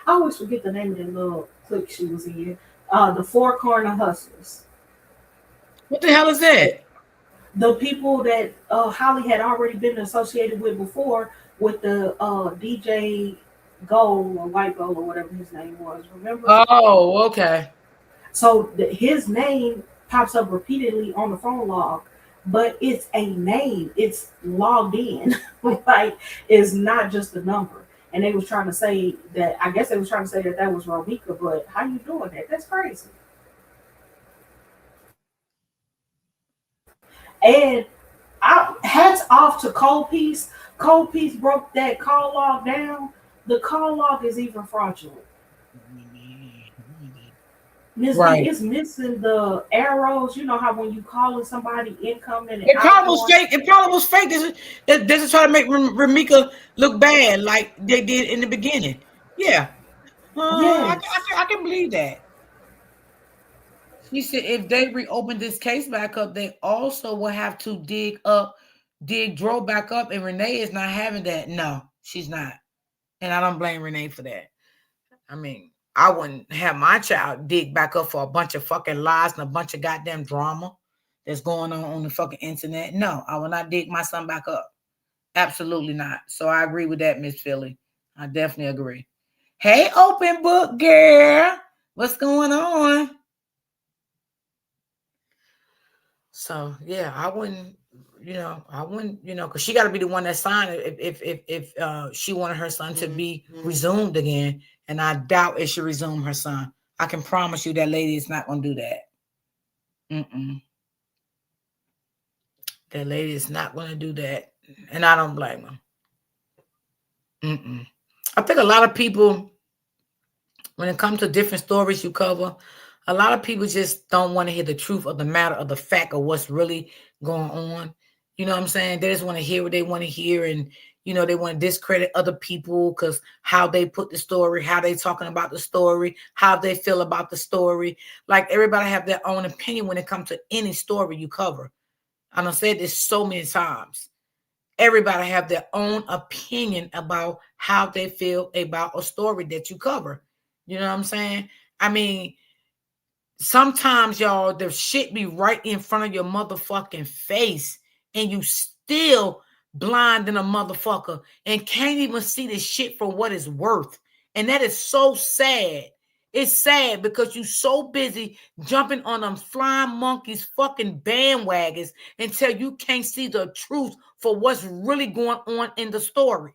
I always forget the name of the little clique she was in. The Four Corner Hustlers. What the hell is that? The people that Holly had already been associated with before, with the DJ Gold or White Gold or whatever his name was. Remember? Oh, okay. So his name pops up repeatedly on the phone log, but it's a name. It's logged in. Like, it's not just a number. And they was trying to say that. I guess they was trying to say that that was Romika. But how you doing that? That's crazy. And hats off to Cold Piece. Cold Piece broke that call log down. The call log is even fraudulent. Miss D Right. is missing the arrows. You know how when you calling somebody incoming and It probably was outgoing. fake. It probably was fake. This is trying to make Ramika look bad, like they did in the beginning. Yeah, Yes. I can believe that. She said if they reopen this case back up, they also will have to dig Dro back up, and Renee is not having that. No, she's not, and I don't blame Renee for that. I mean, I wouldn't have my child dig back up for a bunch of fucking lies and a bunch of goddamn drama that's going on the fucking internet. No, I will not dig my son back up. Absolutely not. So I agree with that, Miss Philly. I definitely agree. Hey, open book girl, what's going on? So yeah, I wouldn't, because she got to be the one that signed it if she wanted her son to be resumed again, and I doubt it should resume her son. I can promise you that lady is not going to do that. Mm-mm. That lady is not going to do that, and I don't blame her. Mm-mm. I think a lot of people, when it comes to different stories you cover, a lot of people just don't want to hear the truth of the matter of the fact of what's really going on. You know what I'm saying? They just want to hear what they want to hear, and they want to discredit other people because how they put the story, how they talking about the story, how they feel about the story. Like everybody have their own opinion when it comes to any story you cover. I done said this so many times. Everybody have their own opinion about how they feel about a story that you cover. You know what I'm saying? I mean, sometimes y'all, the shit be right in front of your motherfucking face, and you still blind in a motherfucker and can't even see the shit for what it's worth. And that is so sad. It's sad because you so busy jumping on them flying monkeys fucking bandwagons until you can't see the truth for what's really going on in the story.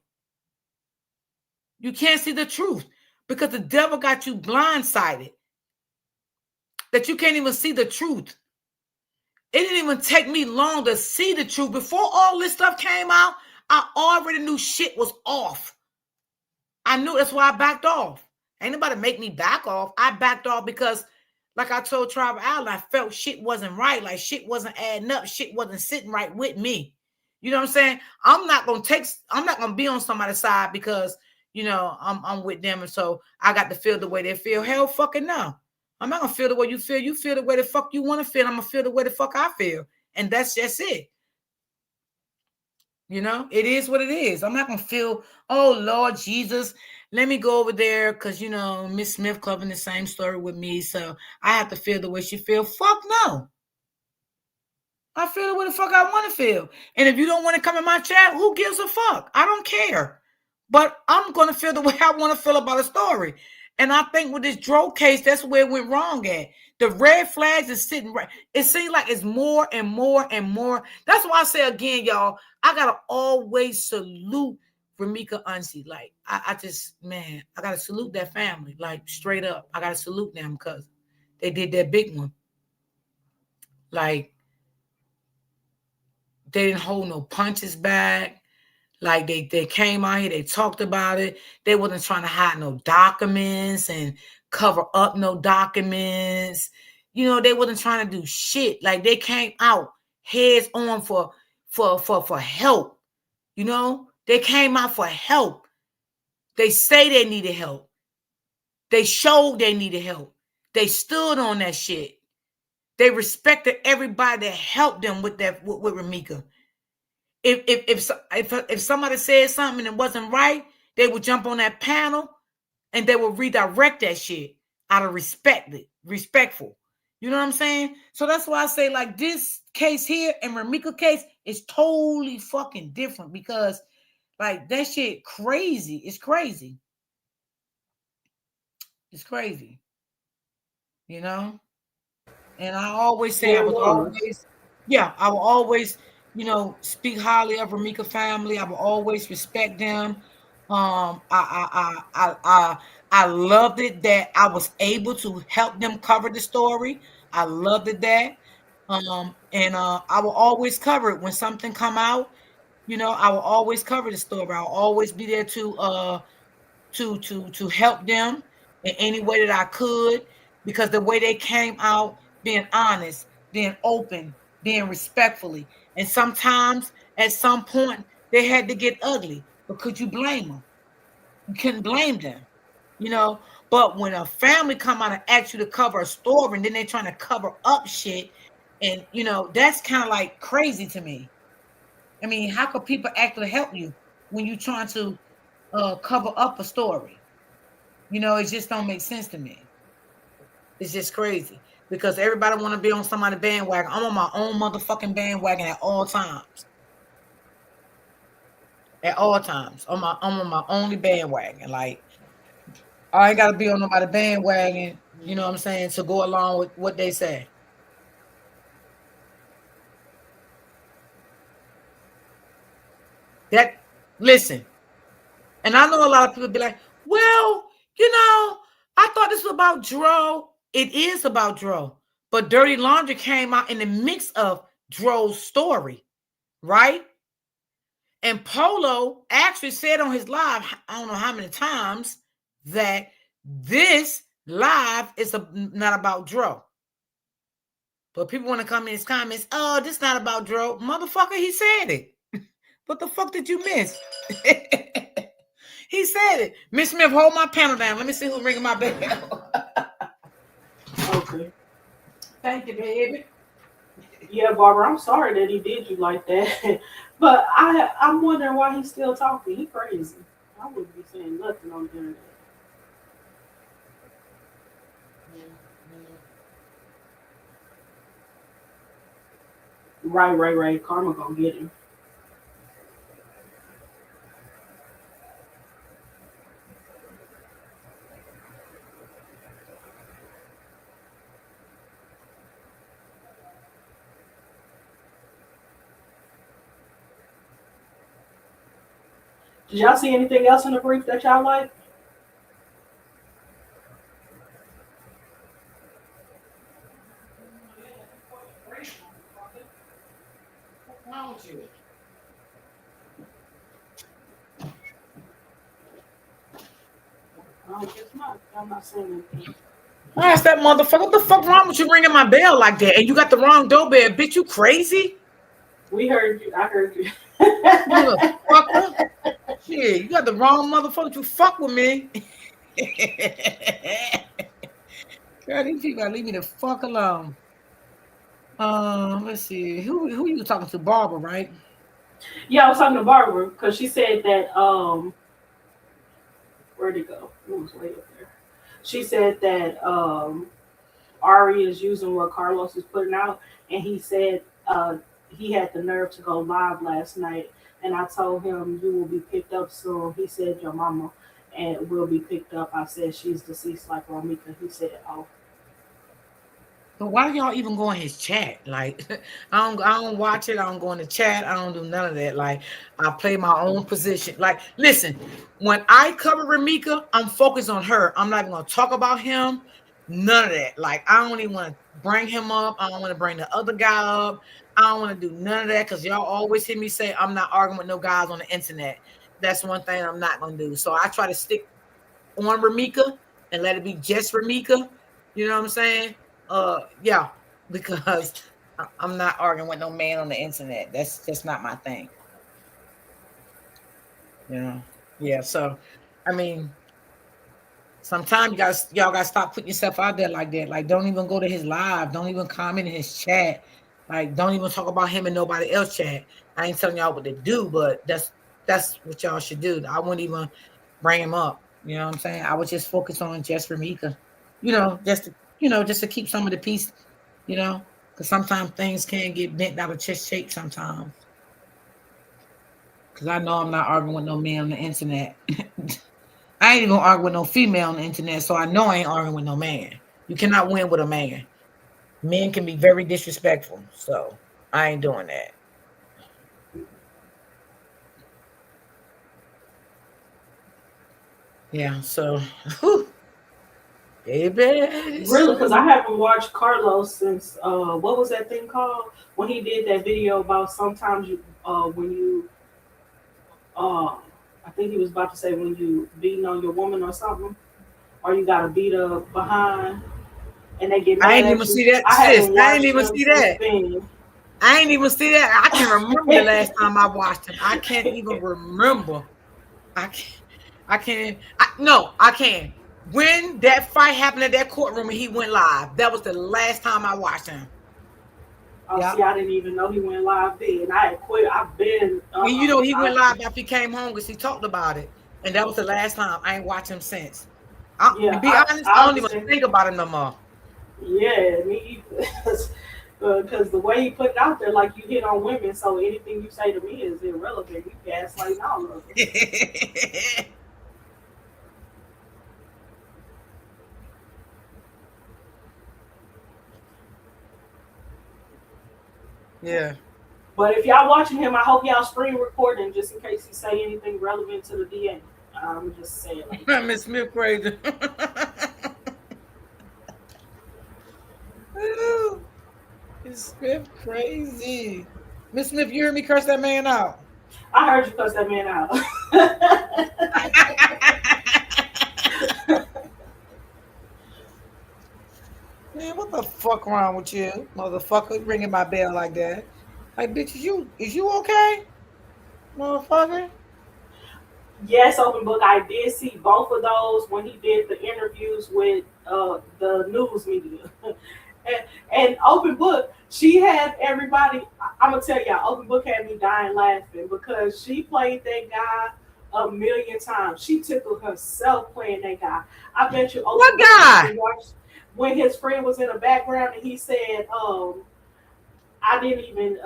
You can't see the truth because the devil got you blindsided that you can't even see the truth. It didn't even take me long to see the truth. Before all this stuff came out, I already knew shit was off. I knew, that's why I backed off. Ain't nobody make me back off. I backed off because, like I told Tribal Island, I felt shit wasn't right. Like shit wasn't adding up. Shit wasn't sitting right with me. You know what I'm saying? I'm not gonna be on somebody's side because I'm with them, and so I got to feel the way they feel. Hell fucking no. I'm not gonna feel the way you feel. You feel the way the fuck you want to feel. I'm gonna feel the way the fuck I feel. And that's just it. It is what it is. I'm not gonna feel, oh Lord Jesus, let me go over there because Miss Smith covering the same story with me. So I have to feel the way she feel. Fuck no. I feel the way the fuck I want to feel. And if you don't want to come in my chat, who gives a fuck? I don't care. But I'm going to feel the way I want to feel about a story. And I think with this Dro case, that's where it went wrong at. The red flags is sitting right. It seems like it's more and more and more. That's why I say again, y'all, I got to always salute Ramika Unsi. Like, I just, man, I got to salute that family. Like, straight up. I got to salute them because they did that big one. Like, they didn't hold no punches back. Like they came out here, they talked about it. They wasn't trying to hide no documents and cover up no documents. They wasn't trying to do shit. Like they came out heads on for help. They came out for help. They say they needed help. They showed they needed help. They stood on that shit. They respected everybody that helped them with that with Ramika. If somebody said something and it wasn't right, they would jump on that panel and they would redirect that shit out of respectful. You know what I'm saying? So that's why I say like this case here and Ramika case is totally fucking different because like that shit crazy. It's crazy. It's crazy. And I always say It was. I will always, speak highly of Ramika family. I will always respect them. I loved it that I was able to help them cover the story. I loved it that. And I will always cover it when something come out. I will always cover the story. I'll always be there to help them in any way that I could because the way they came out, being honest, being open, being respectfully, and sometimes at some point they had to get ugly. But could you blame them? You couldn't blame them, you know. But when a family come out and ask you to cover a story and then they're trying to cover up shit, and that's kind of like crazy to me. I mean, how could people actually help you when you're trying to cover up a story? It just don't make sense to me. It's just crazy because everybody want to be on somebody's bandwagon. I'm on my own motherfucking bandwagon at all times. At all times, I'm on my only bandwagon. Like I ain't got to be on nobody's bandwagon. You know what I'm saying? To go along with what they say. That listen, and I know a lot of people be like, "Well, I thought this was about Dro." It is about Dro, but Dirty Laundry came out in the mix of Dro's story, right? And Polo actually said on his live, I don't know how many times, that this live is not about Dro. But people want to come in his comments, oh, this is not about Dro. Motherfucker, he said it. What the fuck did you miss? He said it. Miss Smith, hold my panel down. Let me see who's ringing my bell. Okay. Thank you, baby. Yeah, Barbara, I'm sorry that he did you like that. But I'm wondering why he's still talking. He crazy. I wouldn't be saying nothing on the internet. Right, right, right. Karma gonna get him. Did y'all see anything else in the brief that y'all like? What's wrong with you? I guess not. I'm not saying anything. I asked that motherfucker, what the fuck wrong with you ringing my bell like that? And you got the wrong doorbell, bitch. You crazy? We heard you. I heard you. Motherfucker. Shit, you got the wrong motherfucker. You fuck with me. Girl, these people gotta leave me the fuck alone. Let's see. Who you talking to? Barbara, right? Yeah, I was talking to Barbara because she said that where'd it go? It was way up there. She said that Ari is using what Carlos is putting out, and he said he had the nerve to go live last night, and I told him you will be picked up soon. He said your mama and will be picked up. I said she's deceased like Romika. He said, oh, But why do y'all even go in his chat? Like, I don't watch it. I don't go in the chat. I don't do none of that. Like, I play my own position. Like, listen, when I cover Ramika, I'm focused on her. I'm not even gonna talk about him. None of that. Like, I don't even want to bring him up. I don't want to bring the other guy up. I don't want to do none of that because y'all always hear me say I'm not arguing with no guys on the internet. That's one thing I'm not gonna do. So I try to stick on Ramika and let it be just Ramika. You know what I'm saying? Yeah, because I'm not arguing with no man on the internet. That's just not my thing. You know? Yeah. So, I mean, sometimes y'all gotta stop putting yourself out there like that. Like, don't even go to his live. Don't even comment in his chat. Like, don't even talk about him and nobody else chat. I ain't telling y'all what to do, but that's what y'all should do. I wouldn't even bring him up. You know what I'm saying? I would just focus on just Ramika. Just to keep some of the peace. Because sometimes things can get bent out of chest shape sometimes. Because I know I'm not arguing with no man on the internet. I ain't even arguing with no female on the internet, so I know I ain't arguing with no man. You cannot win with a man. Men can be very disrespectful, so I ain't doing that. Yeah, so, whew, baby, really? Because I so haven't watched Carlos since what was that thing called when he did that video about sometimes you when you uh I think he was about to say when you beating on your woman or something, or you got to beat her behind and they get I mad ain't even at you. see that, I sis. haven't I ain't watched even him see since that. then. I ain't even see that. I can't remember the last time I watched him. I can't even remember. I can't. I can't. No, I can. When that fight happened at that courtroom and he went live, that was the last time I watched him. Oh, Yeah. see, I didn't even know he went live then. I had quit. I've been. And he went live after he came home because he talked about it. And that was the last time. I ain't watched him since. To Yeah, be honest, I I don't even understand. think about it no more. Yeah, me because the way he put it out there, like you hit on women, so anything you say to me is irrelevant. You gaslighting all of us. Yeah. But if y'all watching him, I hope y'all screen recording just in case he say anything relevant to the DA. I'm just saying like that. Miss Smith crazy. Miss Smith crazy. Miss Smith, you hear me curse that man out? I heard you cuss that man out. Man, what the fuck wrong with you, motherfucker? You ringing my bell like that? Like, bitch, is you okay, motherfucker? Yes, open book. I did see both of those when he did the interviews with the news media. And open book, she had everybody. I'm gonna tell y'all, open book had me dying laughing because she played that guy a million times. She tickled herself playing that guy. I bet you What open book guy? even watched when his friend was in the background and he said, I didn't even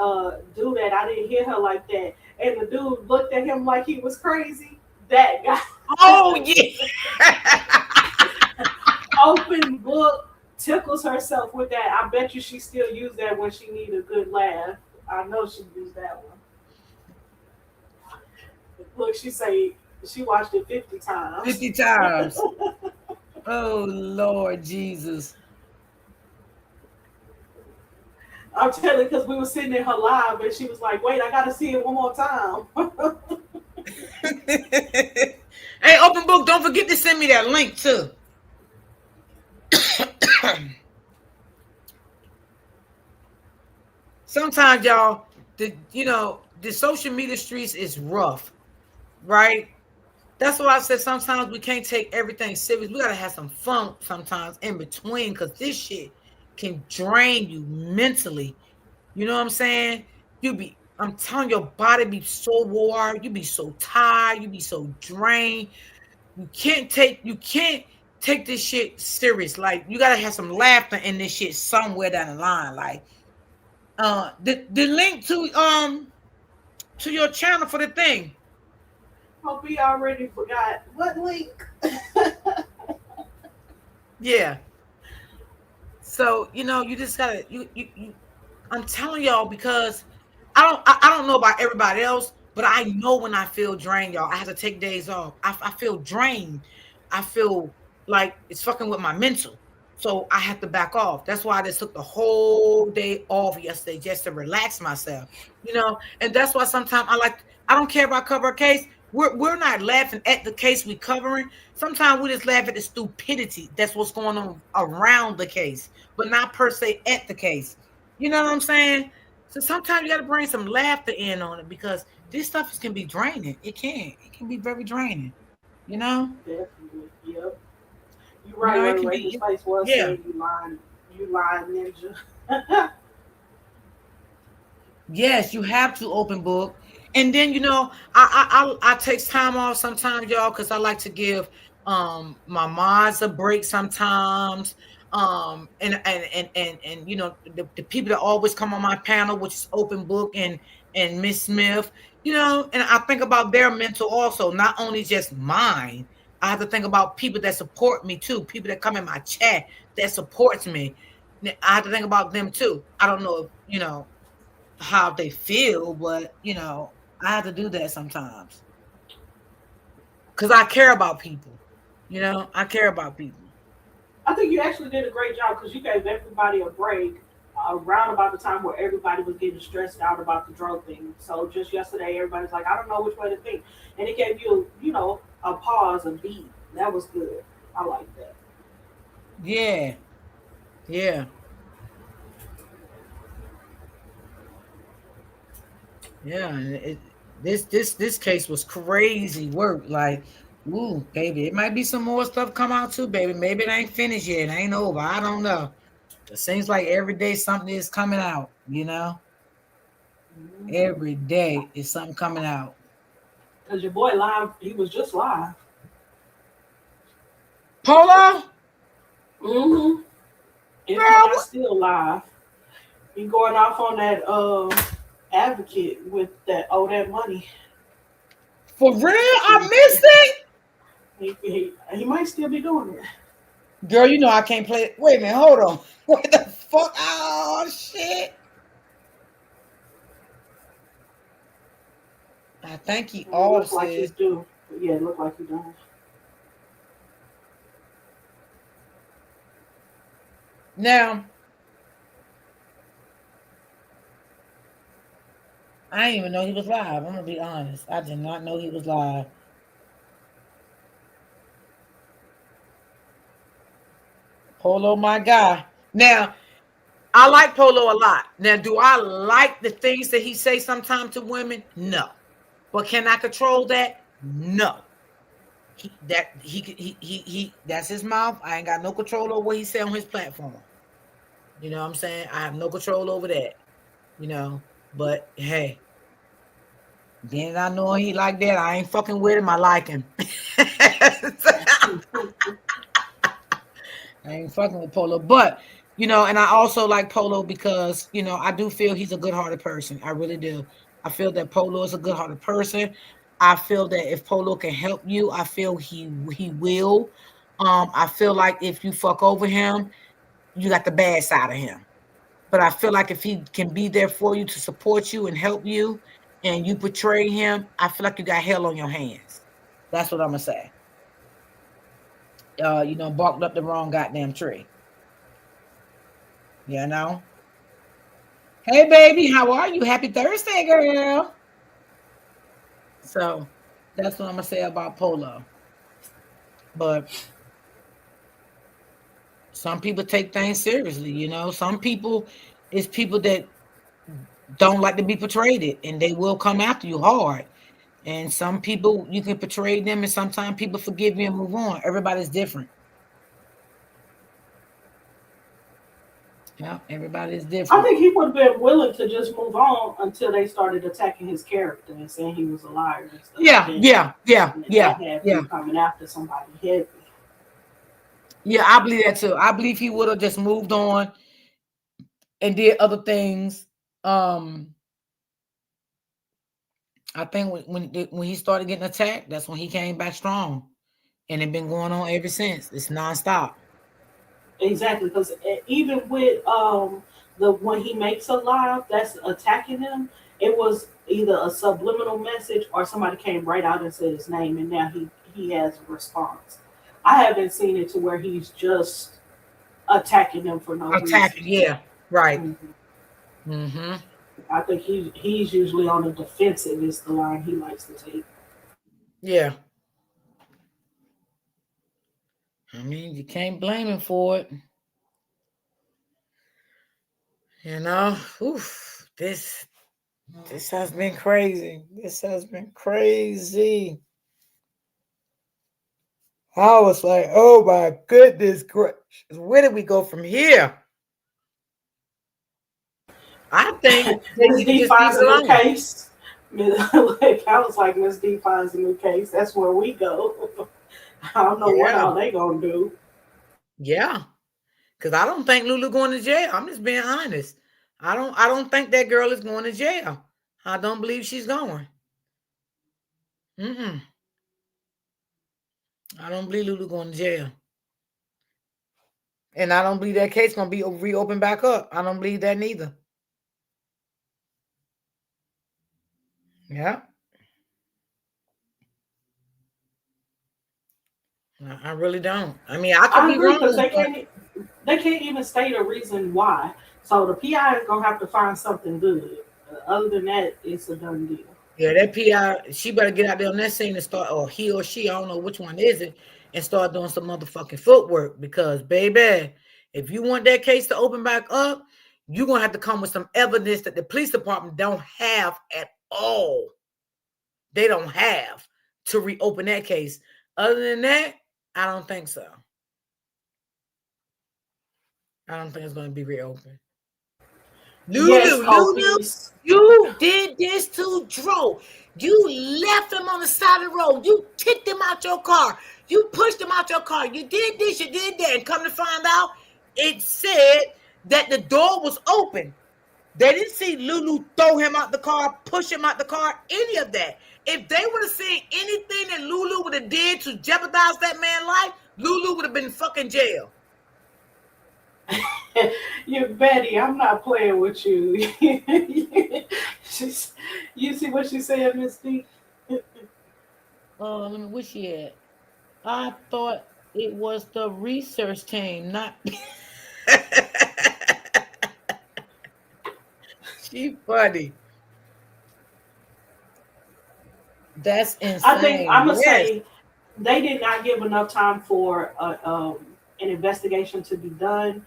do that. I didn't hit her like that. And the dude looked at him like he was crazy. That guy. Oh yeah. Open book, tickles herself with that. I bet you she still use that when she need a good laugh. I know she used that one. Look, she say she watched it 50 times. 50 times. Oh Lord Jesus. I'm telling you, because we were sitting in her live and she was like, wait, I gotta see it one more time. Hey, open book, don't forget to send me that link too. Sometimes y'all, the social media streets is rough, right? That's why I said sometimes we can't take everything serious. We gotta have some fun sometimes in between, because this shit can drain you mentally. You know what I'm saying? I'm telling your body be so wore, you be so tired, you be so drained. You can't take this shit serious. Like you gotta have some laughter in this shit somewhere down the line. Like the link to your channel for the thing. Hope we already forgot. What link? Yeah. So you just gotta you I'm telling y'all, because I don't know about everybody else, but I know when I feel drained, y'all. I have to take days off. I feel drained. I feel like it's fucking with my mental. So I have to back off. That's why I just took the whole day off yesterday just to relax myself. And that's why sometimes I don't care if I cover a case. We're not laughing at the case we covering. Sometimes we just laugh at the stupidity that's what's going on around the case, but not per se at the case. You know what I'm saying? So sometimes you got to bring some laughter in on it, because this stuff can be draining. It can be very draining. You know. Definitely. Yep. You You right, know, it Ray can Ray. His be. face was Yeah. saying you lying ninja. Yes, you have to open book. And then I take time off sometimes, y'all, because I like to give my mods a break sometimes. And the people that always come on my panel, which is open book and Miss Smith, and I think about their mental also, not only just mine. I have to think about people that support me too, people that come in my chat that supports me. I have to think about them too. I don't know if how they feel, but I have to do that sometimes because I care about people. I care about people. I think you actually did a great job because you gave everybody a break around about the time where everybody was getting stressed out about the drug thing. So just yesterday, everybody's like, I don't know which way to think, and it gave you, a pause, a beat. That was good. I like that. Yeah, yeah, yeah. And this case was crazy work. Like, ooh, baby, it might be some more stuff come out too, baby. Maybe it ain't finished yet. It ain't over. I don't know. It seems like every day something is coming out. Mm-hmm. Every day is something coming out. Because your boy live, he was just live. Polo, Mm-hmm. If girl, not still live, he going off on that advocate with that money. for real? I missed it. He might still be doing it. Girl, I can't play it. Wait a minute, hold on. What the fuck? Oh shit. I think he It off, look like he's sis. due. Yeah, it look like he does. Now, I didn't even know he was live. I'm gonna be honest. I did not know he was live. Polo, my guy. Now, I like Polo a lot. Now, do I like the things that he say sometimes to women? No. But can I control that? No. That's his mouth. I ain't got no control over what he say on his platform. You know what I'm saying? I have no control over that. You know, but hey, then I know he like that. I ain't fucking with him. I like him. I ain't fucking with Polo. But And I also like Polo because, I do feel he's a good-hearted person. I really do. I feel that Polo is a good-hearted person. I feel that if Polo can help you, I feel he will. I feel like if you fuck over him, you got the bad side of him. But I feel like if he can be there for you to support you and help you, and you betray him, I feel like you got hell on your hands. That's what I'm gonna say. Barked up the wrong goddamn tree. You know. Hey, baby, how are you? Happy Thursday, girl. So that's what I'm gonna say about Polo. But some people take things seriously. Some people is people that don't like to be portrayed it, and they will come after you hard. And some people you can portray them, and sometimes people forgive you and move on. Everybody's different. Yeah, everybody's I different. think he would have been willing to just move on until they started attacking his character and saying he was a liar and stuff. Yeah, Then yeah, yeah, that yeah, had yeah, him coming after somebody heavy. yeah. I believe that too. I believe he would have just moved on and did other things. Um, I think when he started getting attacked, that's when he came back strong, and it been going on ever since. It's nonstop. Exactly, because even with the when he makes a live that's attacking him, it was either a subliminal message or somebody came right out and said his name, and now he has a response. I haven't seen it to where he's just attacking them for no reason. Attacking, yeah, right. Mhm. Mm-hmm. I think he's usually on the defensive is the line he likes to take. Yeah. I mean, you can't blame him for it. Oof, this has been crazy. This has been crazy. I was like, oh my goodness gracious. Where did we go from here? I think they Miss need to D just leave finds it a new alone. case. Like I was like, Miss D finds a new case. That's where we go. I don't know what Yeah. all they gonna do. Yeah. Because I don't think Lulu going to jail. I'm just being honest. I don't think that girl is going to jail. I don't believe she's going. Mm-mm. I don't believe Lulu going to jail. And I don't believe that case gonna be reopened back up. I don't believe that neither. Yeah. I really don't. I mean, I could I be agree because wrong, but they can't even state a reason why. So the PI is gonna have to find something good. Other than that, it's a done deal. yeah, that PI, she better get out there on that scene and start, or he or she, I don't know which one is it, and start doing some motherfucking footwork. Because, baby, if you want that case to open back up, you're gonna have to come with some evidence that the police department don't have at all. They don't have to reopen that case. Other than that, I don't think so. I don't think it's gonna be reopened. Yes, Lulu, Copies. you did this to Dro. You left him on the side of the road. You kicked him out your car. You pushed him out your car. You did this, you did that. And come to find out, it said that the door was open. They didn't see Lulu throw him out the car, push him out the car, any of that. If they would have seen anything that Lulu would have did to jeopardize that man's life, Lulu would have been in fucking jail. You Betty, I'm not playing with you. She's, you see what she said, Miss D? Let me wish she had. I thought it was the research team, not she funny. That's I think insane. I'm gonna Yes. say they did not give enough time for an investigation to be done.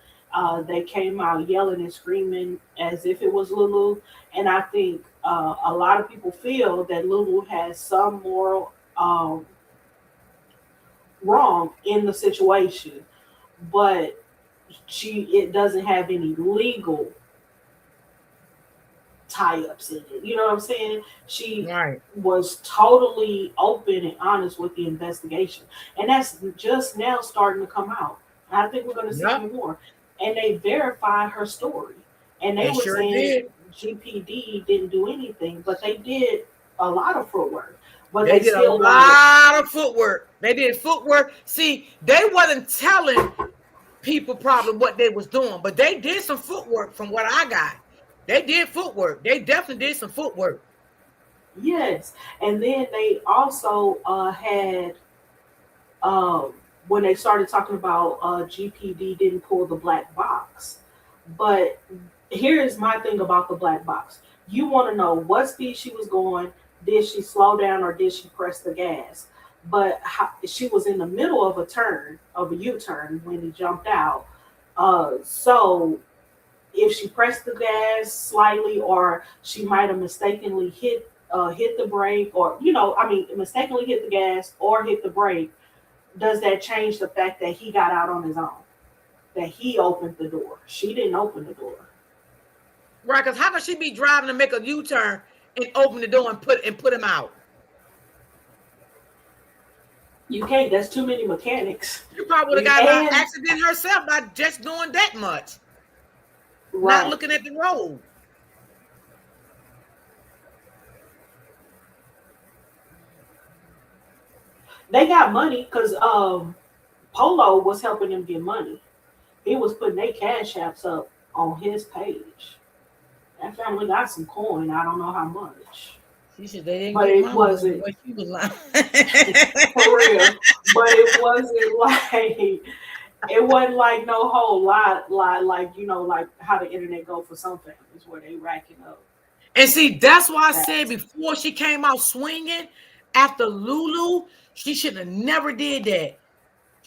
They came out yelling and screaming as if it was Lulu, and I think a lot of people feel that Lulu has some moral wrong in the situation, but she it doesn't have any legal tie-ups in it. You know what I'm saying? She Right. was totally open and honest with the investigation, and that's just now starting to come out. I think we're going to see Yep. more. and they verified her story. And they They were sure saying did. GPD didn't do anything, but they did a lot of footwork. But They they did a still wanted. lot of footwork. They did footwork. See, they wasn't telling people probably what they was doing, but they did some footwork from what I got. They did footwork. They definitely did some footwork. Yes, and then they also had um, when they started talking about GPD didn't pull the black box. But here is my thing about the black box. You want to know what speed she was going. Did she slow down or did she press the gas? But she was in the middle of a turn, of a U-turn when he jumped out. So if she pressed the gas slightly, or she might have mistakenly hit the brake, or I mean, mistakenly hit the gas or hit the brake, does that change the fact that he got out on his own? That he opened the door. She didn't open the door. Right, because how could she be driving to make a U-turn and open the door and put him out? You can't. That's too many mechanics. She probably would have got an And accident herself by just doing that much, not right, looking at the road. they got money because Polo was helping them get money. He was putting their cash apps up on his page. That family got some coin. I don't know how much, She said they didn't but get it my money, wasn't but she was lying. for real. But it wasn't like no whole lot like like how the internet go for some families where they racking up And see, that's why I said that. before she came out swinging after Lulu, she should have never did that.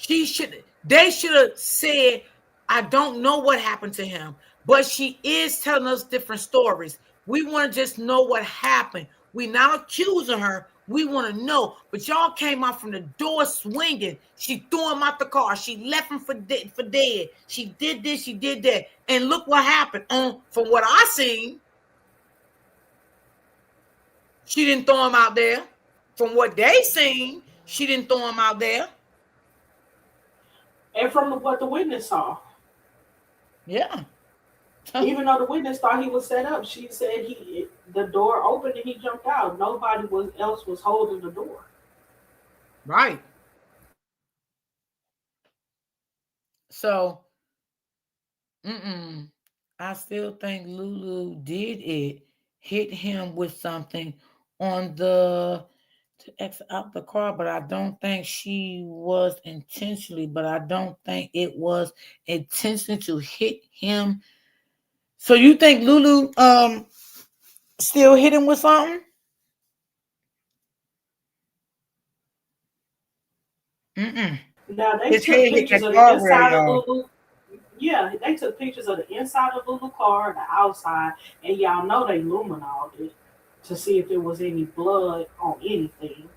They should have said, I don't know what happened to him, but she is telling us different stories. We want to just know what happened. We not accusing her. We want to know. But y'all came out from the door swinging. She threw him out the car. She left him for dead. She did this. She did that. And look what happened. From what I seen, she didn't throw him out there. From what they seen, she didn't throw him out there. And from what the witness saw, Yeah. even though the witness thought he was set up, she said the door opened and he jumped out. Nobody else was holding the door. Right. So, I still think Lulu did it, hit him with something on the to exit out the car, but I don't think she was intentionally, but I don't think it was intentionally to hit him. So you think Lulu still hit him with something? Mm-mm. Now they His took head hit pictures that of the guardrail, inside of y'all. Lulu. Yeah, they took pictures of the inside of Lulu car, the outside, and y'all know they luminoled it to see if there was any blood on anything.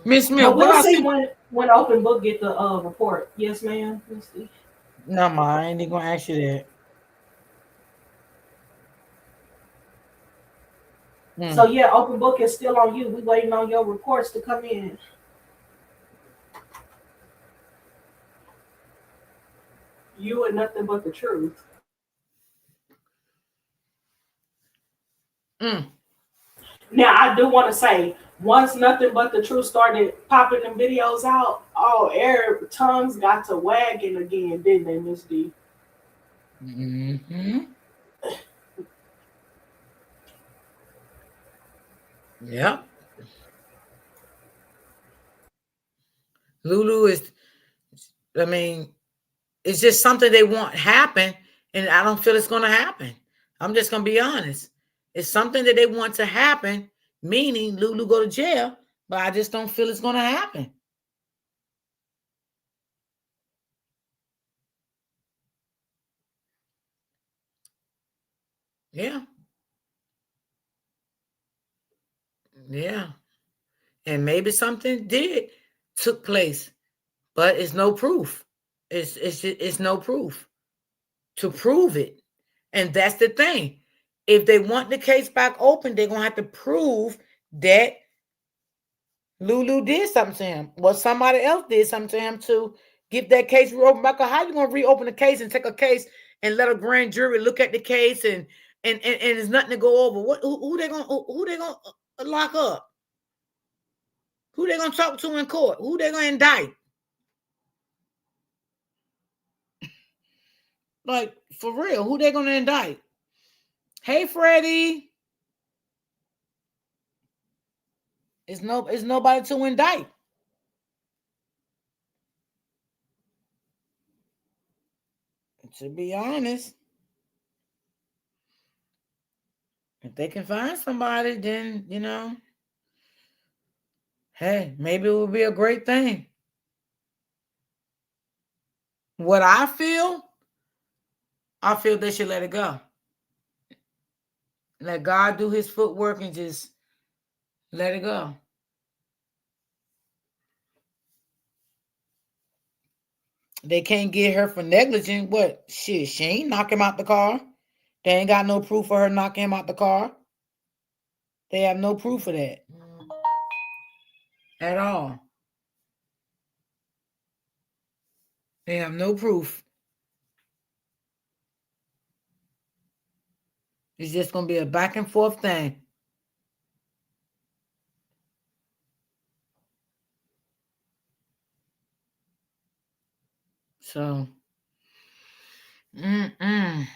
Miss Smith, But what we'll I see see? when Open Book get the report. Yes, ma'am. Misty. No, ma, I ain't even gonna ask you that. So Mm. yeah, Open Book is still on you. We waiting on your reports to come in. You and nothing but the truth. Mm. Now I do want to say, once nothing but the truth started popping them videos out, oh, air tongues got to wagging again, didn't they, Miss D? Mm-hmm. Yep. Lulu is, I mean, it's just something they want happen, and I don't feel it's gonna happen. I'm just gonna be honest. It's something that they want to happen, meaning Lulu go to jail, but I just don't feel it's gonna happen. Yeah, yeah. And maybe something did took place, but it's no proof. It's no proof to prove it. And that's the thing. If they want the case back open, they're gonna have to prove that Lulu did something to him. Well, somebody else did something to him to Get that case reopened. Michael, how you gonna reopen the case and take a case and let a grand jury look at the case and there's nothing to go over? What who they gonna lock up? Who they gonna talk to in court? Who they gonna indict? Like for real, who they gonna indict? Hey Freddie, it's nobody to indict. To be honest, if they can find somebody, then hey, maybe it would be a great thing. What I feel they should let it go. Let God do his footwork and just let it go. They can't get her for negligent. What? Shit, she ain't knock him out the car. They ain't got no proof of her knocking him out the car. They have no proof of that at all. They have no proof. It's just going to be a back and forth thing. So, mm-mm,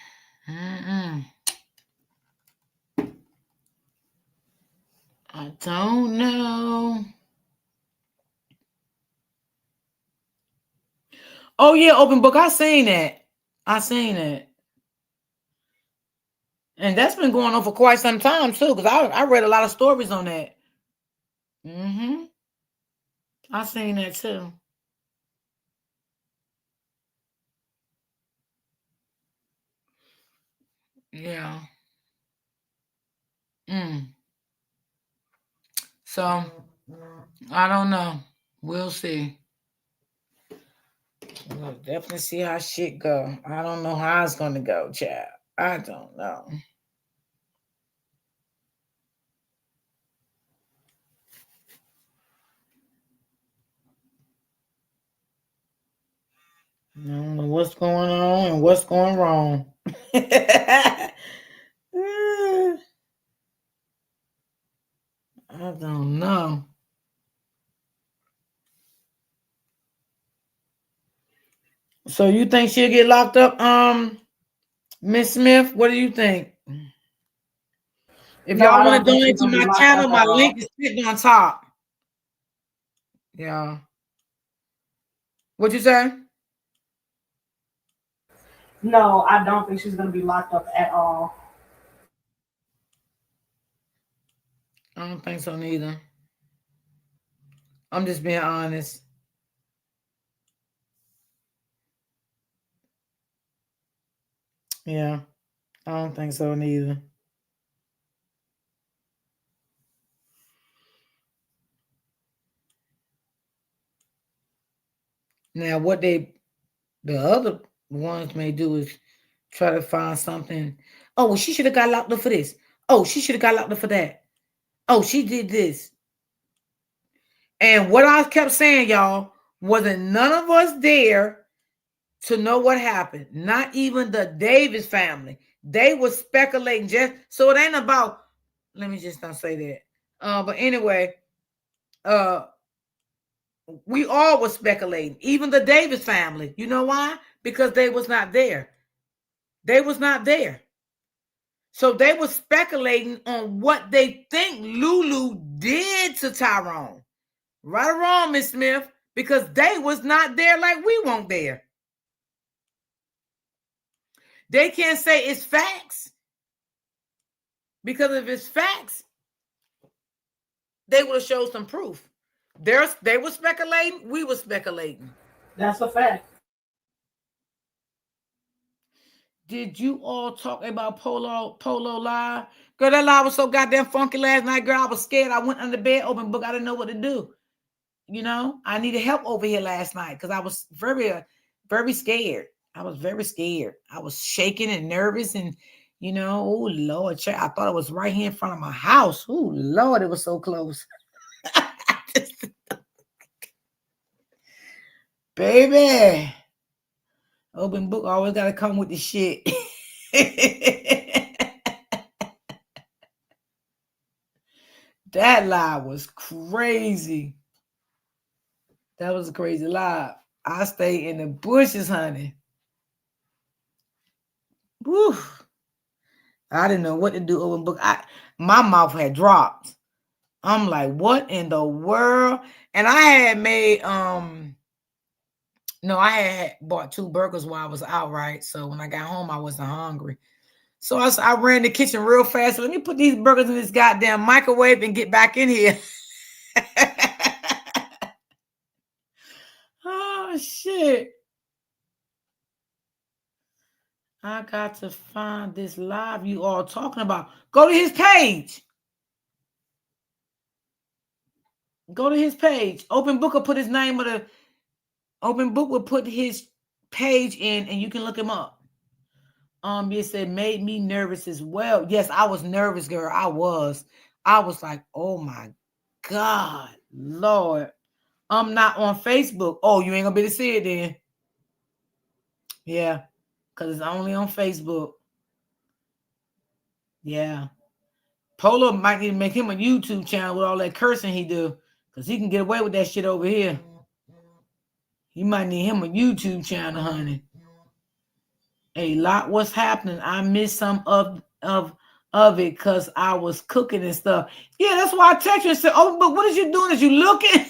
mm-mm. I don't know. Oh yeah, open book. I seen that. I seen it, and that's been going on for quite some time too. Because I read a lot of stories on that. Mm-hmm. I seen that too. Yeah. Mm. So I don't know. We'll see. We'll definitely see how shit go. I don't know how it's gonna go, child. I don't know. I don't know what's going on and what's going wrong. I don't know. So you think she'll get locked up, Miss Smith? What do you think? If No, y'all I want to don't think donate she's to gonna be my locked channel, up my at link all. is sitting on top. Yeah. What you say? No, I don't think she's gonna be locked up at all. I don't think so neither. I'm just being honest. Yeah, I don't think so neither. Now, what the other ones may do is try to find something. Oh, well, she should have got locked up for this. Oh, she should have got locked up for that. Oh, she did this. And what I kept saying, y'all, wasn't none of us there to know what happened. Not even the Davis family. They were speculating just so it ain't about. Let me just not say that. But anyway, uh, we all were speculating, even the Davis family. You know why? Because they was not there. They was not there. So they were speculating on what they think Lulu did to Tyrone. Right or wrong, Miss Smith, because they was not there like we weren't there. They can't say it's facts because if it's facts, they would have showed some proof. They were speculating, we were speculating. That's a fact. Did you all talk about Polo live? Girl, that live was so goddamn funky last night, girl. I was scared. I went under bed, open book. I didn't know what to do. I needed help over here last night because I was very scared. I was very scared. I was shaking and nervous and oh Lord, I thought it was right here in front of my house. Oh Lord, it was so close. Baby. Open book always gotta come with the shit. That lie was crazy. That was a crazy lie. I stay in the bushes, honey. Woo. I didn't know what to do. Open book. My mouth had dropped. I'm like, what in the world? And I had made no, I had bought 2 burgers while I was out, right? So when I got home, I wasn't hungry. So I ran the kitchen real fast. So let me put these burgers in this goddamn microwave and get back in here. Oh shit. I got to find this live you all talking about. Go to his page. Go to his page. Open Book will put his name of the Open Book will put his page in and you can look him up. You said made me nervous as well. Yes, I was nervous, girl. I was like, oh my God, Lord. I'm not on Facebook. Oh, you ain't gonna be able to see it then. Yeah, because it's only on Facebook. Yeah. Polo might need to make him a YouTube channel with all that cursing he do. Because he can get away with that shit over here. You might need him a YouTube channel, honey. A lot was happening. I missed some of it because I was cooking and stuff. Yeah, that's why I text you and said, oh, but what is you doing? Is you looking?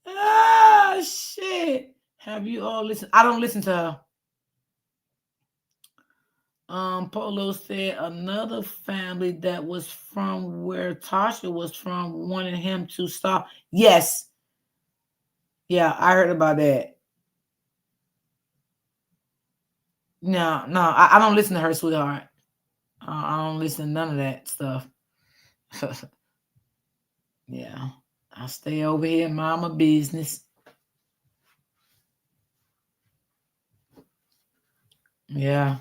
Ah, shit. Have you all listened? I don't listen to her. Polo said another family that was from where Tasha was from wanted him to stop. Yes. Yeah, I heard about that. No, I don't listen to her, sweetheart. I don't listen to none of that stuff. Yeah, I stay over here and mind my business. Yeah.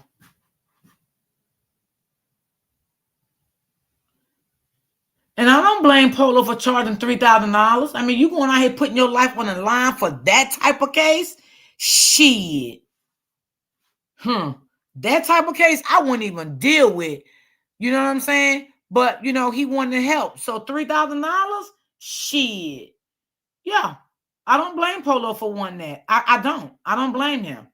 And I don't blame Polo for charging $3,000. I mean, you going out here putting your life on the line for that type of case? Shit. That type of case, I wouldn't even deal with. You know what I'm saying? But, he wanted to help. So $3,000? Shit. Yeah. I don't blame Polo for wanting that. I don't. I don't blame him.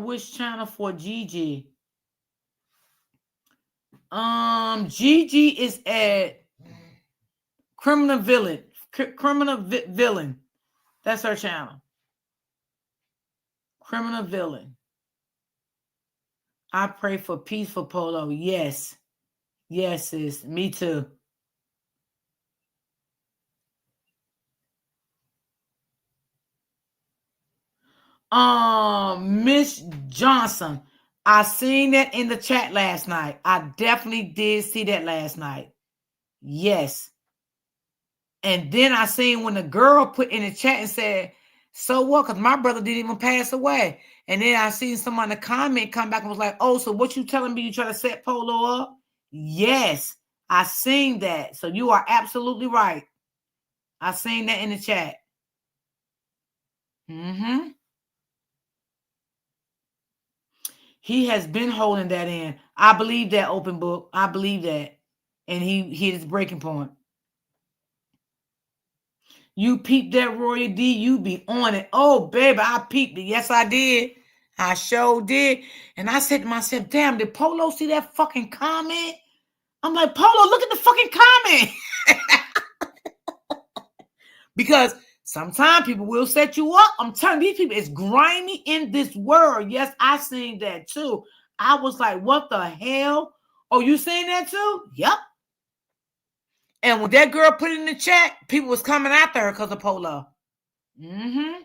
Which channel for Gigi? Gigi is at Criminal Villain. Villain. That's her channel. Criminal Villain. I pray for peace for Polo. Yes. Yes, sis. Me too. Miss Johnson. I seen that in the chat last night. I definitely did see that last night. Yes. And then I seen when the girl put in the chat and said, so what? Because my brother didn't even pass away. And then I seen someone in the comment come back and was like, oh, so what you telling me you try to set Polo up? Yes, I seen that. So you are absolutely right. I seen that in the chat. Mm-hmm. He has been holding that in. I believe that, Open Book. I believe that. And he hit his breaking point. You peeped that, Royal D. You be on it. Oh, baby, I peeped it. Yes, I did. I sure did. And I said to myself, damn, did Polo see that fucking comment? I'm like, Polo, look at the fucking comment. Because sometimes people will set you up. I'm telling these people, it's grimy in this world. Yes, I seen that too. I was like, what the hell? Oh, you seen that too? Yep. And when that girl put it in the chat, people was coming after her because of Polo. Mm-hmm.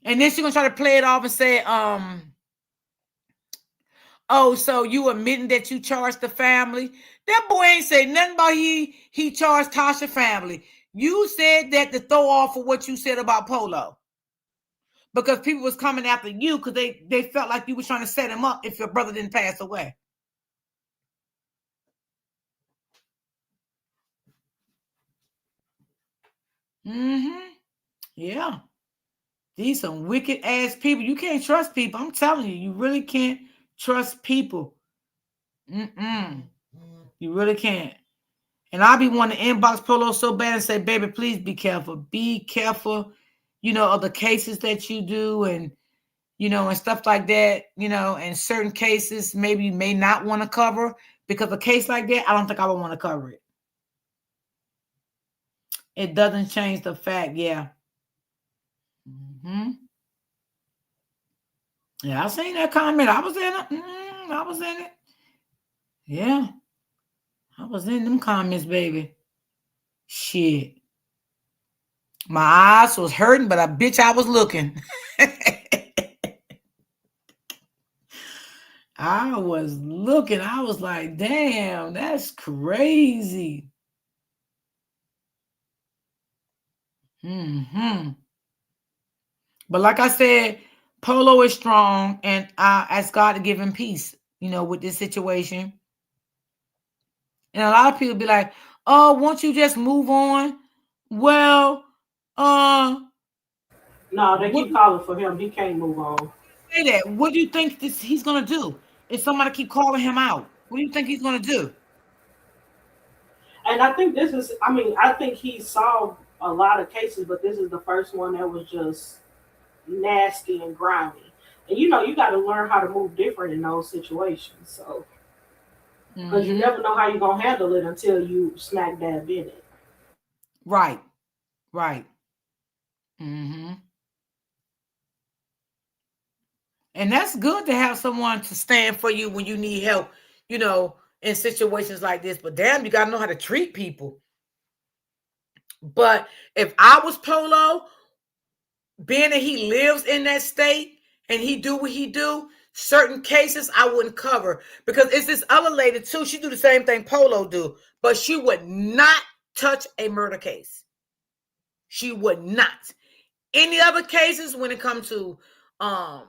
And then she's gonna try to play it off and say, oh, so you admitting that you charged the family? That boy ain't say nothing about he charged Tasha family. You said that to throw off of what you said about Polo. because people was coming after you because they felt like you was trying to set him up if your brother didn't pass away. Mm-hmm. Yeah. These some wicked ass people. You can't trust people. I'm telling you, you really can't trust people. Mm-mm. You really can't. And I'll be wanting to inbox Polo so bad and say, baby, please be careful. Be careful, of the cases that you do and stuff like that, and certain cases maybe you may not want to cover because a case like that, I don't think I would want to cover it. It doesn't change the fact, yeah. Hmm. Yeah, I seen that comment. I was in it. I was in it. Yeah, I was in them comments, baby. Shit. My eyes was hurting, but I bitch I was looking. I was looking. I was like, damn, that's crazy. Hmm. But like I said, Polo is strong, and I ask God to give him peace, with this situation. And a lot of people be like, "Oh, won't you just move on?" Well, uh, No, they what keep calling for him. He can't move on. say that? What do you think he's gonna do if somebody keep calling him out? What do you think he's gonna do? And I think this is, I mean, I think he solved a lot of cases, but this is the first one that was just nasty and grimy. And you got to learn how to move different in those situations. So, because you Hmm. never know how you're going to handle it until you smack dab in it. Right, right. Hmm. And that's good to have someone to stand for you when you need help, in situations like this. But damn, you gotta know how to treat people. But if I was Polo, being that he lives in that state and he do what he do, certain cases I wouldn't cover because it's this other lady too. She do the same thing Polo do, but she would not touch a murder case. She would not. Any other cases when it comes to um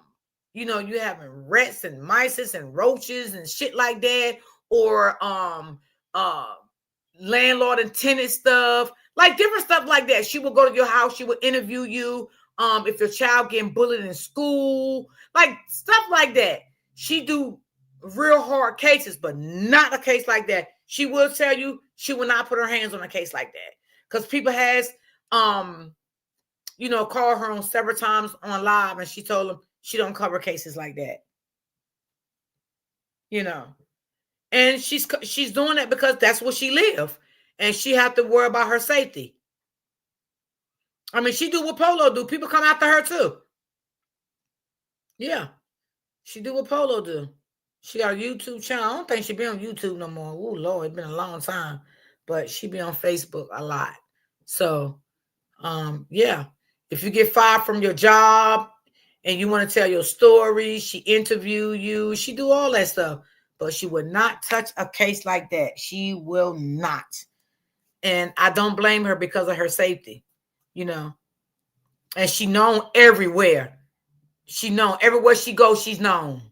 you having rats and mice and roaches and shit like that, or uh landlord and tenant stuff, like different stuff like that. She will go to your house, she will interview you, if your child getting bullied in school, like stuff like that. She do real hard cases, but not a case like that. She will tell you she will not put her hands on a case like that because people has um called her on several times on live, and she told them she don't cover cases like that. You know, and she's doing that because that's where she live, and she have to worry about her safety. I mean, she do what Polo do. People come after her too. Yeah, she do what Polo do. She got a YouTube channel. I don't think she be on YouTube no more. Oh Lord, it's been a long time, but she be on Facebook a lot. So, yeah, if you get fired from your job and you want to tell your story, she interview you, she do all that stuff, but she would not touch a case like that. She will not. And I don't blame her because of her safety, you know. And she known everywhere. She known everywhere she goes, she's known.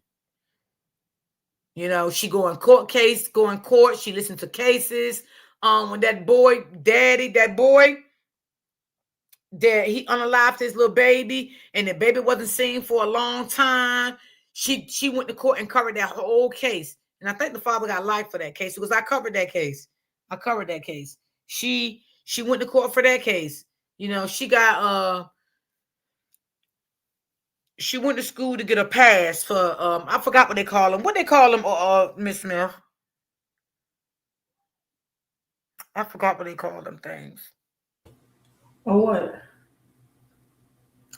She go in go in court, she listen to cases. When that boy, daddy, that boy that he unalived his little baby and the baby wasn't seen for a long time. She went to court and covered that whole case. And I think the father got life for that case because I covered that case. I covered that case. She went to court for that case. She went to school to get a pass for I forgot what they call them. What they call them, Miss Smith? I forgot what they call them things. Or what?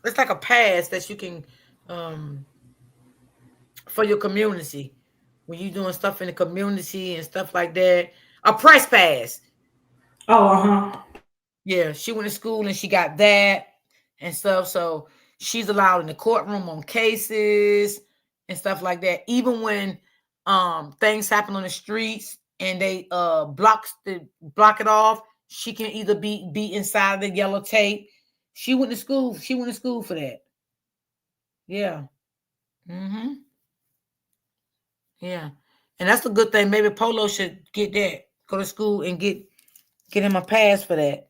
It's like a pass that you can um for your community when you doing stuff in the community and stuff like that. A press pass. Oh, uh-huh. Yeah, she went to school and she got that and stuff. So she's allowed in the courtroom on cases and stuff like that. Even when things happen on the streets and they block it off, she can either be inside of the yellow tape. She went to school for that. Yeah. Mm-hmm. Yeah. And that's a good thing. Maybe Polo should get that. Go to school and get him a pass for that.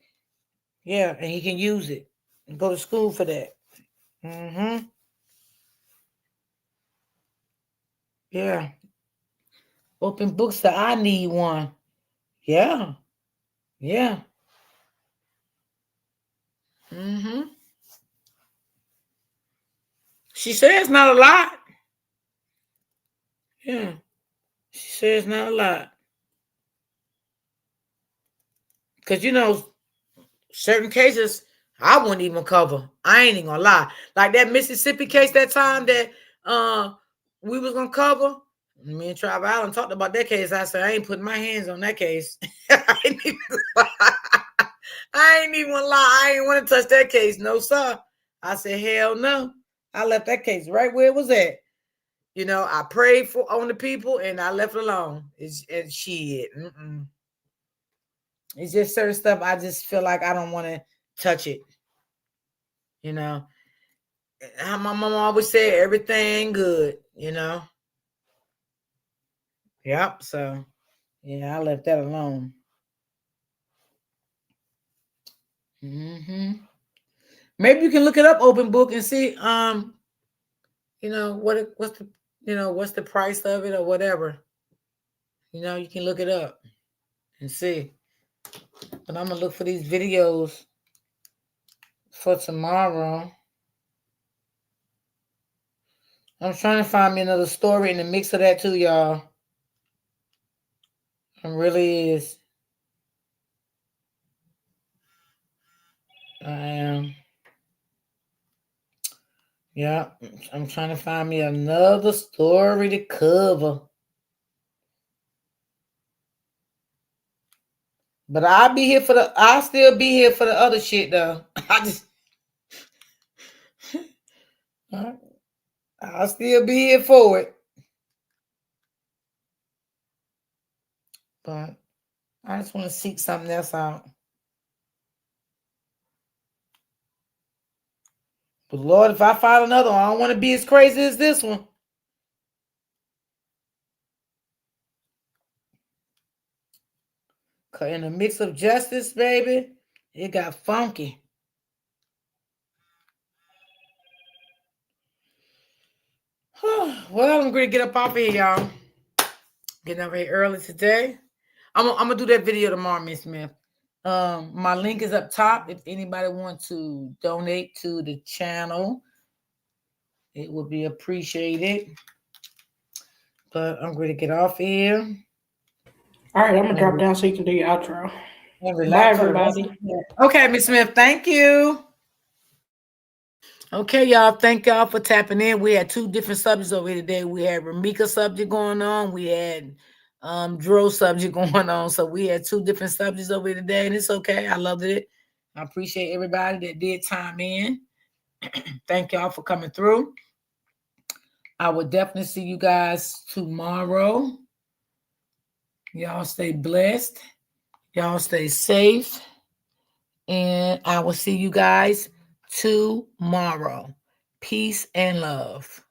Yeah, and he can use it and go to school for that. Mm-hmm. Yeah. Open books that I need one. Yeah. Yeah. Mm-hmm. She says not a lot. Yeah. She says not a lot. Because certain cases I wouldn't even cover. I ain't even gonna lie. Like that Mississippi case that time that uh we was gonna cover. Me and Travis Allen talked about that case. I said I ain't putting my hands on that case. I ain't even I ain't even gonna lie. I ain't want to touch that case. No, sir. I said, hell no. I left that case right where it was at. I prayed for on the people and I left it alone. And shit. Mm-mm. It's just certain stuff I just feel like I don't want to touch it. You know, how my mom always said, everything good. Yep. So yeah, I left that alone. Maybe you can look it up, open book, and see what's the price of it or whatever. You can look it up and see. But I'm gonna look for these videos for tomorrow. I'm trying to find me another story in the mix of that too, y'all. It really is. I am. Yeah, I'm trying to find me another story to cover. But I'll still be here for the other shit though. I'll still be here for it. But I just want to seek something else out. But Lord, if I find another one, I don't want to be as crazy as this one. Cause in the mix of justice, baby, it got funky. Well, I'm gonna get up off here, y'all. Getting over here early today. I'm gonna do that video tomorrow, Miss Smith. My link is up top. If anybody wants to donate to the channel, it would be appreciated. But I'm going to get off here All right, I'm gonna drop and, down so you can do your outro. and Bye, relax for the rest of everybody. the day. Okay, Miss Smith, thank you. Okay, y'all. Thank y'all for tapping in. We had two different subjects over here today. We had Ramika subject going on. We had Dro subject going on. So we had two different subjects over here today, and it's okay. I loved it. I appreciate everybody that did time in. Thank y'all for coming through. I will definitely see you guys tomorrow. Y'all stay blessed. Y'all stay safe. And I will see you guys tomorrow. Peace and love.